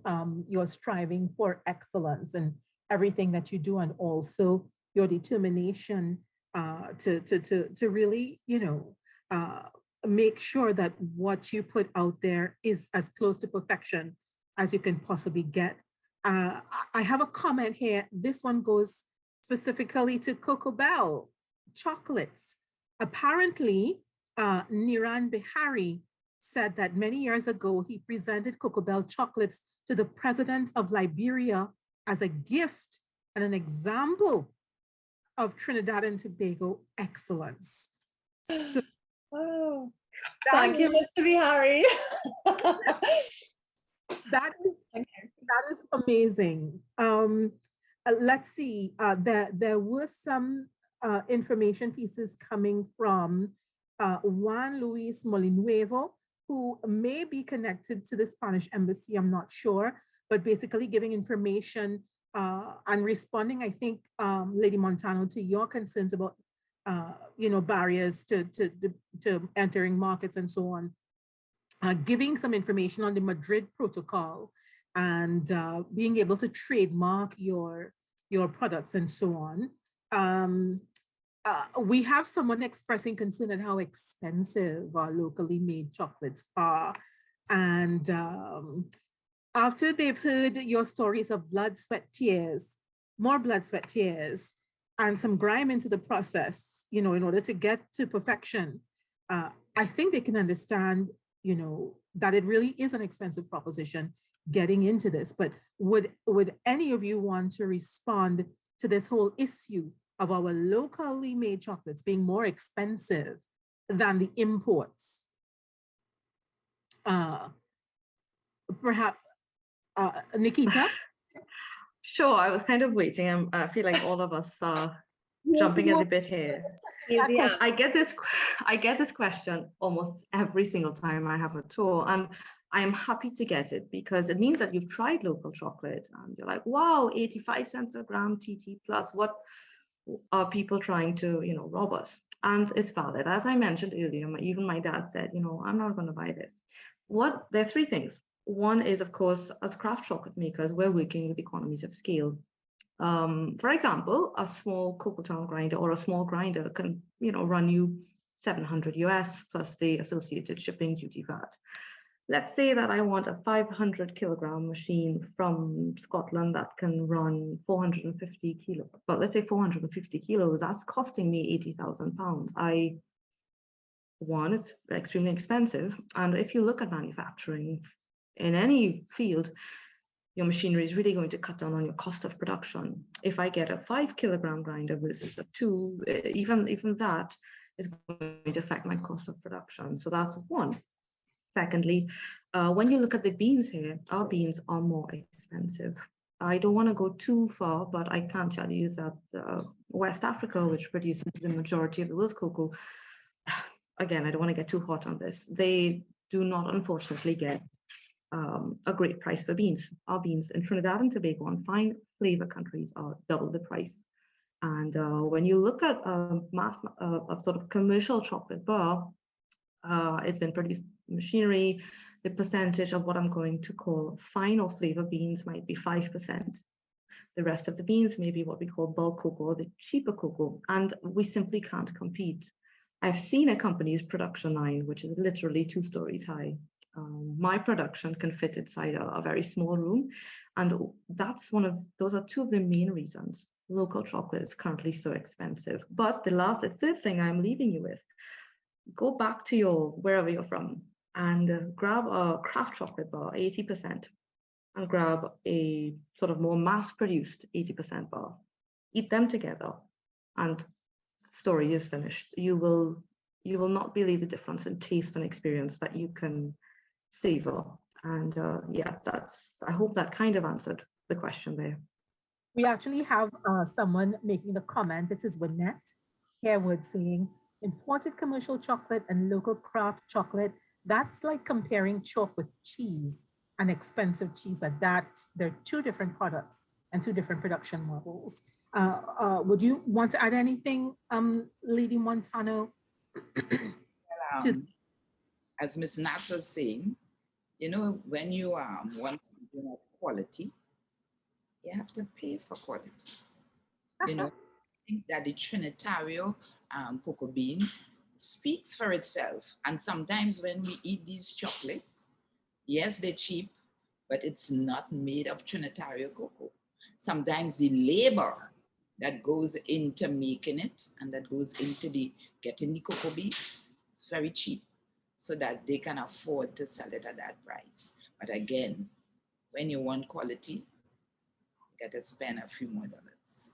your striving for excellence and everything that you do, and also your determination to really, make sure that what you put out there is as close to perfection as you can possibly get. I have a comment here. This one goes specifically to Cocoa Bell chocolates. Apparently, Niran Bihari said that many years ago, he presented Cocoa Bell chocolates to the president of Liberia as a gift and an example of Trinidad and Tobago excellence. So, thank you, Mr. Bihari. That is amazing. Let's see, there were some information pieces coming from Juan Luis Molinuevo, who may be connected to the Spanish embassy, I'm not sure, but basically giving information and responding, I think, Lady Montano, to your concerns about, barriers to entering markets and so on, giving some information on the Madrid Protocol and being able to trademark your products and so on. we have someone expressing concern at how expensive our locally made chocolates are. And after they've heard your stories of blood, sweat, tears, more blood, sweat, tears, and some grime into the process, you know, in order to get to perfection, I think they can understand, you know, that it really is an expensive proposition getting into this. But would any of you want to respond to this whole issue of our locally made chocolates being more expensive than the imports? Perhaps, Nikita? Sure, I was kind of waiting. I feel like all of us are jumping at the bit here. Yeah. I get this question almost every single time I have a tour, and I am happy to get it because it means that you've tried local chocolate and you're like, wow, 85 cents a gram TT plus. What are people trying to, you know, rob us? And it's valid. As I mentioned earlier, even my dad said, you know, I'm not going to buy this. There are three things. One is, of course, as craft chocolate makers, we're working with economies of scale. For example, a small Cocoa Town grinder or a small grinder can, you know, run you $700 US plus the associated shipping duty VAT. Let's say that I want a 500 kilogram machine from Scotland that can run 450 kilos. But let's say 450 kilos, that's costing me 80,000 pounds. One, it's extremely expensive. And if you look at manufacturing in any field, your machinery is really going to cut down on your cost of production. If I get a 5 kilogram grinder versus a 2, even that is going to affect my cost of production. So that's one. Secondly, when you look at the beans here, our beans are more expensive. I don't want to go too far, but I can tell you that West Africa, which produces the majority of the world's cocoa, again, I don't want to get too hot on this. They do not, unfortunately, get a great price for beans. Our beans in Trinidad and Tobago and fine flavor countries are double the price. And when you look at a sort of commercial chocolate bar, it's been produced machinery. The percentage of what I'm going to call fine or flavor beans might be 5%. The rest of the beans may be what we call bulk cocoa, or the cheaper cocoa, and we simply can't compete. Have seen a company's production line, which is literally 2 stories high. My production can fit inside a very small room, and those are 2 of the main reasons local chocolate is currently so expensive. But the third thing I'm leaving you with, go back to wherever you're from and grab a craft chocolate bar, 80%, and grab a sort of more mass-produced 80% bar. Eat them together, and the story is finished. You will not believe the difference in taste and experience that you can savor. And yeah, I hope that kind of answered the question there. We actually have someone making the comment. This is Winette Harewood saying, imported commercial chocolate and local craft chocolate, that's like comparing chalk with cheese and expensive cheese. They're 2 different products and 2 different production models. Would you want to add anything, Lady Montano? As Ms. Nat was saying, you know, when you want something of quality, you have to pay for quality. You know, I think that the Trinitario cocoa bean speaks for itself. And sometimes when we eat these chocolates, yes, they're cheap, but it's not made of Trinitario cocoa. Sometimes the labor that goes into making it and that goes into getting the cocoa beans is very cheap, so that they can afford to sell it at that price. But again, when you want quality, you got to spend a few more dollars.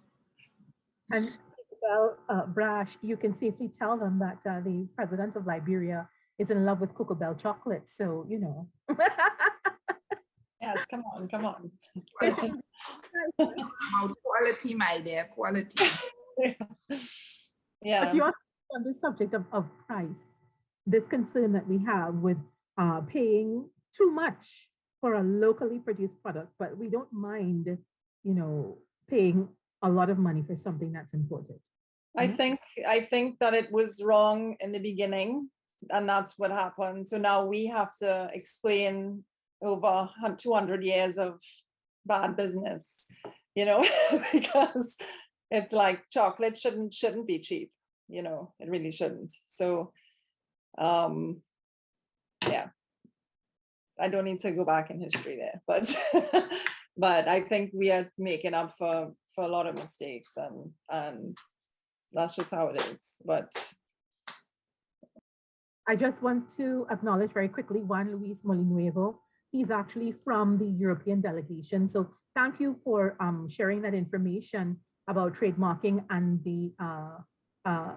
And Isabel Brash, you can safely tell them that the president of Liberia is in love with Cocoa Bell chocolate. So, you know. Yes, come on. About quality, my dear, quality. Yeah. But you're on the subject of price, this concern that we have with paying too much for a locally produced product, but we don't mind, you know, paying a lot of money for something that's imported. I think that it was wrong in the beginning, and that's what happened. So now we have to explain over 200 years of bad business, you know, because it's like chocolate shouldn't be cheap, you know, it really shouldn't. So yeah, I don't need to go back in history there, but but I think we are making up for a lot of mistakes, and that's just how it is. But I just want to acknowledge very quickly Juan Luis Molinuevo. He's actually from the European delegation. So thank you for sharing that information about trademarking and the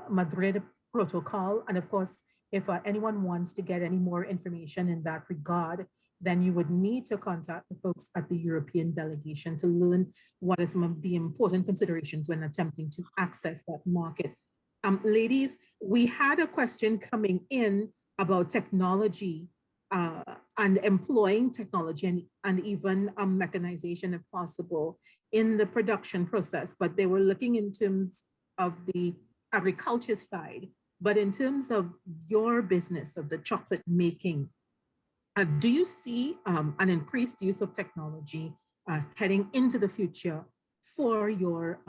Madrid Protocol. And of course, if anyone wants to get any more information in that regard, then you would need to contact the folks at the European delegation to learn what are some of the important considerations when attempting to access that market. Ladies, we had a question coming in about technology and employing technology and even mechanization if possible in the production process, but they were looking in terms of the agriculture side. But in terms of your business, of the chocolate making, do you see an increased use of technology heading into the future for your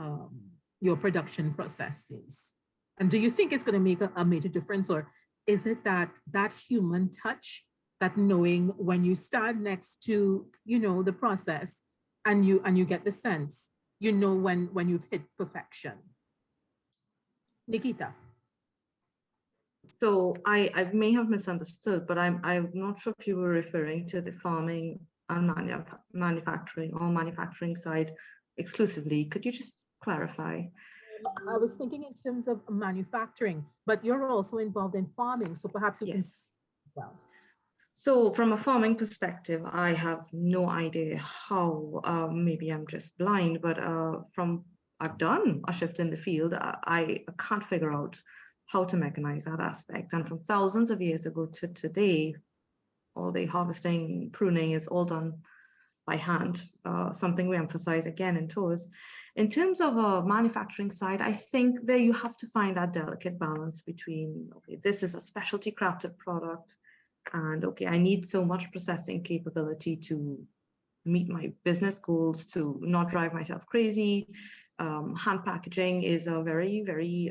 production processes? And do you think it's going to make a major difference, or is it that human touch, that knowing when you stand next to, you know, the process and you get the sense, you know, when you've hit perfection? Nikita. So I may have misunderstood, but I'm not sure if you were referring to the farming and manufacturing or manufacturing side exclusively. Could you just clarify? I was thinking in terms of manufacturing, but you're also involved in farming, so perhaps you can. Well, so from a farming perspective, I have no idea how. Maybe I'm just blind, but I've done a shift in the field. I can't figure out how to mechanize that aspect, and from thousands of years ago to today, all the harvesting, pruning is all done by hand, something we emphasize again in tours. In terms of a manufacturing side, I think there you have to find that delicate balance between, okay, this is a specialty crafted product, and okay, I need so much processing capability to meet my business goals, to not drive myself crazy. Hand packaging is a very, very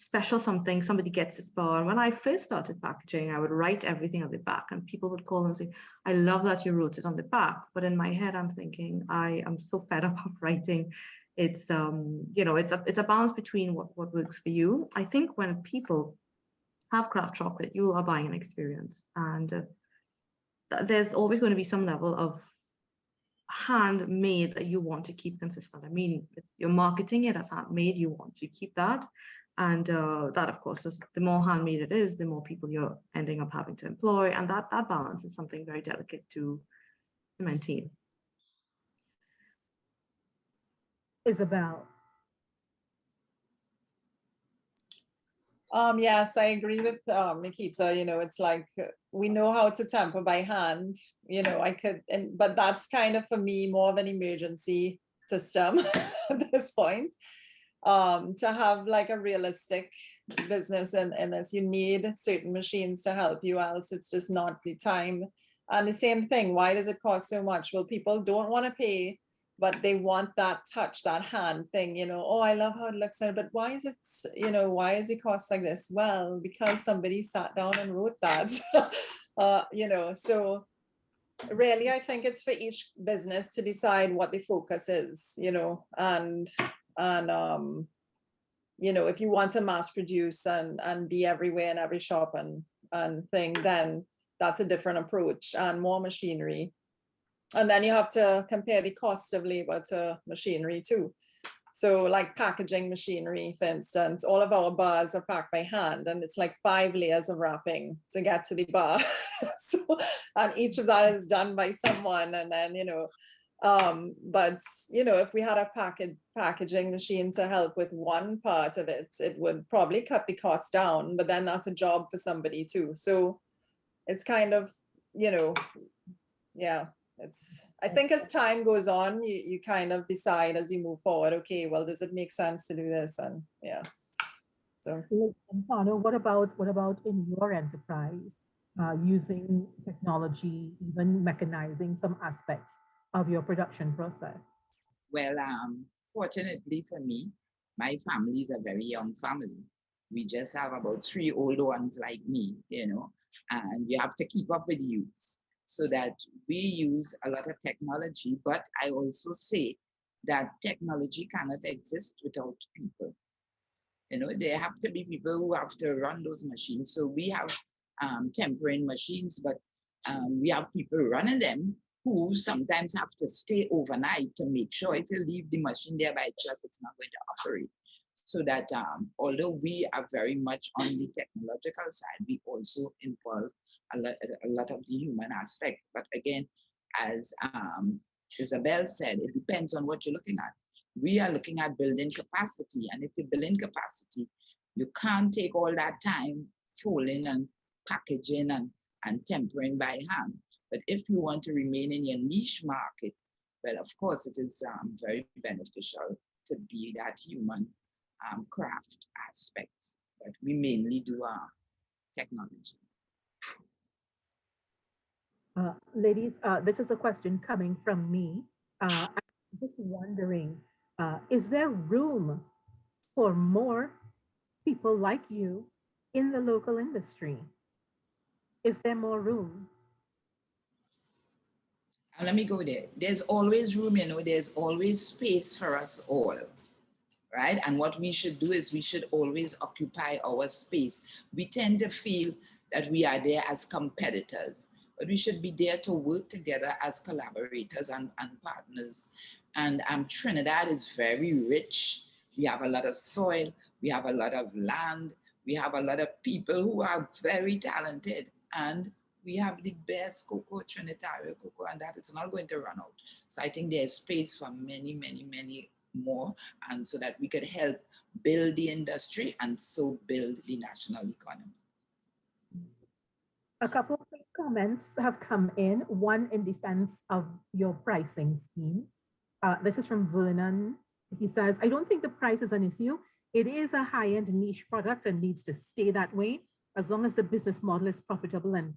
special something. Somebody gets this bar. And when I first started packaging, I would write everything on the back, and people would call and say, I love that you wrote it on the back. But in my head, I'm thinking, I am so fed up of writing. It's, you know, it's a balance between what works for you. I think when people have craft chocolate, you are buying an experience. And there's always going to be some level of handmade that you want to keep consistent. I mean, you're marketing it as handmade, you want to keep that. And that, of course, is the more handmade it is, the more people you're ending up having to employ. And that balance is something very delicate to maintain. Isabel. Yes, I agree with Nikita. You know, it's like we know how to temper by hand. You know, but that's kind of for me more of an emergency system at this point. To have like a realistic business in this, you need certain machines to help you, else it's just not the time. And the same thing, why does it cost so much? Well, people don't want to pay, but they want that touch, that hand thing, you know, oh, I love how it looks, but why is it, you know, why is it cost like this? Well, because somebody sat down and wrote that, you know, so really, I think it's for each business to decide what the focus is, you know, and you know, if you want to mass produce and be everywhere in every shop and thing, then that's a different approach and more machinery. And then you have to compare the cost of labor to machinery too. So like packaging machinery, for instance, all of our bars are packed by hand, and it's like 5 layers of wrapping to get to the bar. So, and each of that is done by someone, and then, you know, but you know, if we had a packaging machine to help with one part of it, it would probably cut the cost down, but then that's a job for somebody too. So it's kind of, you know, yeah, I think as time goes on, you kind of decide as you move forward, okay, well, does it make sense to do this? And yeah. So what about in your enterprise, using technology, even mechanizing some aspects of your production process? Well, Fortunately for me, my family is a very young family. We just have about 3 old ones like me, you know, and we have to keep up with youth. So that we use a lot of technology, but I also say that technology cannot exist without people. You know, there have to be people who have to run those machines. So we have tempering machines, but we have people running them who sometimes have to stay overnight to make sure if you leave the machine there by itself, it's not going to operate. So that although we are very much on the technological side, we also involve a lot of the human aspect. But again, as Isabel said, it depends on what you're looking at. We are looking at building capacity. And if you're building capacity, you can't take all that time folding and packaging and tempering by hand. But if you want to remain in your niche market, well, of course, it is very beneficial to be that human craft aspect. But we mainly do technology. Ladies, this is a question coming from me. I'm just wondering, is there room for more people like you in the local industry? Is there more room? Let me go there. There's always room, you know, there's always space for us all, right? And what we should do is we should always occupy our space. We tend to feel that we are there as competitors, but we should be there to work together as collaborators and partners. And Trinidad is very rich. We have a lot of soil, we have a lot of land, we have a lot of people who are very talented, and we have the best cocoa, Trinitario cocoa, and that is not going to run out. So I think there's space for many, many, many more, and so that we could help build the industry and so build the national economy. A couple of quick comments have come in, one in defense of your pricing scheme. This is from Vernon. He says, I don't think the price is an issue. It is a high-end niche product and needs to stay that way. As long as the business model is profitable and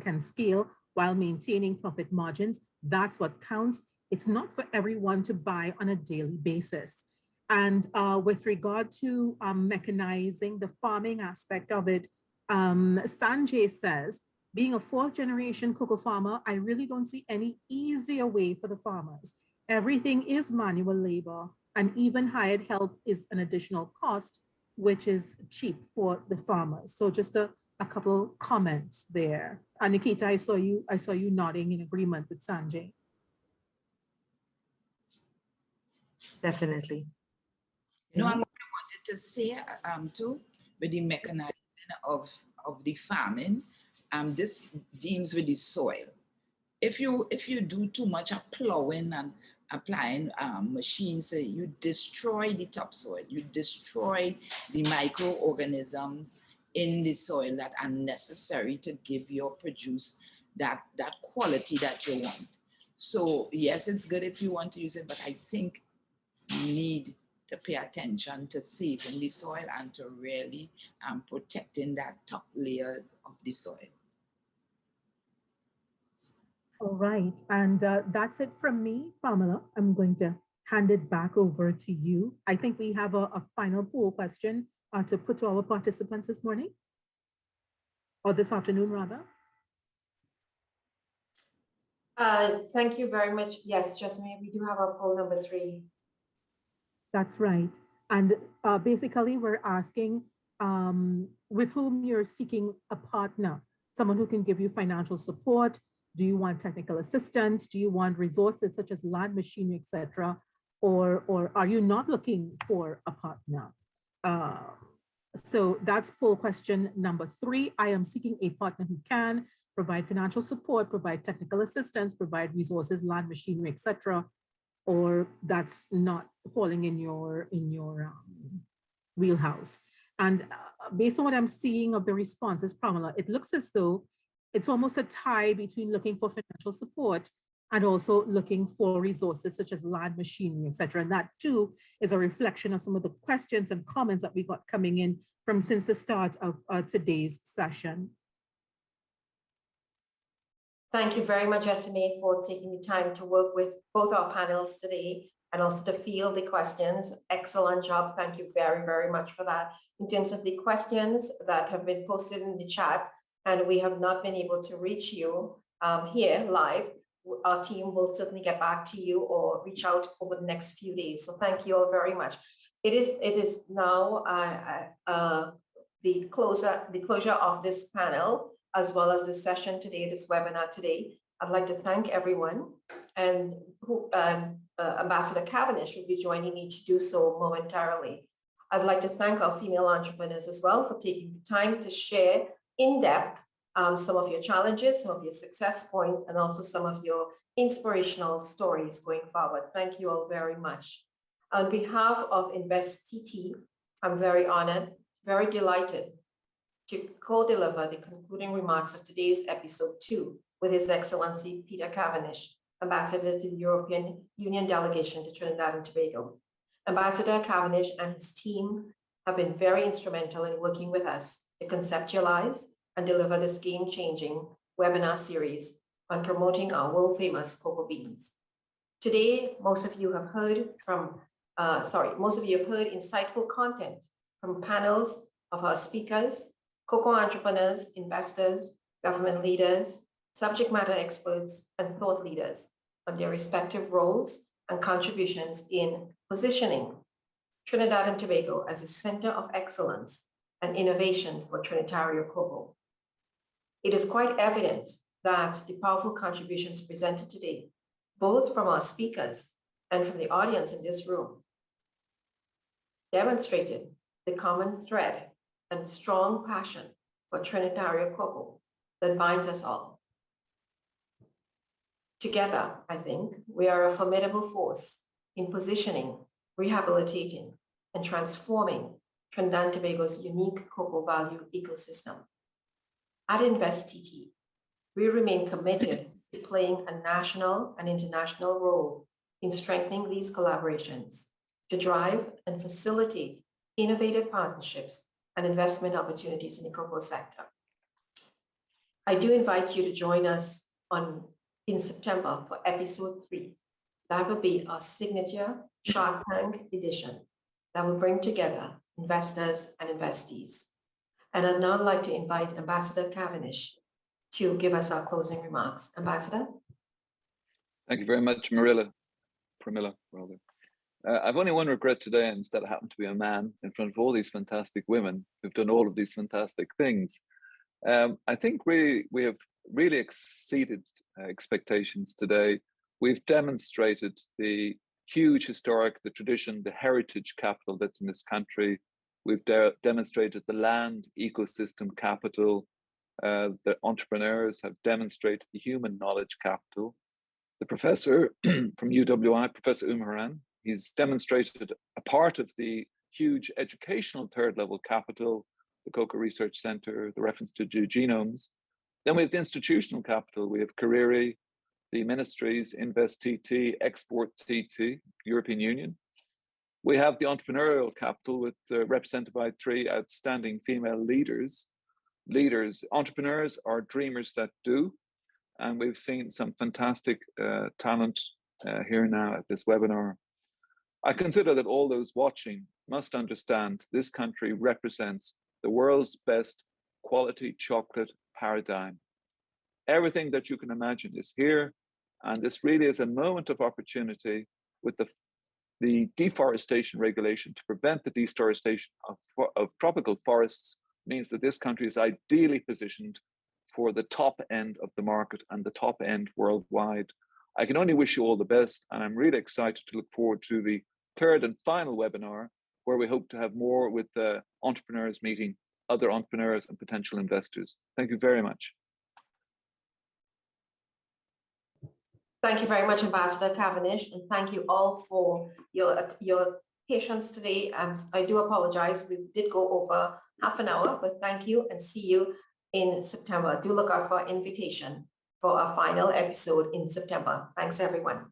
can scale while maintaining profit margins, that's what counts. It's not for everyone to buy on a daily basis. And with regard to mechanizing the farming aspect of it, Sanjay says, being a 4th generation cocoa farmer, I really don't see any easier way for the farmers. Everything is manual labor, and even hired help is an additional cost, which is cheap for the farmers. So just a couple comments there. And Nikita, I saw you nodding in agreement with Sanjay. Definitely. You know, what I wanted to say too, with the mechanizing of the farming, this deals with the soil. If you do too much of plowing and applying machines, you destroy the topsoil, you destroy the microorganisms in the soil that are necessary to give your produce that quality that you want. So yes, it's good if you want to use it, but I think you need to pay attention to saving the soil and to really protecting that top layer of the soil. All right, and that's it from me, Pamela. I'm going to hand it back over to you. I think we have a final poll question to put to our participants this morning, or this afternoon rather. Thank you very much. Yes, Jessamine, we do have our poll number 3. That's right. And basically we're asking with whom you're seeking a partner, someone who can give you financial support. Do you want technical assistance? Do you want resources such as land, machinery, etc.? Or are you not looking for a partner? So that's poll question number 3. I am seeking a partner who can provide financial support, provide technical assistance, provide resources, land, machinery, etc. Or that's not falling in your wheelhouse. And based on what I'm seeing of the responses, Pamela, it looks as though it's almost a tie between looking for financial support and also looking for resources such as land, machinery, etc. And that too is a reflection of some of the questions and comments that we got coming in from since the start of today's session. Thank you very much, Jessamine, for taking the time to work with both our panels today and also to field the questions. Excellent job. Thank you very, very much for that. In terms of the questions that have been posted in the chat, and we have not been able to reach you here live, our team will certainly get back to you or reach out over the next few days. So thank you all very much. It is now the closure of this panel, as well as this session today, this webinar today. I'd like to thank everyone, and Ambassador Cavendish will be joining me to do so momentarily. I'd like to thank our female entrepreneurs as well for taking the time to share in depth some of your challenges, some of your success points, and also some of your inspirational stories going forward. Thank you all very much. On behalf of InvestTT, I'm very honored, very delighted to co-deliver the concluding remarks of today's episode 2 with His Excellency Peter Cavendish, Ambassador to the European Union Delegation to Trinidad and Tobago. Ambassador Cavendish and his team have been very instrumental in working with us to conceptualize and deliver this game-changing webinar series on promoting our world-famous cocoa beans. Today, most of you have heard insightful content from panels of our speakers, cocoa entrepreneurs, investors, government leaders, subject matter experts, and thought leaders on their respective roles and contributions in positioning Trinidad and Tobago as a center of excellence and innovation for Trinitario cocoa. It is quite evident that the powerful contributions presented today, both from our speakers and from the audience in this room, demonstrated the common thread and strong passion for Trinitario cocoa that binds us all. Together, I think, we are a formidable force in positioning, rehabilitating, and transforming Trinidad and Tobago's unique cocoa value ecosystem. At InvestTT, we remain committed to playing a national and international role in strengthening these collaborations to drive and facilitate innovative partnerships and investment opportunities in the cocoa sector. I do invite you to join us in September for episode 3. That will be our signature Shark Tank edition that will bring together investors and investees. And I'd now like to invite Ambassador Cavendish to give us our closing remarks. Ambassador? Thank you very much, Pramila. I've only one regret today, and instead I happen to be a man in front of all these fantastic women who've done all of these fantastic things. I think we have really exceeded expectations today. We've demonstrated the huge historic, the tradition, the heritage capital that's in this country. We've demonstrated the land ecosystem capital. The entrepreneurs have demonstrated the human knowledge capital. The professor from UWI, Professor Umaran, he's demonstrated a part of the huge educational third level capital, the Cocoa Research Center, the reference to genomes. Then we have the institutional capital. We have Cariri, the ministries, InvestTT, ExportTT, European Union. We have the entrepreneurial capital with represented by 3 outstanding female leaders. Entrepreneurs are dreamers that do. And we've seen some fantastic talent here now at this webinar. I consider that all those watching must understand this country represents the world's best quality chocolate paradigm. Everything that you can imagine is here, and this really is a moment of opportunity with the deforestation regulation to prevent the deforestation of tropical forests. Means that this country is ideally positioned for the top end of the market and the top end worldwide. I can only wish you all the best, and I'm really excited to look forward to the 3rd and final webinar, where we hope to have more with entrepreneurs meeting other entrepreneurs and potential investors. Thank you very much. Thank you very much, Ambassador Cavendish, and thank you all for your patience today. I do apologize, we did go over half an hour, but thank you and see you in September. Do look out for our invitation for our final episode in September. Thanks, everyone.